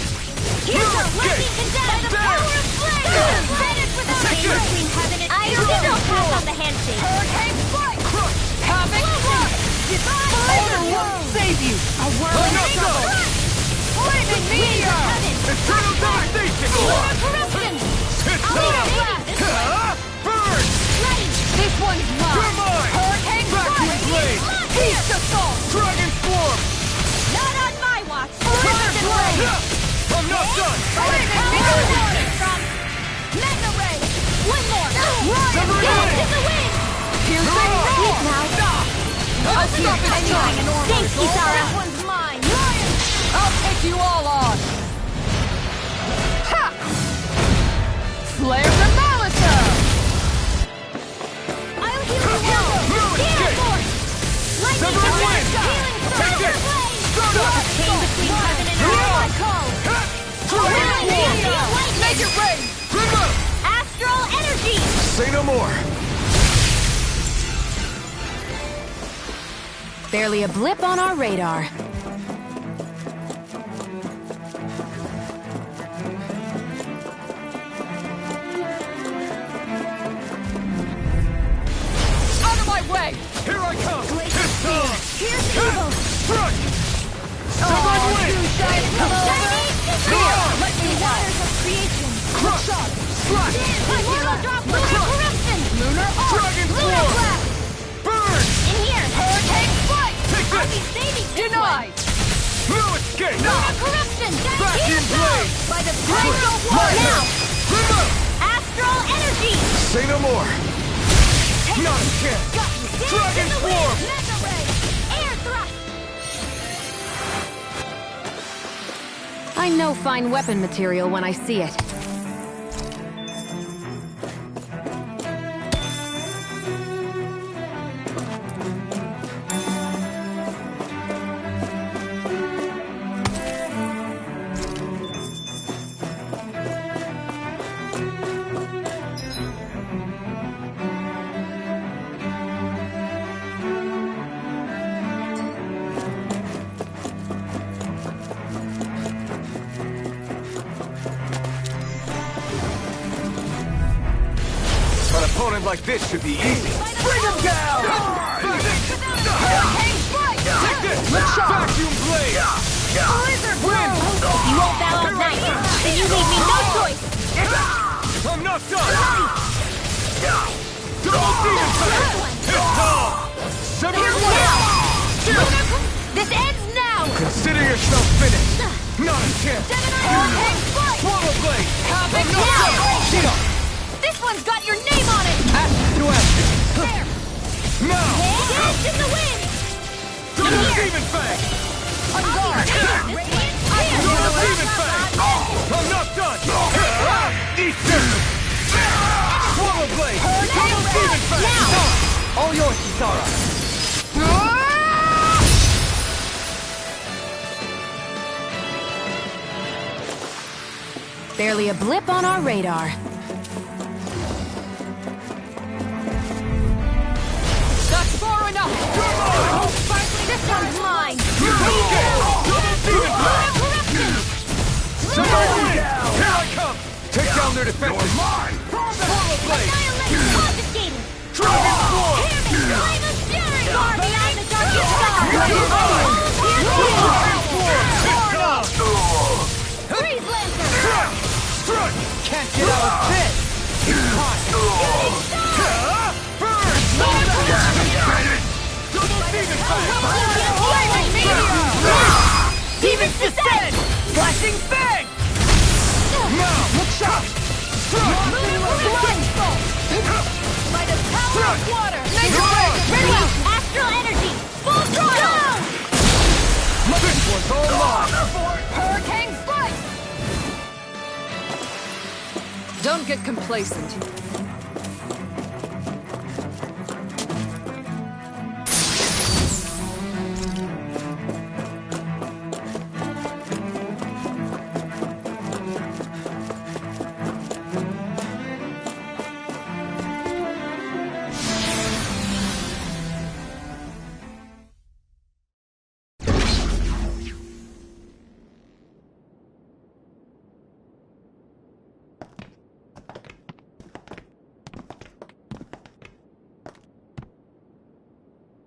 Here's a lightning condemned! The power of flame! Finish without a Take this! between heaven and I still pass on the handshake! Hurricane Strike! Cosmic Thrust! Order won't save you! A whirling trouble! Flaming Meteor! Eternal devastation! Lunar corruption! It's time! Burn! This one's mine! You're mine! Hurricane Vacuum Strike! blade! Beast Assault! Dragon Swarm! Not on my watch! Blizzard Blade! I'm not done! Flaming Meteor! Mega Ray! One more! Severing Get wind! to the wind! Piercing Roar! I'll stop it trying! Thanks, Kisara! This one's mine! I'll take you all on! Ha! Flares of Malisa! I'll heal you well! No Gale escape! Force! Lightning Severing wind! Healing Take this! Start up! Came between heaven and earth! I call! Dragon Swarm! Make it rain! Remember! Astral Energy! Say no more! Barely a blip on our radar. Out of my way! Here I come! Glacial It's Spear! time! Here's evil! Strike! Severing wind! Let me waters of creation! Crush! Slash! Immortal Droplet! Lunar Corruption! Lunar Arc! Dragon Lunar Swarm! Blast! Burn! In here! Hurricane Strike! Take I'll be this! saving this one! Denied! No escape! Lunar Corruption! Vacuum Here blade! goes! By the Glacial power of Warrior! now! Remember! Astral Energy! Say no more! Not a chance! Got you! Dragon Dance in the Swarm! wind! Mega Ray! Air Thrust! I know fine weapon material when I see it. An opponent like this should be easy. Bring him down! Hurricane Strike! Take this! Vacuum blade! Blizzard Bloom! You won't bow out night, then you leave me no choice! I'm not done! Double Demon Fang! It's on! Severing wind! This ends now! Consider yourself finished! Not a chance! Hurricane Strike! Swallow blade! Cosmic Now! Thrust! This This one's got your name on it! Ash to ash. There! Now! Dance in the wind! Double Demon Fang! On guard! Double Demon Fang! I'm not done! Eat this! Swallow Blade! Double Demon Fang! Now! All yours, Kisara. Barely a blip on our radar. That's far enough! Oh, Sparkly, this one's mine! Somebody down! Here I come! Take down their defenses! You're mine! Swallow Blade! Annihilating Confiscator! Dragon Swarm! Flame of Fury! Far beyond the darkest star! Freeze Lancer! Can't get out of this! Burn! Double Demon Fang! Demon's Descent! Flashing Fang! Now! Look sharp! By the power of water! Release Astral Energy! Full throttle! This one's all mine! Hurricane Slice! Don't get complacent.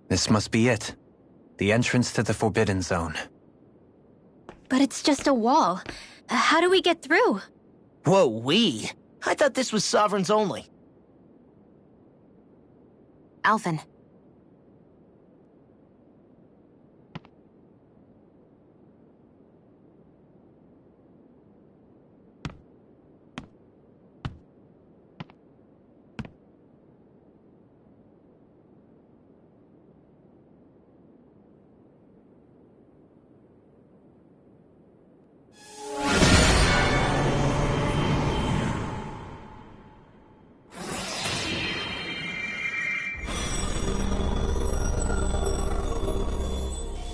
This must be it. The entrance to the Forbidden Zone. But it's just a wall. How do we get through? Whoa, we? I thought this was Sovereigns only. Alphen.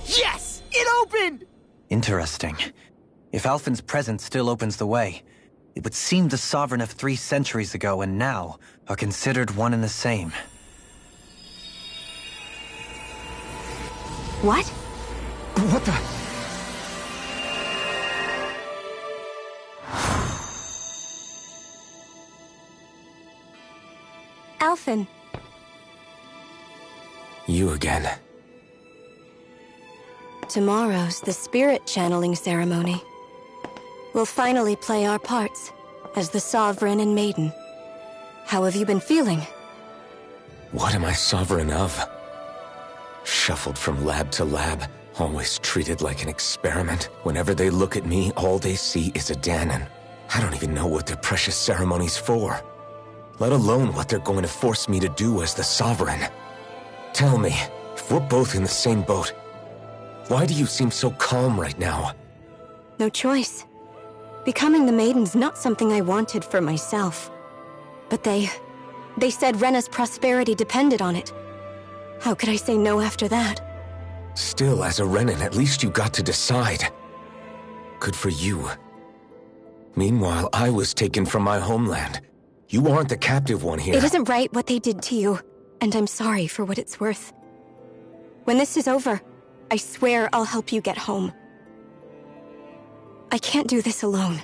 Yes! It opened! Interesting. If Alphen's presence still opens the way, it would seem the Sovereign of 3 centuries ago and now are considered one and the same. What? What the? Alphen. You again. Tomorrow's the spirit channeling ceremony. We'll finally play our parts as the Sovereign and Maiden. How have you been feeling? What am I sovereign of? Shuffled from lab to lab, always treated like an experiment. Whenever they look at me, all they see is a Dahnan. I don't even know what their precious ceremony's for. Let alone what they're going to force me to do as the Sovereign. Tell me, if we're both in the same boat, why do you seem so calm right now? No choice. Becoming the Maiden's not something I wanted for myself. But they said Rena's prosperity depended on it. How could I say no after that? Still, as a Renan, at least you got to decide. Good for you. Meanwhile, I was taken from my homeland. You aren't the captive one here. It isn't right what they did to you, and I'm sorry for what it's worth. When this is over, I swear I'll help you get home. I can't do this alone.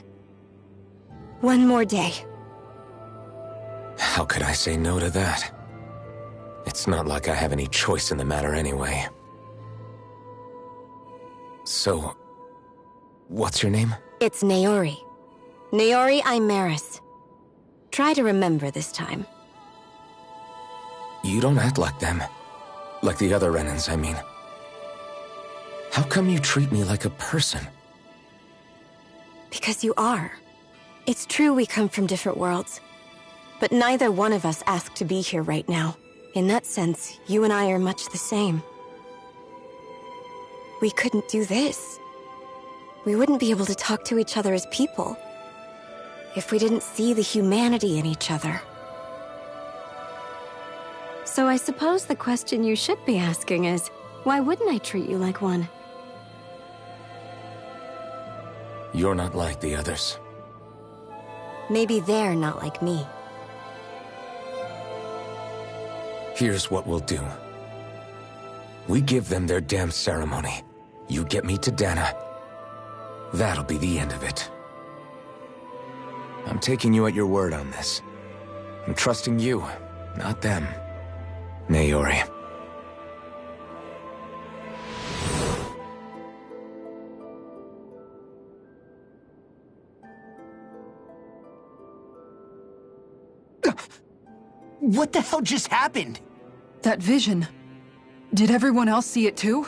One more day. How could I say no to that? It's not like I have any choice in the matter anyway. So, what's your name? It's Naori. Naori Imaris. Try to remember this time. You don't act like them. Like the other Renans, I mean. How come you treat me like a person? Because you are. It's true we come from different worlds. But neither one of us asked to be here right now. In that sense, you and I are much the same. We couldn't do this. We wouldn't be able to talk to each other as people if we didn't see the humanity in each other. So I suppose the question you should be asking is, why wouldn't I treat you like one? You're not like the others. Maybe they're not like me. Here's what we'll do. We give them their damn ceremony. You get me to Dana. That'll be the end of it. I'm taking you at your word on this. I'm trusting you, not them. Naori. What the hell just happened? That vision. Did everyone else see it too?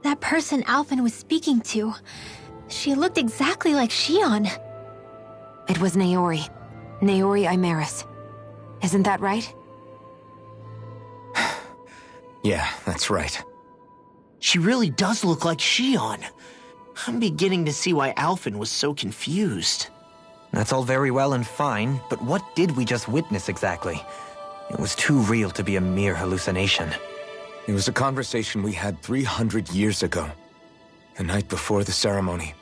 That person Alphen was speaking to, she looked exactly like Shion. It was Naori. Naori Imeris. Isn't that right? Yeah, that's right. She really does look like Shion. I'm beginning to see why Alphen was so confused. That's all very well and fine, but what did we just witness exactly? It was too real to be a mere hallucination. It was a conversation we had 300 years ago. The night before the ceremony.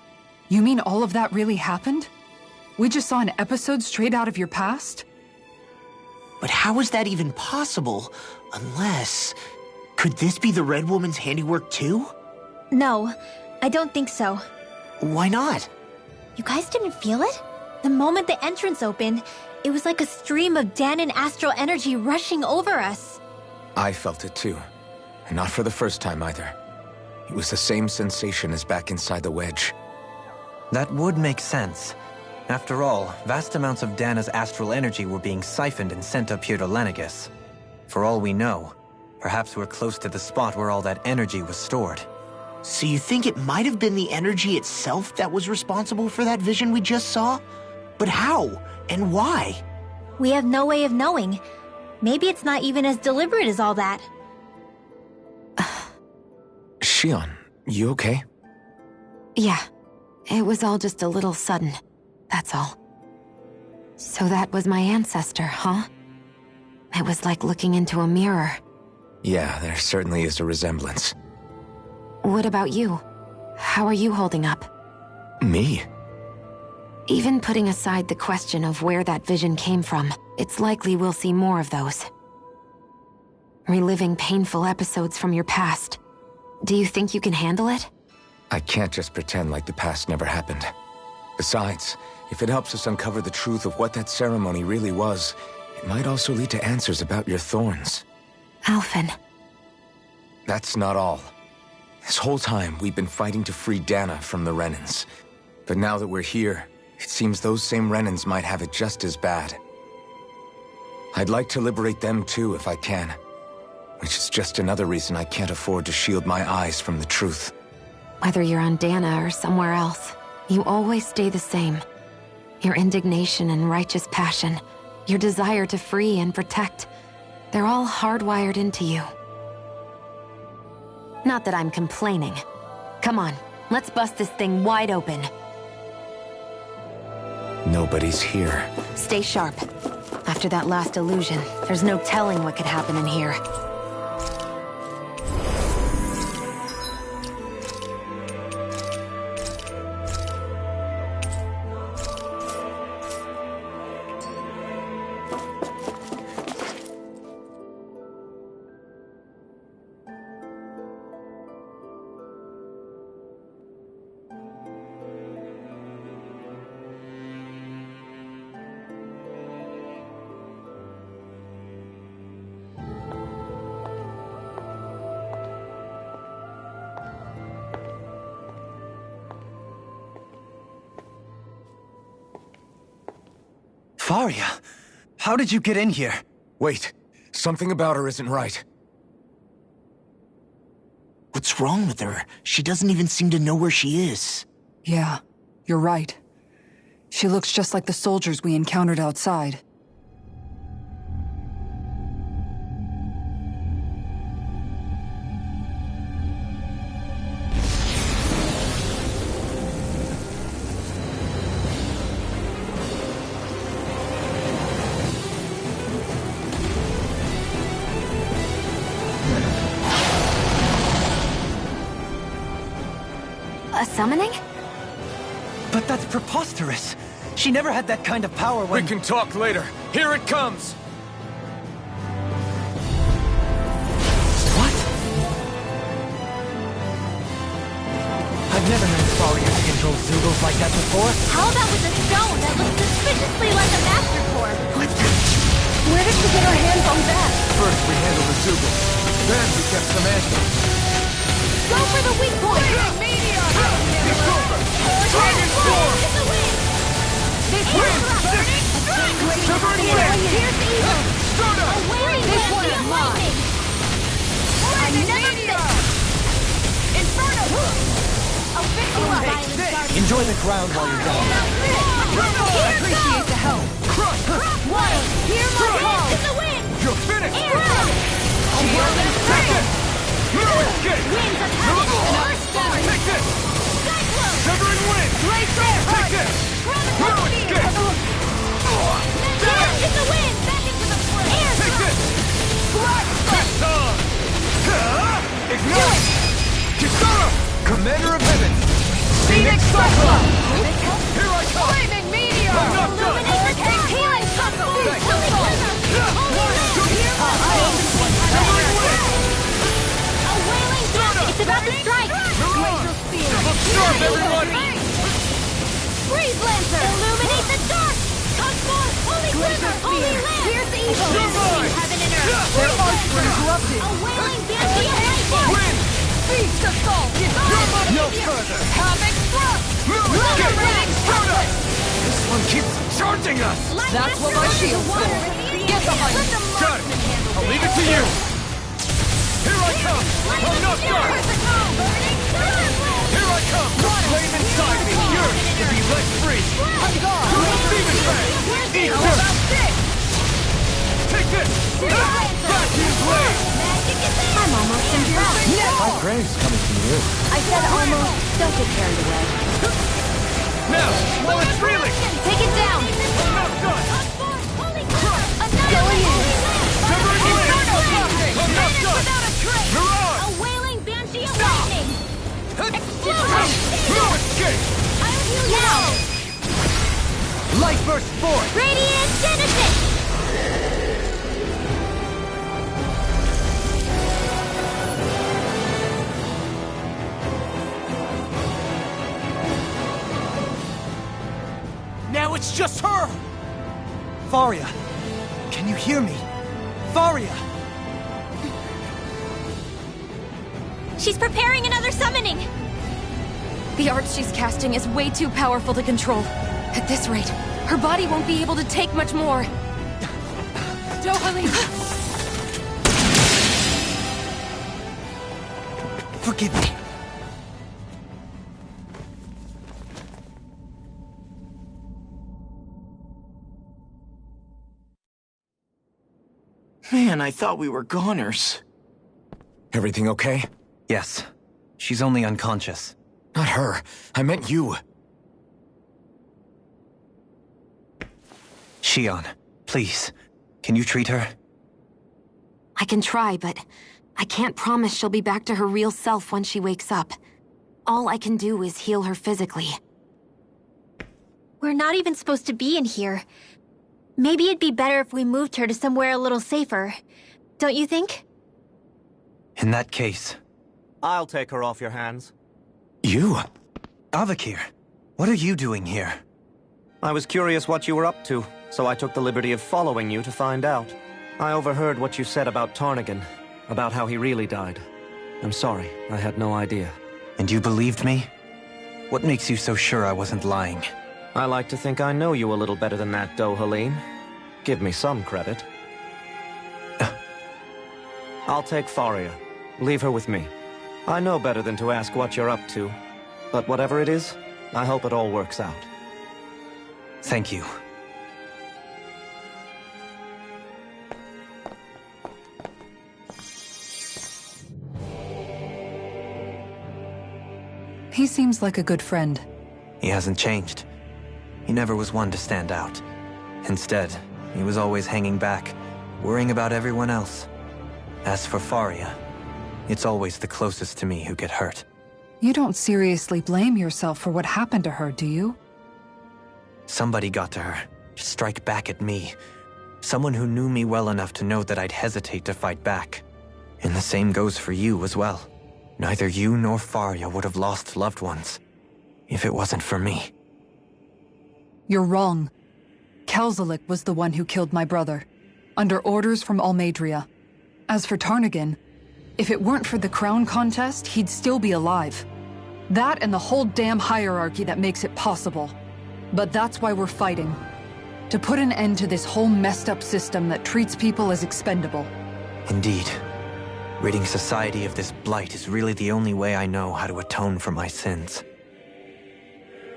You mean all of that really happened? We just saw an episode straight out of your past? But how is that even possible? Unless... Could this be the Red Woman's handiwork too? No, I don't think so. Why not? You guys didn't feel it? The moment the entrance opened, it was like a stream of Danan astral energy rushing over us. I felt it too. And not for the first time either. It was the same sensation as back inside the wedge. That would make sense. After all, vast amounts of Dana's astral energy were being siphoned and sent up here to Lenegis. For all we know, perhaps we're close to the spot where all that energy was stored. So you think it might have been the energy itself that was responsible for that vision we just saw? But how? And why? We have no way of knowing. Maybe it's not even as deliberate as all that. Shion, you okay? Yeah. It was all just a little sudden. That's all. So that was my ancestor, huh? It was like looking into a mirror. Yeah, there certainly is a resemblance. What about you? How are you holding up? Me? Even putting aside the question of where that vision came from, it's likely we'll see more of those. Reliving painful episodes from your past. Do you think you can handle it? I can't just pretend like the past never happened. Besides, if it helps us uncover the truth of what that ceremony really was, it might also lead to answers about your thorns. Alphen. That's not all. This whole time, we've been fighting to free Dana from the Renans. But now that we're here, it seems those same Renans might have it just as bad. I'd like to liberate them too if I can. Which is just another reason I can't afford to shield my eyes from the truth. Whether you're on Dana or somewhere else, you always stay the same. Your indignation and righteous passion, your desire to free and protect, they're all hardwired into you. Not that I'm complaining. Come on, let's bust this thing wide open. Nobody's here. Stay sharp. After that last illusion, there's no telling what could happen in here. Faria, how did you get in here? Wait, something about her isn't right. What's wrong with her? She doesn't even seem to know where she is. Yeah, you're right. She looks just like the soldiers we encountered outside. A summoning? But that's preposterous. She never had that kind of power when... We can talk later. Here it comes! What? I've never known Faria to control Zeugles like that before. How about with a stone that looks suspiciously like a Master Core? What the? Where did she get her hands on that? First we handle the Zoogle. Then we get some answers. Go for the weak point! It's over! Dragon Form! This Severing Wind! Here's evil! Stardust! A wailing This wind, one the is mine. lightning! I never fit! Inferno! I'll fix you up. Enjoy the ground while you're down. Appreciate the help. Crush! Water! Hear my call! Dance In the wind! You're finished! Take it! Mirror Escape! Winds of heaven! Earth Storm! Take this! Cyclone! Severing Wind! Right there! Take this! Mirror Escape! Back in the wind! Back into the fray! Air Take drop! this! Black It's on! Ignite! Kisara! Commander of Heaven! Phoenix Cyclone! Here I come! Flaming Meteor! I'm not done! Hurricane Healing Tunnel! Thanks. Holy Quiver! Severing Wind! A wailing blast! It's about to strike! Mirage! Look sharp, everyone! Freeze Lancer! Illuminate the dark! Transform! Holy Quiver! Holy Land! Here's evil! Survive! Heaven and earth! Their arts were interrupted! A wailing banshee of lightning! Wind! Beast Assault! No further! Havoc Thrust! Escape! Stardust! This one keeps charging us! Light That's what my Astro shield's Water! for. Get behind me! Got it! I'll leave it to you! Here I come! I'm not done! Here I come! The flame inside me yearns to be let free! I'm gone! Demon Fang! Eat How this! about this? Take this! Back his way! I'm almost impressed. My praise coming from you. I said almost. Don't get carried away. Now, while it's reeling! Take it down. I'm not done! Going in. Severing Wind! I'm not done! Without a trace. Mirage! A wailing banshee of lightning. Explosion. No escape! I'll heal you now. Light burst forth! Radiant Genesis. Now it's just her! Faria, can you hear me? Faria! She's preparing another summoning. The art she's casting is way too powerful to control. At this rate, her body won't be able to take much more. Dohalim! Forgive me. Man, I thought we were goners. Everything okay? Yes. She's only unconscious. Not her. I meant you. Shion, please. Can you treat her? I can try, but I can't promise she'll be back to her real self when she wakes up. All I can do is heal her physically. We're not even supposed to be in here. Maybe it'd be better if we moved her to somewhere a little safer. Don't you think? In that case... I'll take her off your hands. You? Avakir, what are you doing here? I was curious what you were up to, so I took the liberty of following you to find out. I overheard what you said about Tarnagin, about how he really died. I'm sorry, I had no idea. And you believed me? What makes you so sure I wasn't lying? I like to think I know you a little better than that, Dohalim. Give me some credit. I'll take Faria. Leave her with me. I know better than to ask what you're up to. But whatever it is, I hope it all works out. Thank you. He seems like a good friend. He hasn't changed. He never was one to stand out. Instead, he was always hanging back, worrying about everyone else. As for Faria, it's always the closest to me who get hurt. You don't seriously blame yourself for what happened to her, do you? Somebody got to her, to strike back at me. Someone who knew me well enough to know that I'd hesitate to fight back. And the same goes for you as well. Neither you nor Faria would have lost loved ones if it wasn't for me. You're wrong. Kelzelik was the one who killed my brother, under orders from Almeidrea. As for Tarnagin, if it weren't for the crown contest, he'd still be alive. That and the whole damn hierarchy that makes it possible. But that's why we're fighting. To put an end to this whole messed up system that treats people as expendable. Indeed. Ridding society of this blight is really the only way I know how to atone for my sins.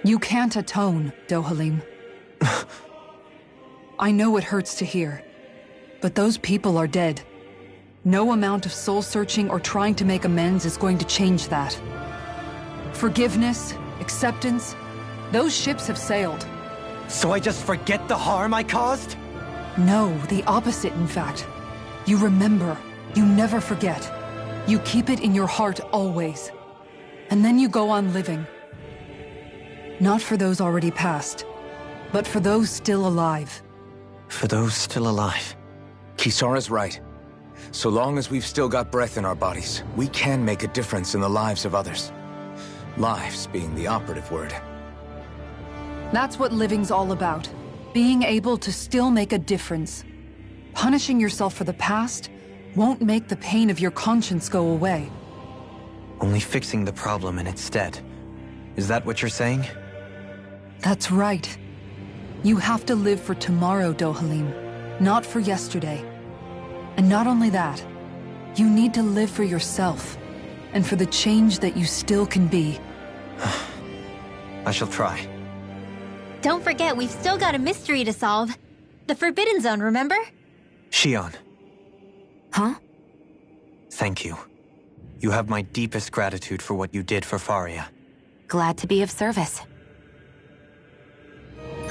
You can't atone, Dohalim. I know it hurts to hear, but those people are dead. No amount of soul-searching or trying to make amends is going to change that. Forgiveness, acceptance, those ships have sailed. So I just forget the harm I caused? No, the opposite, in fact. You remember. You never forget. You keep it in your heart always. And then you go on living. Not for those already past, but for those still alive. For those still alive. Kisara's right. So long as we've still got breath in our bodies, we can make a difference in the lives of others. Lives being the operative word. That's what living's all about. Being able to still make a difference. Punishing yourself for the past won't make the pain of your conscience go away. Only fixing the problem in its stead. Is that what you're saying? That's right. You have to live for tomorrow, Dohalim, not for yesterday. And not only that, you need to live for yourself, and for the change that you still can be. I shall try. Don't forget, we've still got a mystery to solve. The Forbidden Zone, remember? Shionne. Huh? Thank you. You have my deepest gratitude for what you did for Faria. Glad to be of service.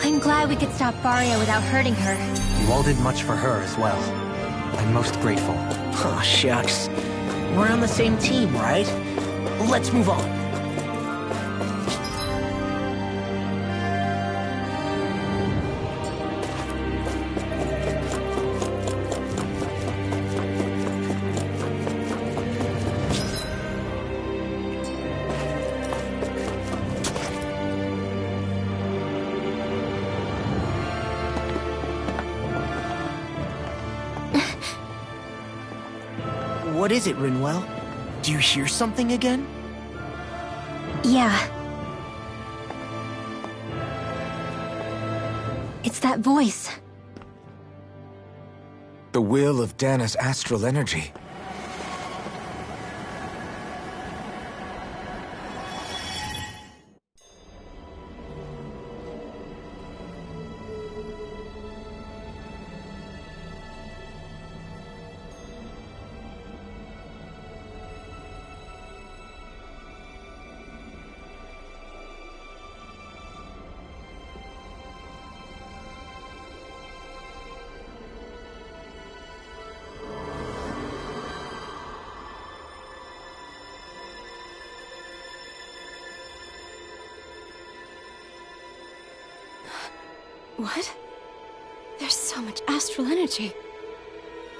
I'm glad we could stop Faria without hurting her. You all did much for her as well. I'm most grateful. Oh, shucks. We're on the same team, right? Let's move on. What is it, Rinwell? Do you hear something again? Yeah. It's that voice. The will of Dana's astral energy. What? There's so much astral energy.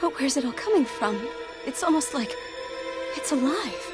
But where's it all coming from? It's almost like it's alive.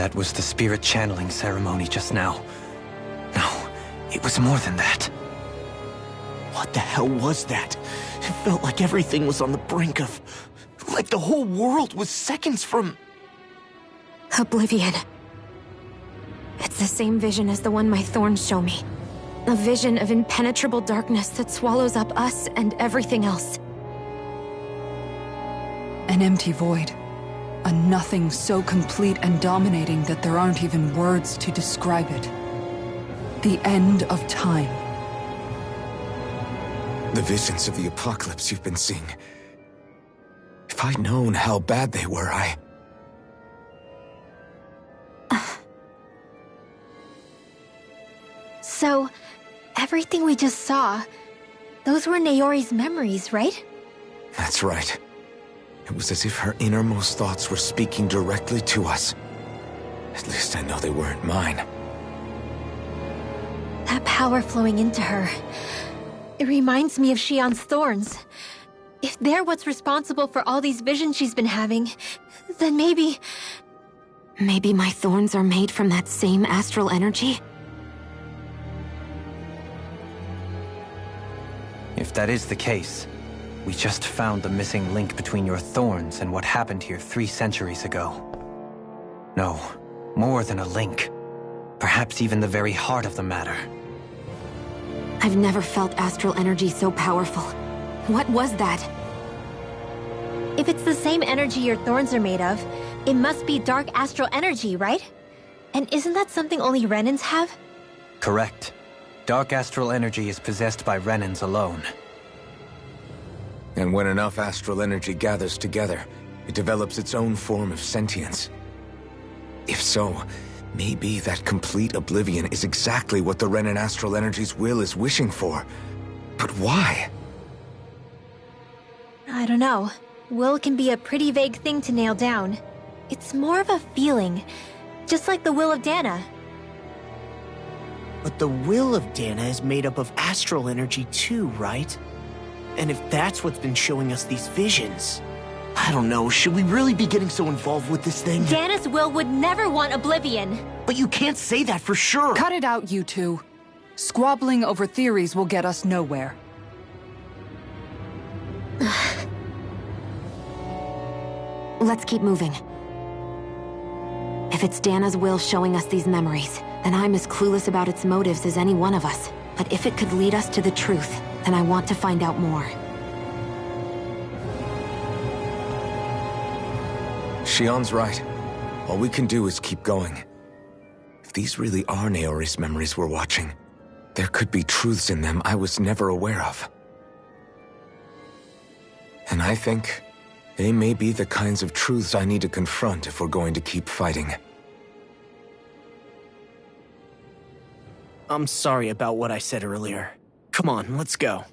that was the spirit channeling ceremony just now. No, it was more than that. What the hell was that? It felt like everything was on the brink of... like the whole world was seconds from... Oblivion. It's the same vision as the one my thorns show me. A vision of impenetrable darkness that swallows up us and everything else. An empty void. A nothing so complete and dominating that there aren't even words to describe it. The end of time. The visions of the apocalypse you've been seeing. If I'd known how bad they were, So, everything we just saw, those were Naori's memories, right? That's right. It was as if her innermost thoughts were speaking directly to us. At least I know they weren't mine. That power flowing into her. It reminds me of Shionne's thorns. If they're what's responsible for all these visions she's been having, then maybe... Maybe my thorns are made from that same astral energy? If that is the case, we just found the missing link between your thorns and what happened here 3 centuries ago. No, more than a link. Perhaps even the very heart of the matter. I've never felt astral energy so powerful. What was that? If it's the same energy your thorns are made of, it must be dark astral energy, right? And isn't that something only Renans have? Correct. Dark astral energy is possessed by Renans alone. And when enough astral energy gathers together, it develops its own form of sentience. If so, maybe that complete oblivion is exactly what the Renan astral energy's will is wishing for. But why? I don't know. Will can be a pretty vague thing to nail down. It's more of a feeling, just like the will of Dana. But the will of Dana is made up of astral energy too, right? And if that's what's been showing us these visions... I don't know, should we really be getting so involved with this thing? Dana's will would never want Oblivion! But you can't say that for sure! Cut it out, you two. Squabbling over theories will get us nowhere. Let's keep moving. If it's Dana's will showing us these memories, then I'm as clueless about its motives as any one of us. But if it could lead us to the truth, then I want to find out more. Shionne's right. All we can do is keep going. If these really are Naori's memories we're watching, there could be truths in them I was never aware of. And I think they may be the kinds of truths I need to confront if we're going to keep fighting. I'm sorry about what I said earlier. Come on, let's go.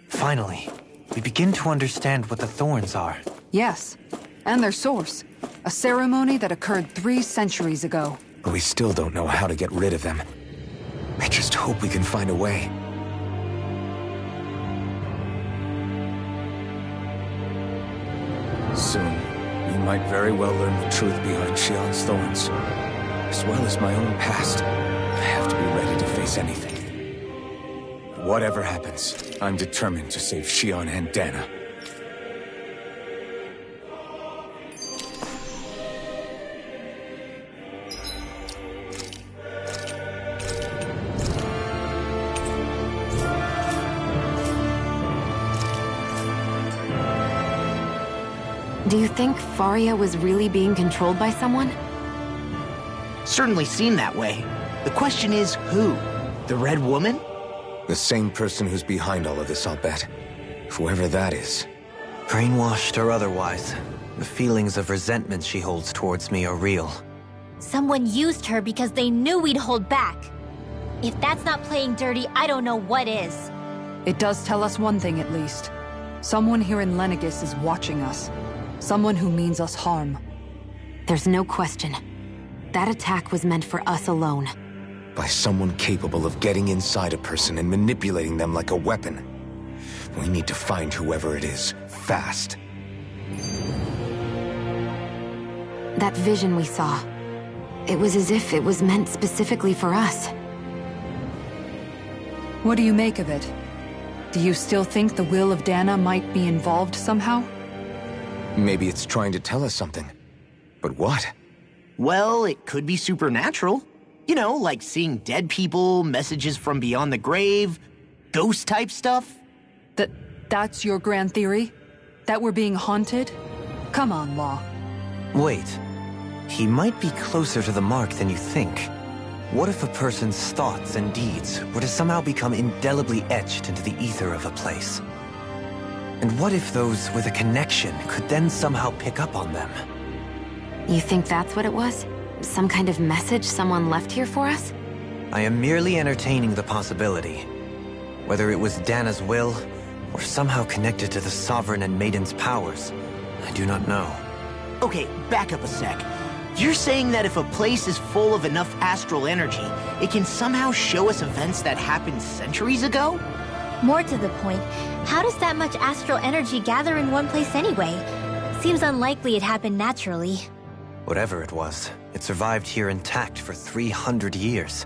Finally, we begin to understand what the thorns are. Yes, and their source. A ceremony that occurred 3 centuries ago. But we still don't know how to get rid of them. I just hope we can find a way. Soon, we might very well learn the truth behind Shionne's thorns. As well as my own past. I have to be ready to face anything. Whatever happens, I'm determined to save Shionne and Dana. Do you think Faria was really being controlled by someone? Certainly seemed that way. The question is, who? The Red Woman? The same person who's behind all of this, I'll bet. Whoever that is. Brainwashed or otherwise, the feelings of resentment she holds towards me are real. Someone used her because they knew we'd hold back. If that's not playing dirty, I don't know what is. It does tell us one thing at least. Someone here in Lenegis is watching us. Someone who means us harm. There's no question. That attack was meant for us alone. By someone capable of getting inside a person and manipulating them like a weapon. We need to find whoever it is, fast. That vision we saw. It was as if it was meant specifically for us. What do you make of it? Do you still think the will of Dana might be involved somehow? Maybe it's trying to tell us something. But what? Well, it could be supernatural. You know, like seeing dead people, messages from beyond the grave, ghost-type stuff. That's your grand theory? That we're being haunted? Come on, Law. Wait. He might be closer to the mark than you think. What if a person's thoughts and deeds were to somehow become indelibly etched into the ether of a place? And what if those with a connection could then somehow pick up on them? You think that's what it was? Some kind of message someone left here for us? I am merely entertaining the possibility. Whether it was Dana's will, or somehow connected to the Sovereign and Maiden's powers, I do not know. Okay, back up a sec. You're saying that if a place is full of enough astral energy, it can somehow show us events that happened centuries ago? More to the point, how does that much astral energy gather in one place anyway? Seems unlikely it happened naturally. Whatever it was, it survived here intact for 300 years.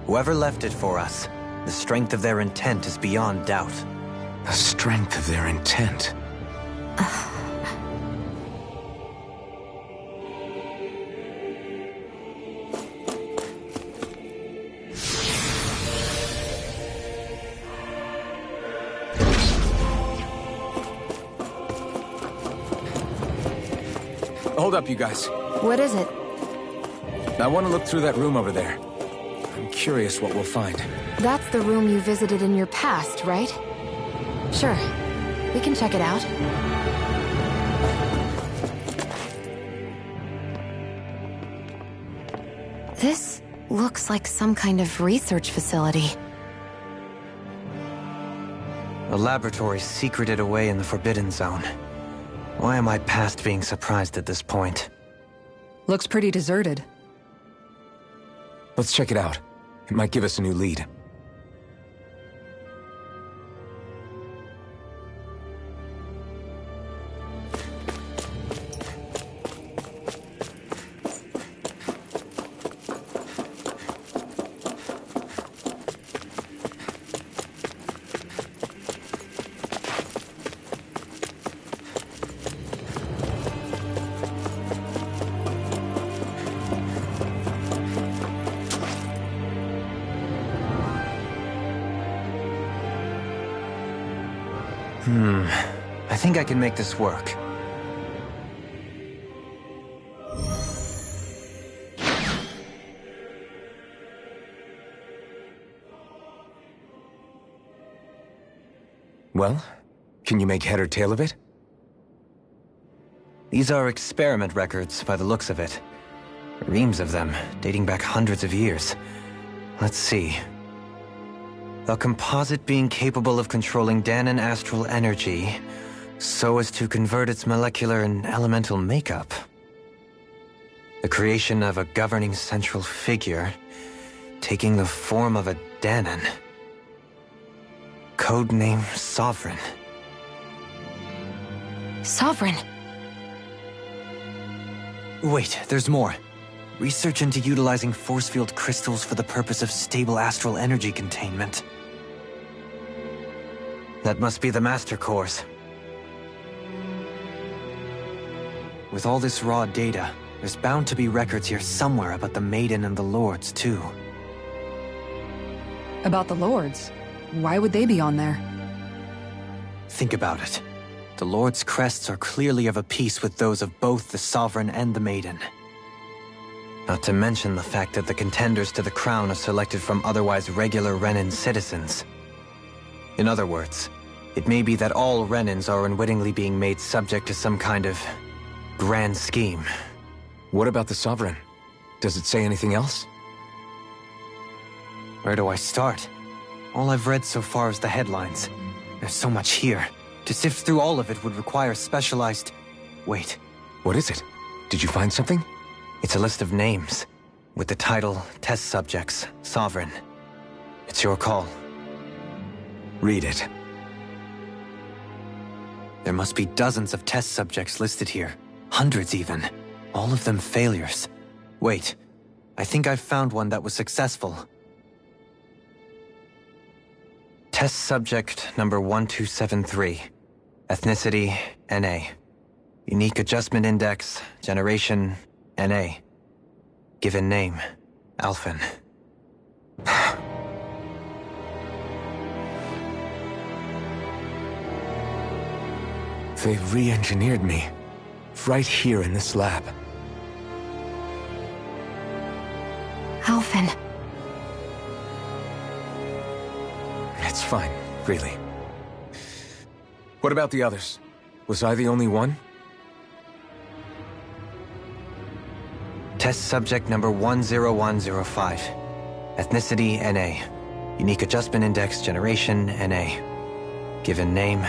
Whoever left it for us, the strength of their intent is beyond doubt. The strength of their intent. Hold up, you guys. What is it? I want to look through that room over there. I'm curious what we'll find. That's the room you visited in your past, right? Sure. We can check it out. This looks like some kind of research facility. A laboratory secreted away in the Forbidden Zone. Why am I past being surprised at this point? Looks pretty deserted. Let's check it out. It might give us a new lead. I think I can make this work. Well, can you make head or tail of it? These are experiment records, by the looks of it. Reams of them, dating back hundreds of years. Let's see. A composite being capable of controlling Danan astral energy, so as to convert its molecular and elemental makeup. The creation of a governing central figure, taking the form of a Danan. Codename Sovereign. Sovereign? Wait, there's more. Research into utilizing force field crystals for the purpose of stable astral energy containment. That must be the Master Cores. With all this raw data, there's bound to be records here somewhere about the Maiden and the Lords, too. About the Lords? Why would they be on there? Think about it. The Lord's crests are clearly of a piece with those of both the Sovereign and the Maiden. Not to mention the fact that the contenders to the crown are selected from otherwise regular Renan citizens. In other words, it may be that all Renans are unwittingly being made subject to some kind of grand scheme. What about the Sovereign? Does it say anything else? Where do I start? All I've read so far is the headlines. There's so much here. To sift through all of it would require specialized... Wait. What is it? Did you find something? It's a list of names, with the title, Test Subjects, Sovereign. It's your call. Read it. There must be dozens of test subjects listed here. Hundreds even. All of them failures. Wait, I think I've found one that was successful. Test subject number 1273. Ethnicity, NA. Unique adjustment index, generation, NA. Given name, Alphen. They've re-engineered me. Right here in this lab. Alphen. It's fine, really. What about the others? Was I the only one? Test subject number 10105. Ethnicity, NA. Unique adjustment index, generation, NA. Given name,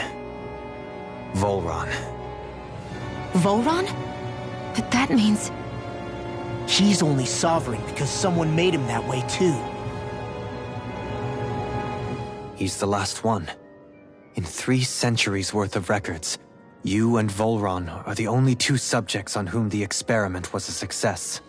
Volron. Volron? But that means... He's only sovereign because someone made him that way too. He's the last one. In 3 centuries worth of records, you and Volron are the only 2 subjects on whom the experiment was a success.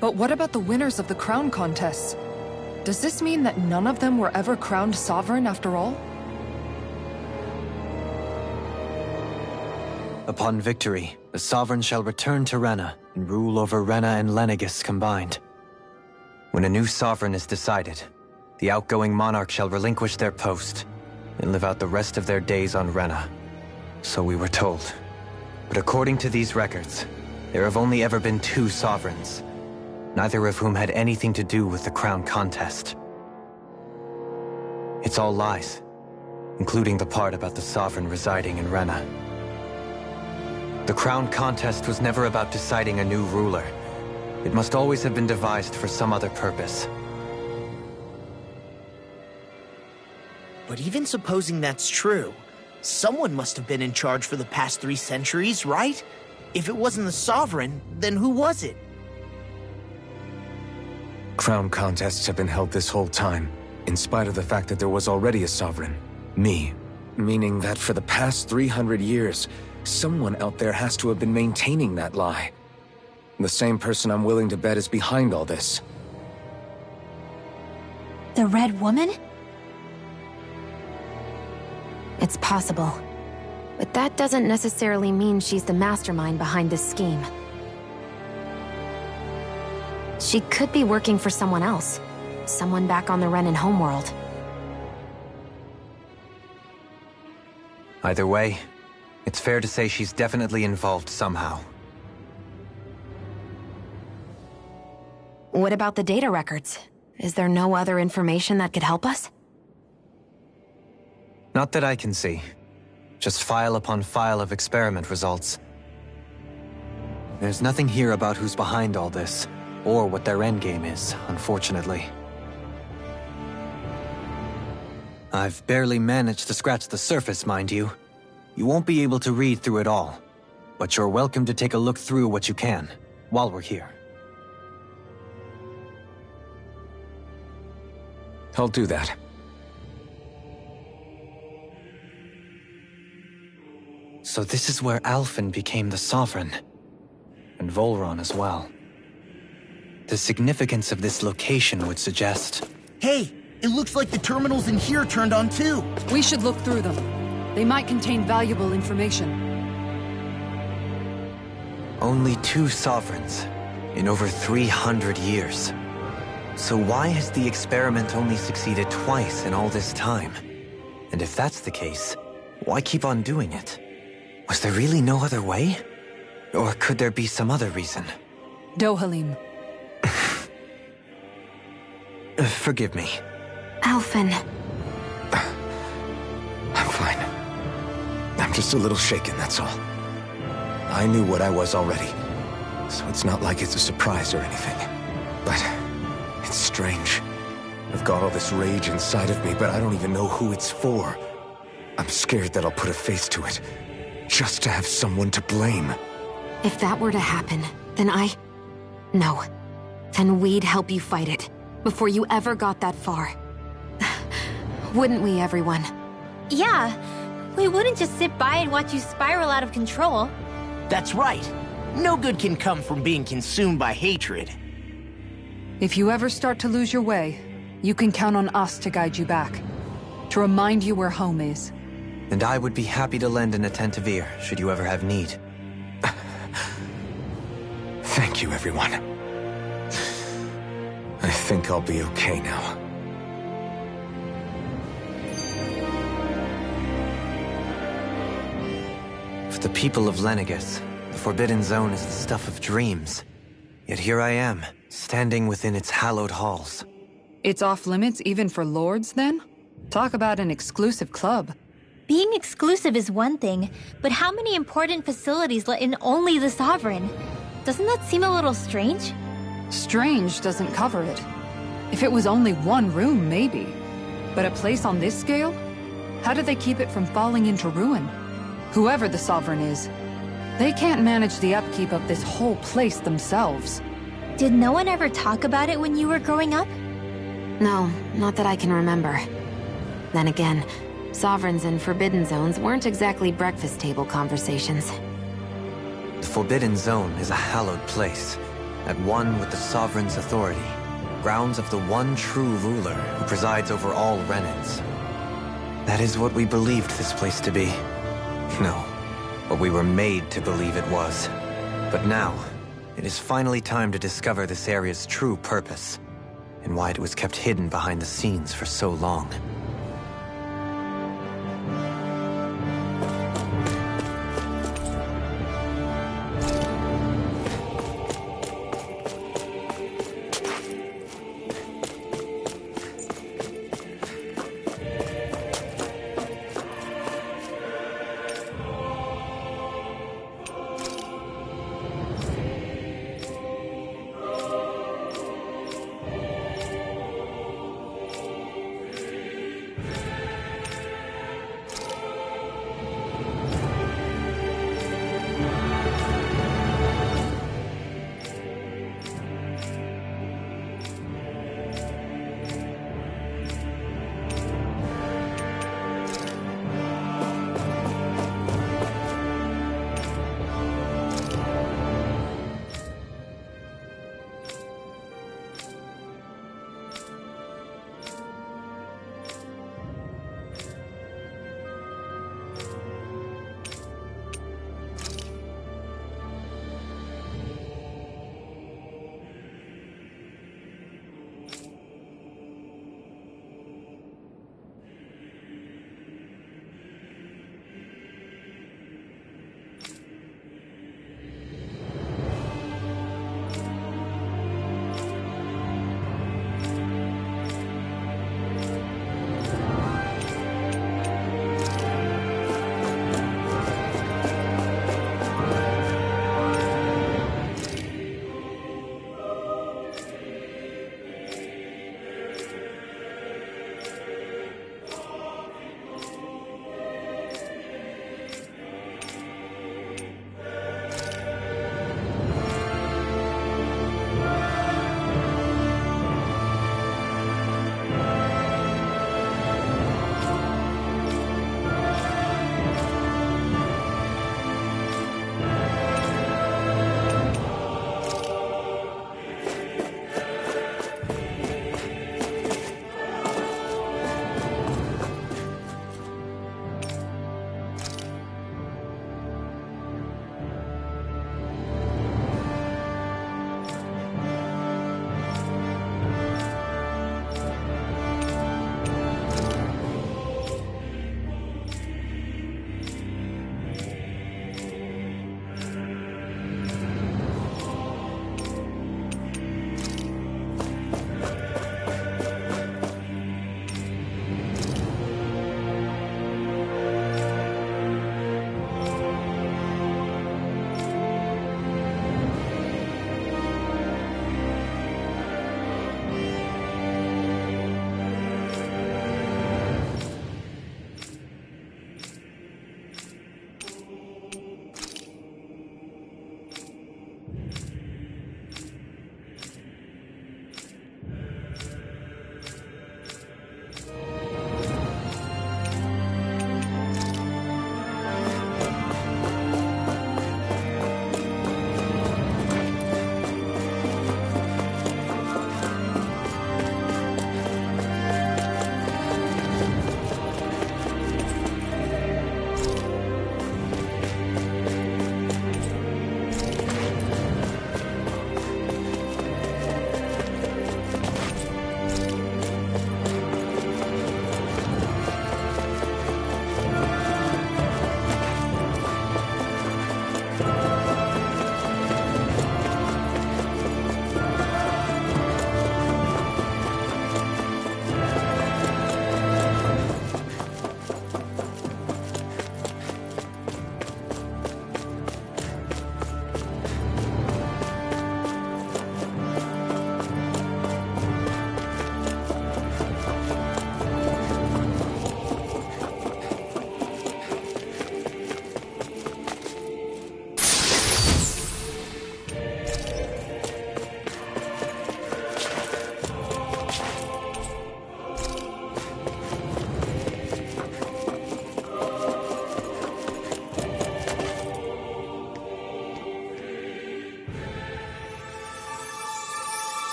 But what about the winners of the crown contests? Does this mean that none of them were ever crowned sovereign after all? Upon victory, the Sovereign shall return to Rena and rule over Rena and Lenegis combined. When a new Sovereign is decided, the outgoing monarch shall relinquish their post and live out the rest of their days on Rena. So we were told. But according to these records, there have only ever been 2 Sovereigns, neither of whom had anything to do with the crown contest. It's all lies, including the part about the Sovereign residing in Rena. The crown contest was never about deciding a new ruler. It must always have been devised for some other purpose. But even supposing that's true, someone must have been in charge for the past 3 centuries, right? If it wasn't the Sovereign, then who was it? Crown contests have been held this whole time, in spite of the fact that there was already a Sovereign. Me. Meaning that for the past 300 years, someone out there has to have been maintaining that lie. The same person I'm willing to bet is behind all this. The Red Woman? It's possible. But that doesn't necessarily mean she's the mastermind behind this scheme. She could be working for someone else. Someone back on the Renan homeworld. Either way, it's fair to say she's definitely involved somehow. What about the data records? Is there no other information that could help us? Not that I can see. Just file upon file of experiment results. There's nothing here about who's behind all this, or what their endgame is, unfortunately. I've barely managed to scratch the surface, mind you. You won't be able to read through it all, but you're welcome to take a look through what you can, while we're here. I'll do that. So this is where Alphen became the Sovereign, and Volron as well. The significance of this location would suggest... Hey, it looks like the terminals in here turned on too. We should look through them. They might contain valuable information. Only 2 Sovereigns in over 300 years. So why has the experiment only succeeded twice in all this time? And if that's the case, why keep on doing it? Was there really no other way? Or could there be some other reason? Dohalim. Forgive me. Alphen. I'm fine. I'm just a little shaken, that's all. I knew what I was already, so it's not like it's a surprise or anything. But it's strange. I've got all this rage inside of me, but I don't even know who it's for. I'm scared that I'll put a face to it, just to have someone to blame. If that were to happen, then No. Then we'd help you fight it, before you ever got that far. Wouldn't we, everyone? Yeah, we wouldn't just sit by and watch you spiral out of control. That's right. No good can come from being consumed by hatred. If you ever start to lose your way, you can count on us to guide you back. To remind you where home is. And I would be happy to lend an attentive ear, should you ever have need. Thank you, everyone. I think I'll be okay now. For the people of Lenegis, the Forbidden Zone is the stuff of dreams. Yet here I am, standing within its hallowed halls. It's off limits even for lords, then? Talk about an exclusive club. Being exclusive is one thing, but how many important facilities let in only the Sovereign? Doesn't that seem a little strange? Strange doesn't cover it. If it was only one room, maybe. But a place on this scale? How do they keep it from falling into ruin? Whoever the Sovereign is, they can't manage the upkeep of this whole place themselves. Did no one ever talk about it when you were growing up? No, not that I can remember. Then again, Sovereigns and Forbidden Zones weren't exactly breakfast table conversations. The Forbidden Zone is a hallowed place, at one with the Sovereign's authority, grounds of the one true ruler who presides over all Renans. That is what we believed this place to be. No, what we were made to believe it was. But now, it is finally time to discover this area's true purpose, and why it was kept hidden behind the scenes for so long.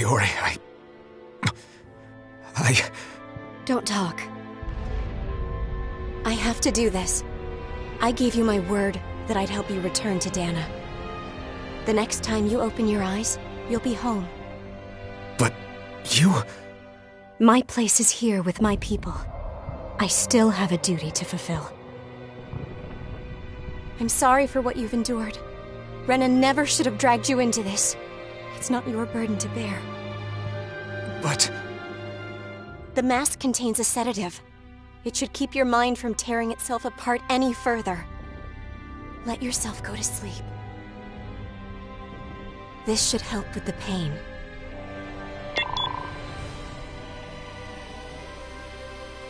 Naori, Don't talk. I have to do this. I gave you my word that I'd help you return to Dana. The next time you open your eyes, you'll be home. But you... My place is here with my people. I still have a duty to fulfill. I'm sorry for what you've endured. Rena never should have dragged you into this. It's not your burden to bear. But... The mask contains a sedative. It should keep your mind from tearing itself apart any further. Let yourself go to sleep. This should help with the pain.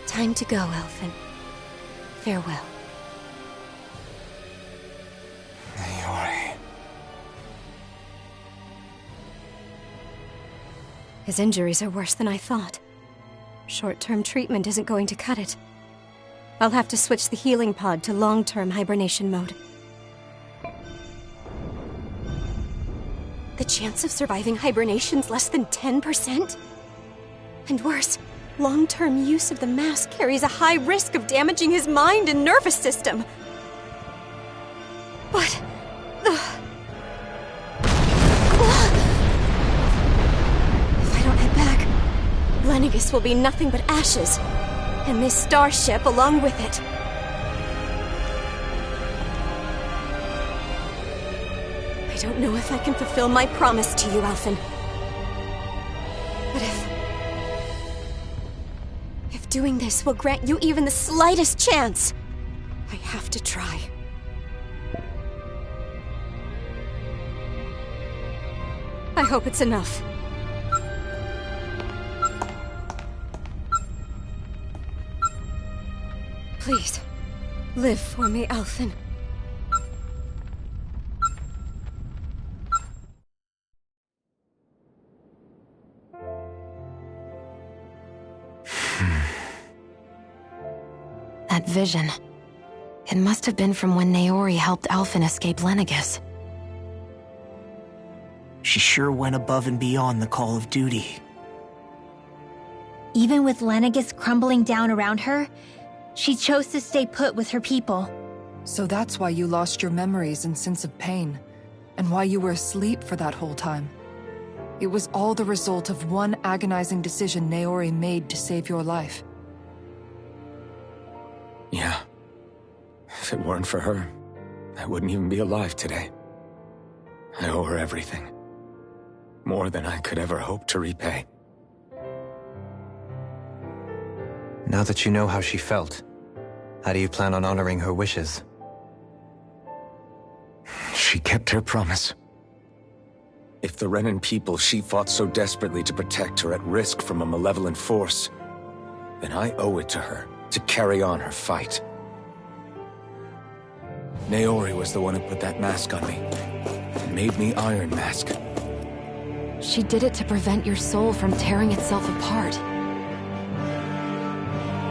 Time to go, Elfin. Farewell. Naori... His injuries are worse than I thought. Short-term treatment isn't going to cut it. I'll have to switch the healing pod to long-term hibernation mode. The chance of surviving hibernation's less than 10%? And worse, long-term use of the mask carries a high risk of damaging his mind and nervous system. But... If I don't head back, Lenegis will be nothing but ashes, and this starship along with it. I don't know if I can fulfill my promise to you, Alphen. But if doing this will grant you even the slightest chance, I have to try. I hope it's enough. Please, live for me, Alphen. That vision. It must have been from when Naori helped Alphen escape Lenegis. She sure went above and beyond the call of duty. Even with Lenegis crumbling down around her, she chose to stay put with her people. So that's why you lost your memories and sense of pain, and why you were asleep for that whole time. It was all the result of one agonizing decision Naori made to save your life. Yeah. If it weren't for her, I wouldn't even be alive today. I owe her everything. More than I could ever hope to repay. Now that you know how she felt, how do you plan on honoring her wishes? She kept her promise. If the Renan people she fought so desperately to protect are at risk from a malevolent force, then I owe it to her to carry on her fight. Naori was the one who put that mask on me, and made me Iron Mask. She did it to prevent your soul from tearing itself apart.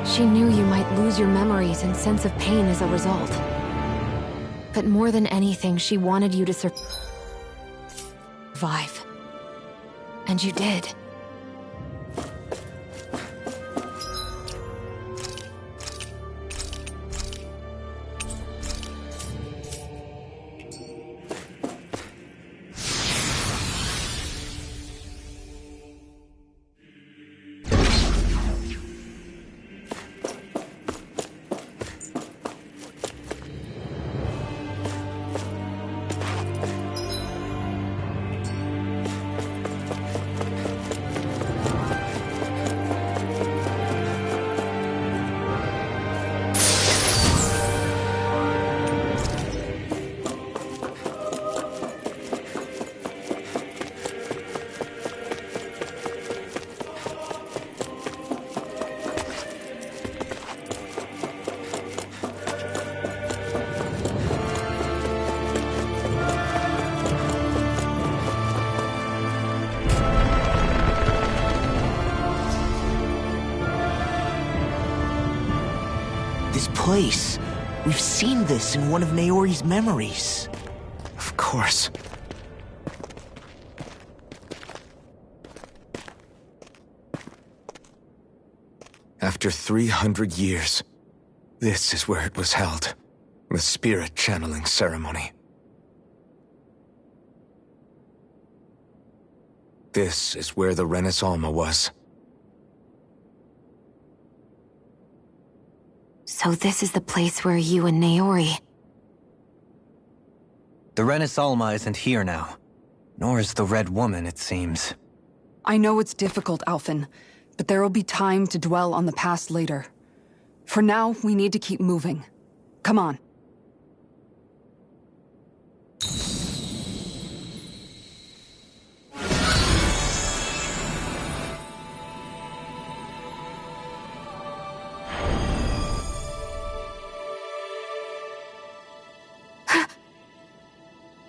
She knew you might lose your memories and sense of pain as a result. But more than anything, she wanted you to survive. And you did. Place. We've seen this in one of Naori's memories. Of course. After 300 years, this is where it was held. The spirit channeling ceremony. This is where the Renis Alma was. So this is the place where you and Naori... The Renis Alma isn't here now. Nor is the Red Woman, it seems. I know it's difficult, Alphen, but there will be time to dwell on the past later. For now, we need to keep moving. Come on.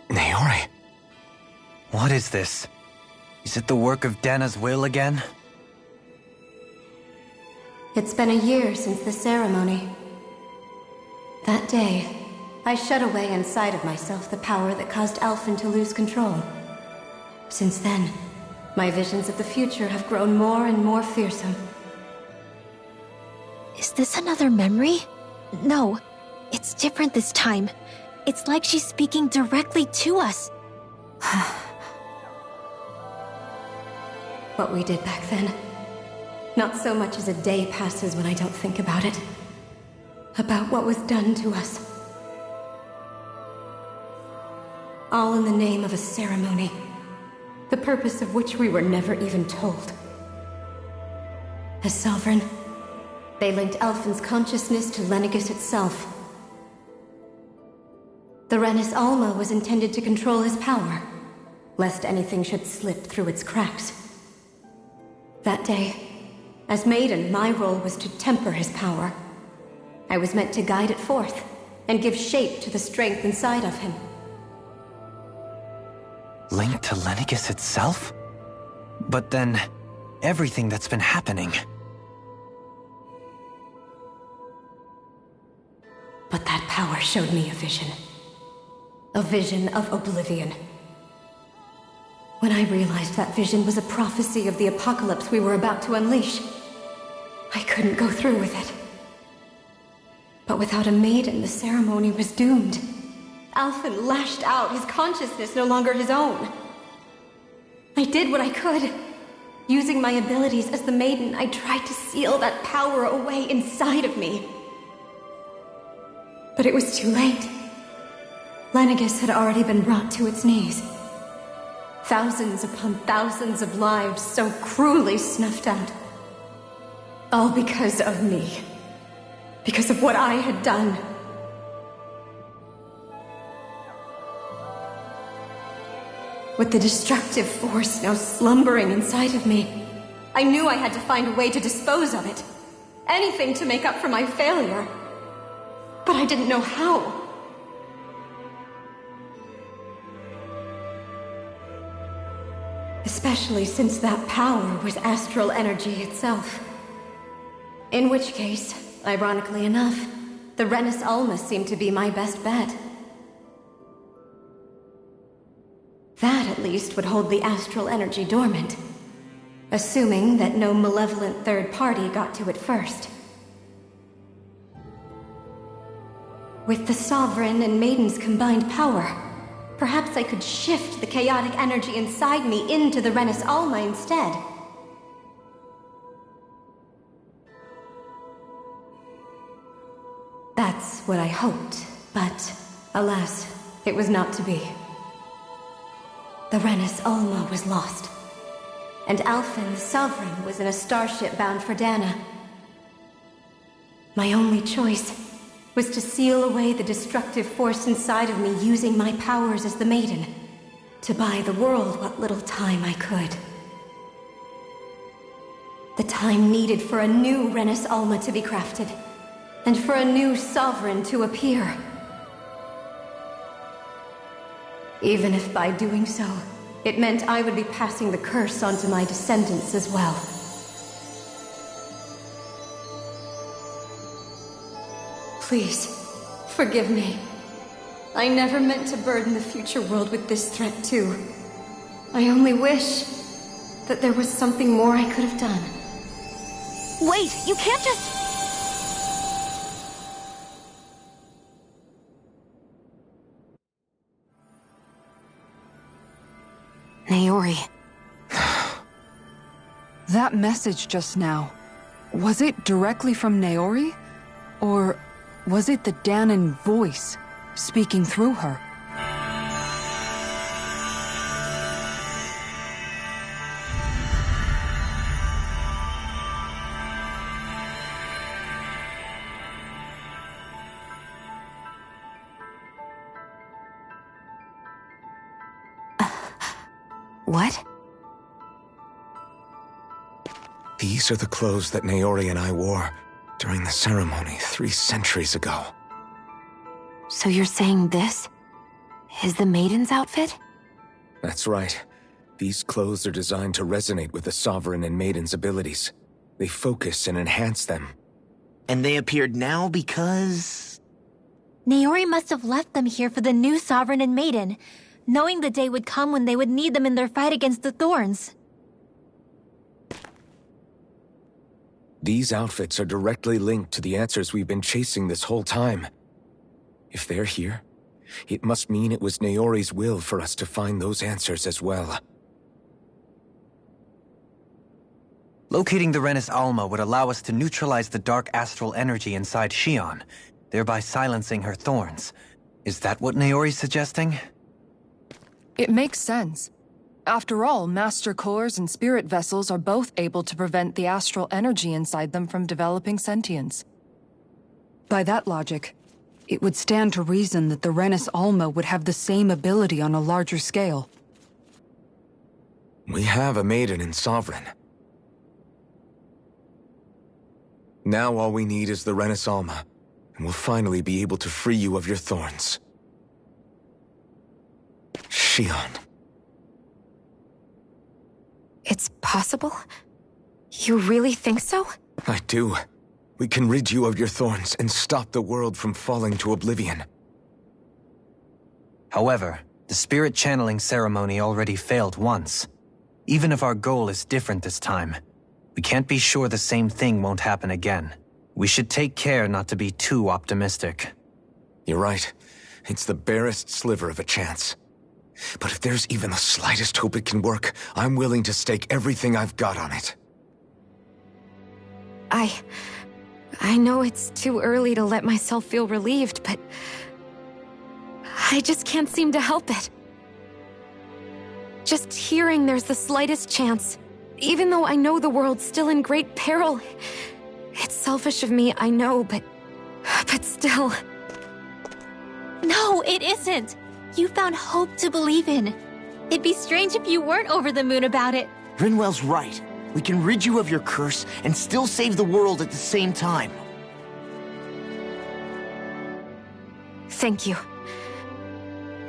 Naori. What is this? Is it the work of Dana's will again? It's been a year since the ceremony. That day, I shut away inside of myself the power that caused Alphen to lose control. Since then, my visions of the future have grown more and more fearsome. Is this another memory? No, it's different this time. It's like she's speaking directly to us. What we did back then. Not so much as a day passes when I don't think about it. About what was done to us. All in the name of a ceremony. The purpose of which we were never even told. As Sovereign, they linked Alphen's consciousness to Lenegis itself. The Renis Alma was intended to control his power, lest anything should slip through its cracks. That day, as Maiden, my role was to temper his power. I was meant to guide it forth, and give shape to the strength inside of him. Linked to Lenegis itself? But then, everything that's been happening... But that power showed me a vision. A vision of oblivion. When I realized that vision was a prophecy of the apocalypse we were about to unleash, I couldn't go through with it. But without a maiden, the ceremony was doomed. Alphen lashed out, his consciousness no longer his own. I did what I could. Using my abilities as the maiden, I tried to seal that power away inside of me. But it was too late. Lenegis had already been brought to its knees. Thousands upon thousands of lives so cruelly snuffed out. All because of me. Because of what I had done. With the destructive force now slumbering inside of me, I knew I had to find a way to dispose of it. Anything to make up for my failure. But I didn't know how. Especially since that power was astral energy itself. In which case, ironically enough, the Renis Alma seemed to be my best bet. That, at least, would hold the astral energy dormant. Assuming that no malevolent third party got to it first. With the Sovereign and Maiden's combined power, perhaps I could shift the chaotic energy inside me into the Renis Alma instead. That's what I hoped, but alas, it was not to be. The Renis Alma was lost, and Alphen, the Sovereign, was in a starship bound for Dana. My only choice was to seal away the destructive force inside of me using my powers as the Maiden, to buy the world what little time I could. The time needed for a new Renis Alma to be crafted, and for a new Sovereign to appear. Even if by doing so, it meant I would be passing the curse on to my descendants as well. Please, forgive me. I never meant to burden the future world with this threat too. I only wish that there was something more I could have done. Wait, you can't just... Naori. That message just now, was it directly from Naori? Or was it the Dahnan voice speaking through her? What? These are the clothes that Naori and I wore during the ceremony 3 centuries ago. So you're saying this is the Maiden's outfit? That's right. These clothes are designed to resonate with the Sovereign and Maiden's abilities. They focus and enhance them. And they appeared now because... Naori must have left them here for the new Sovereign and Maiden, knowing the day would come when they would need them in their fight against the Thorns. These outfits are directly linked to the answers we've been chasing this whole time. If they're here, it must mean it was Naori's will for us to find those answers as well. Locating the Renis Alma would allow us to neutralize the dark astral energy inside Xion, thereby silencing her thorns. Is that what Naori's suggesting? It makes sense. After all, Master Cores and Spirit Vessels are both able to prevent the astral energy inside them from developing sentience. By that logic, it would stand to reason that the Renis Alma would have the same ability on a larger scale. We have a Maiden and Sovereign. Now all we need is the Renis Alma, and we'll finally be able to free you of your thorns. Xion. It's possible? You really think so? I do. We can rid you of your thorns and stop the world from falling to oblivion. However, the spirit channeling ceremony already failed once. Even if our goal is different this time, we can't be sure the same thing won't happen again. We should take care not to be too optimistic. You're right. It's the barest sliver of a chance. But if there's even the slightest hope it can work, I'm willing to stake everything I've got on it. I know it's too early to let myself feel relieved, but I just can't seem to help it. Just hearing there's the slightest chance, even though I know the world's still in great peril. It's selfish of me, I know, but still. No, it isn't. You found hope to believe in. It'd be strange if you weren't over the moon about it. Rinwell's right. We can rid you of your curse and still save the world at the same time. Thank you.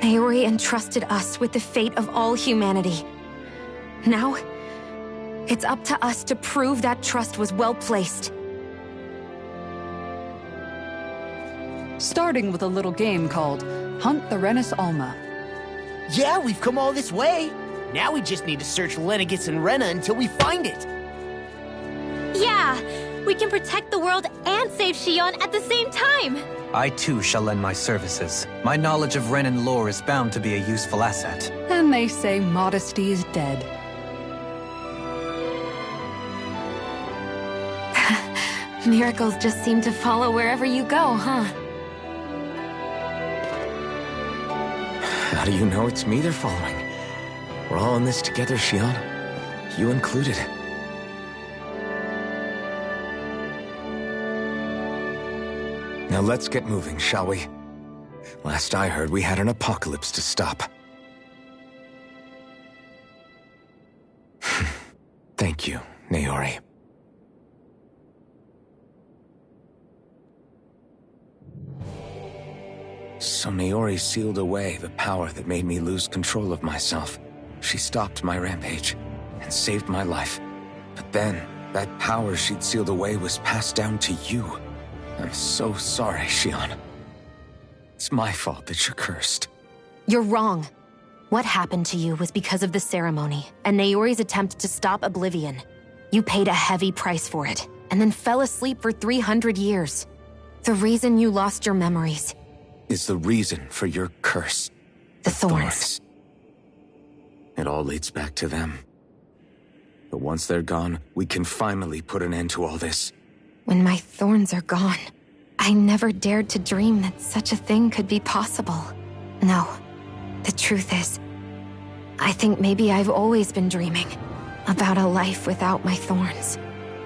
Naori entrusted us with the fate of all humanity. Now, it's up to us to prove that trust was well placed. Starting with a little game called Hunt the Renis Alma. Yeah, we've come all this way. Now we just need to search Lenegis and Rena until we find it. Yeah, we can protect the world and save Xion at the same time. I too shall lend my services. My knowledge of Renan lore is bound to be a useful asset. And they say modesty is dead. Miracles just seem to follow wherever you go, huh? How do you know it's me they're following? We're all in this together, Xion. You included. Now let's get moving, shall we? Last I heard, we had an apocalypse to stop. Thank you, Naori. So Naori sealed away the power that made me lose control of myself. She stopped my rampage and saved my life. But then, that power she'd sealed away was passed down to you. I'm so sorry, Xion. It's my fault that you're cursed. You're wrong. What happened to you was because of the ceremony and Naori's attempt to stop Oblivion. You paid a heavy price for it, and then fell asleep for 300 years. The reason you lost your memories. Is the reason for your curse. The thorns. It all leads back to them. But once they're gone, we can finally put an end to all this. When my thorns are gone, I never dared to dream that such a thing could be possible. No, the truth is, I think maybe I've always been dreaming about a life without my thorns.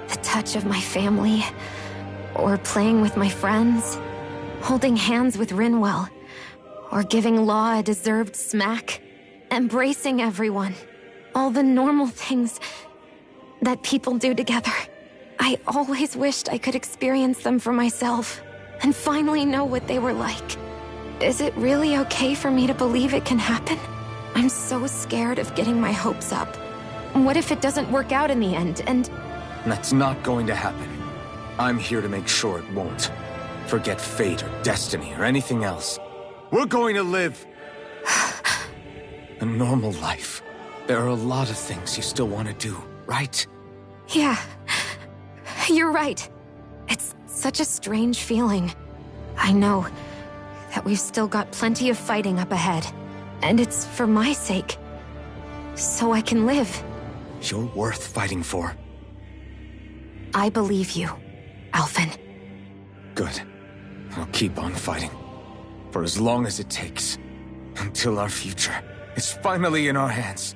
The touch of my family, or playing with my friends, holding hands with Rinwell, or giving Law a deserved smack, embracing everyone. All the normal things that people do together. I always wished I could experience them for myself, and finally know what they were like. Is it really okay for me to believe it can happen? I'm so scared of getting my hopes up. What if it doesn't work out in the end, and... That's not going to happen. I'm here to make sure it won't. Forget fate or destiny or anything else. We're going to live a normal life. There are a lot of things you still want to do, right? Yeah, you're right. It's such a strange feeling. I know that we've still got plenty of fighting up ahead, and it's for my sake, so I can live. You're worth fighting for. I believe you, Alphen. Good. I'll keep on fighting. For as long as it takes. Until our future is finally in our hands.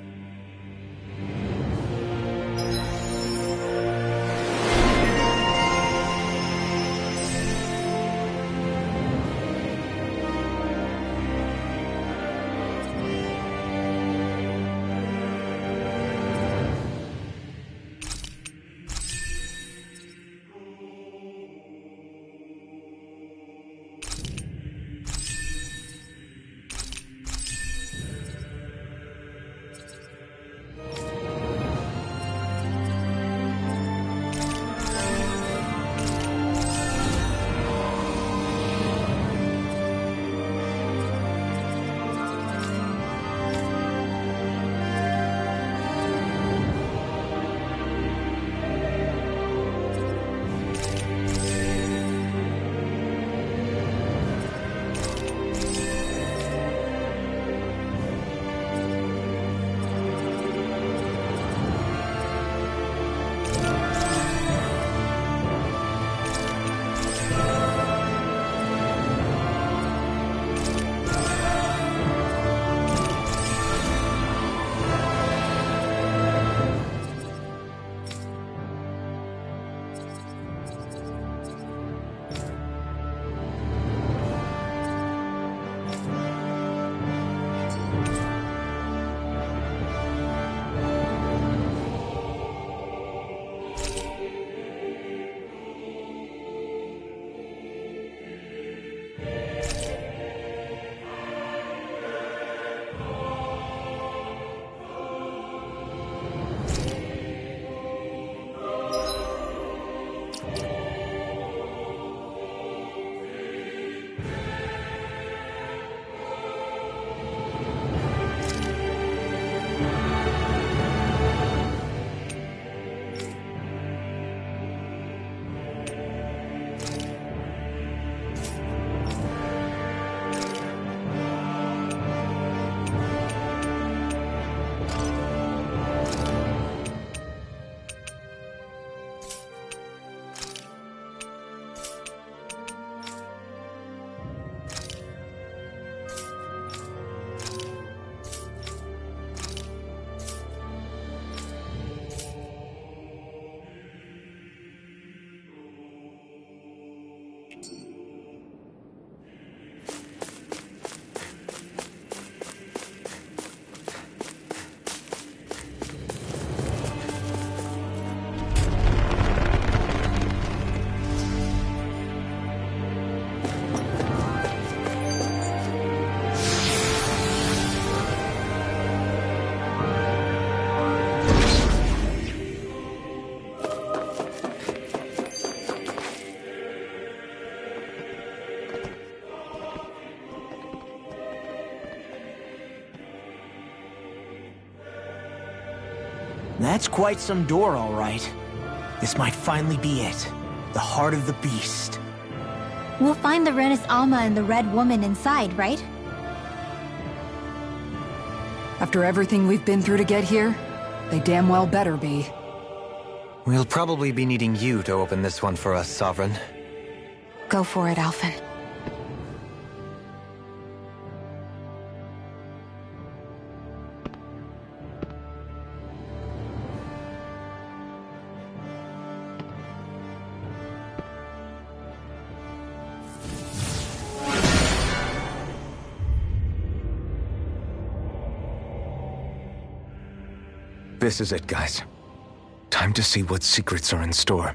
That's quite some door, all right. This might finally be it. The heart of the beast. We'll find the Renis Alma and the Red Woman inside, right? After everything we've been through to get here, they damn well better be. We'll probably be needing you to open this one for us, Sovereign. Go for it, Alphen. This is it, guys. Time to see what secrets are in store.